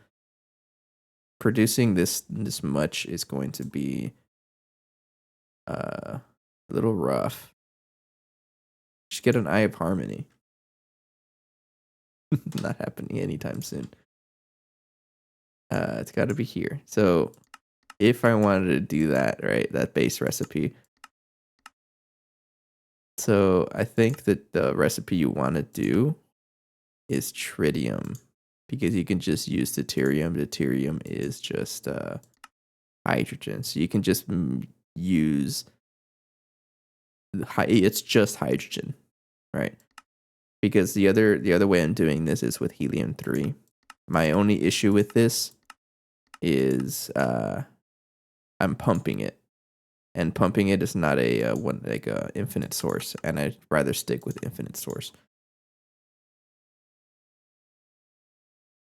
producing this much is going to be a little rough. Just get an Eye of Harmony. Not happening anytime soon. It's got to be here. So if I wanted to do that, right, that base recipe. So I think that the recipe you want to do is tritium, because you can just use deuterium. Deuterium is just hydrogen. So you can just use it's just hydrogen, right? Because the other way I'm doing this is with helium-3. My only issue with this is I'm pumping it, and pumping it is not a infinite source, and I'd rather stick with infinite source.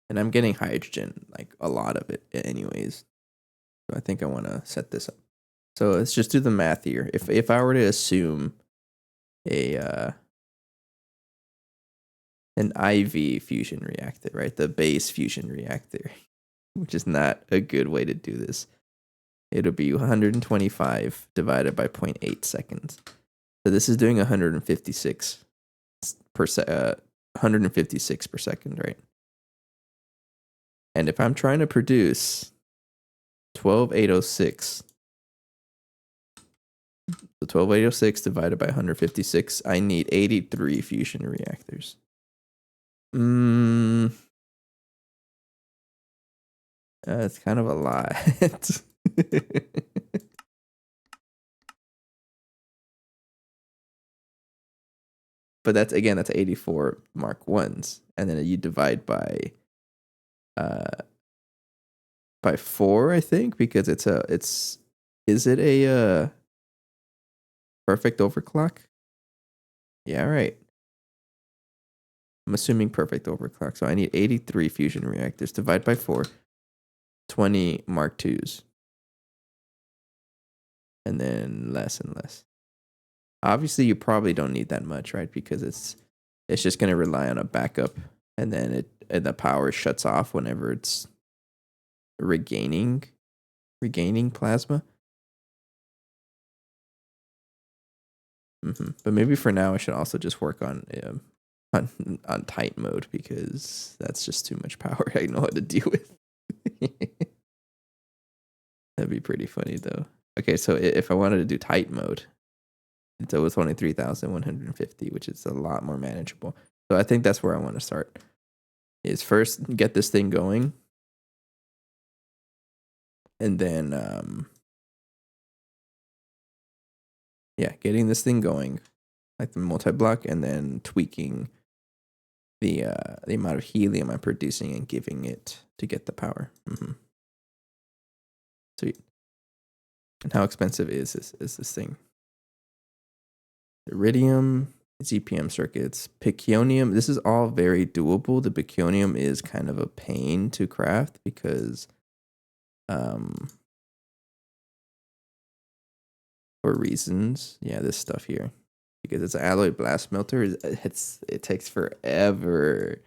And I'm getting hydrogen, like a lot of it, anyways. So I think I want to set this up. So let's just do the math here. If I were to assume an IV fusion reactor, right, the base fusion reactor, which is not a good way to do this. It'll be 125 divided by 0.8 seconds. So this is doing 156 per 156 per second, right? And if I'm trying to produce 12806, so 12806 divided by 156, I need 83 fusion reactors. It's kind of a lot. But that's 84 Mark 1s, and then you divide by 4, I think, because is it a perfect overclock? Yeah, right. I'm assuming perfect overclock, so I need 83 fusion reactors. Divide by 4, 20 Mark 2s, and then less and less. Obviously, you probably don't need that much, right? Because it's just going to rely on a backup, and then the power shuts off whenever it's regaining plasma. But maybe for now, I should also just work on tight mode, because that's just too much power I know how to deal with. That'd be pretty funny though. Okay, so if I wanted to do tight mode, it was only 3,150, which is a lot more manageable. So I think that's where I want to start. Is first get this thing going, and then getting this thing going, like the multi-block, and then tweaking the amount of helium I'm producing and giving it to get the power. Sweet. And how expensive is this thing? Iridium, ZPM circuits, pyconium. This is all very doable. The pyconium is kind of a pain to craft because for reasons. Yeah, this stuff here. Because it's an alloy blast smelter, it takes forever.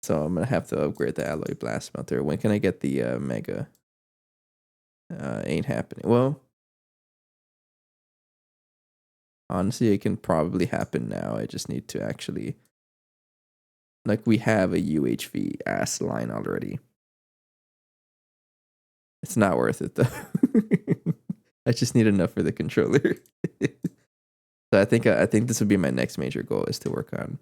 So I'm gonna have to upgrade the alloy blast smelter. When can I get the mega? Ain't happening. Well, honestly, it can probably happen now. I just need to actually, like, we have a UHV ass line already. It's not worth it though. I just need enough for the controller. So I think this would be my next major goal, is to work on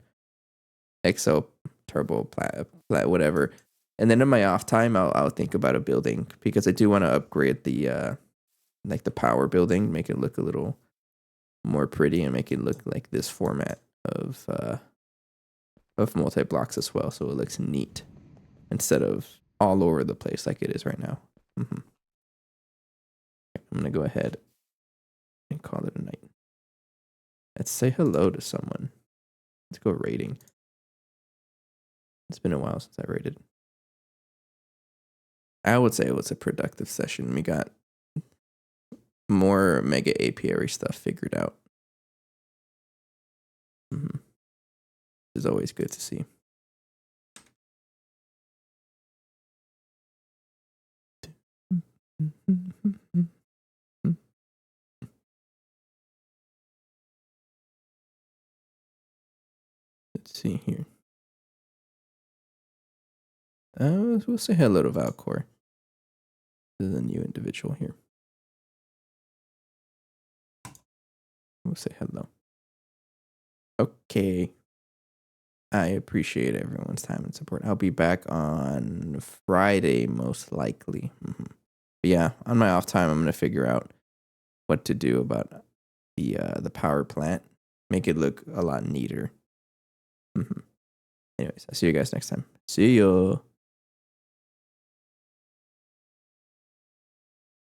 exo turbo plat whatever, and then in my off time I'll think about a building, because I do want to upgrade the like the power building, make it look a little more pretty, and make it look like this format of multi blocks as well, so it looks neat instead of all over the place like it is right now. I'm gonna go ahead and call it a night. Let's say hello to someone. Let's go rating. It's been a while since I rated. I would say it was a productive session. We got more mega apiary stuff figured out. It's always good to see. Let's see here. We'll say hello to Valcor. This is a new individual here. We'll say hello. Okay. I appreciate everyone's time and support. I'll be back on Friday, most likely. But yeah, on my off time, I'm going to figure out what to do about the power plant. Make it look a lot neater. Anyways, I'll see you guys next time. See ya.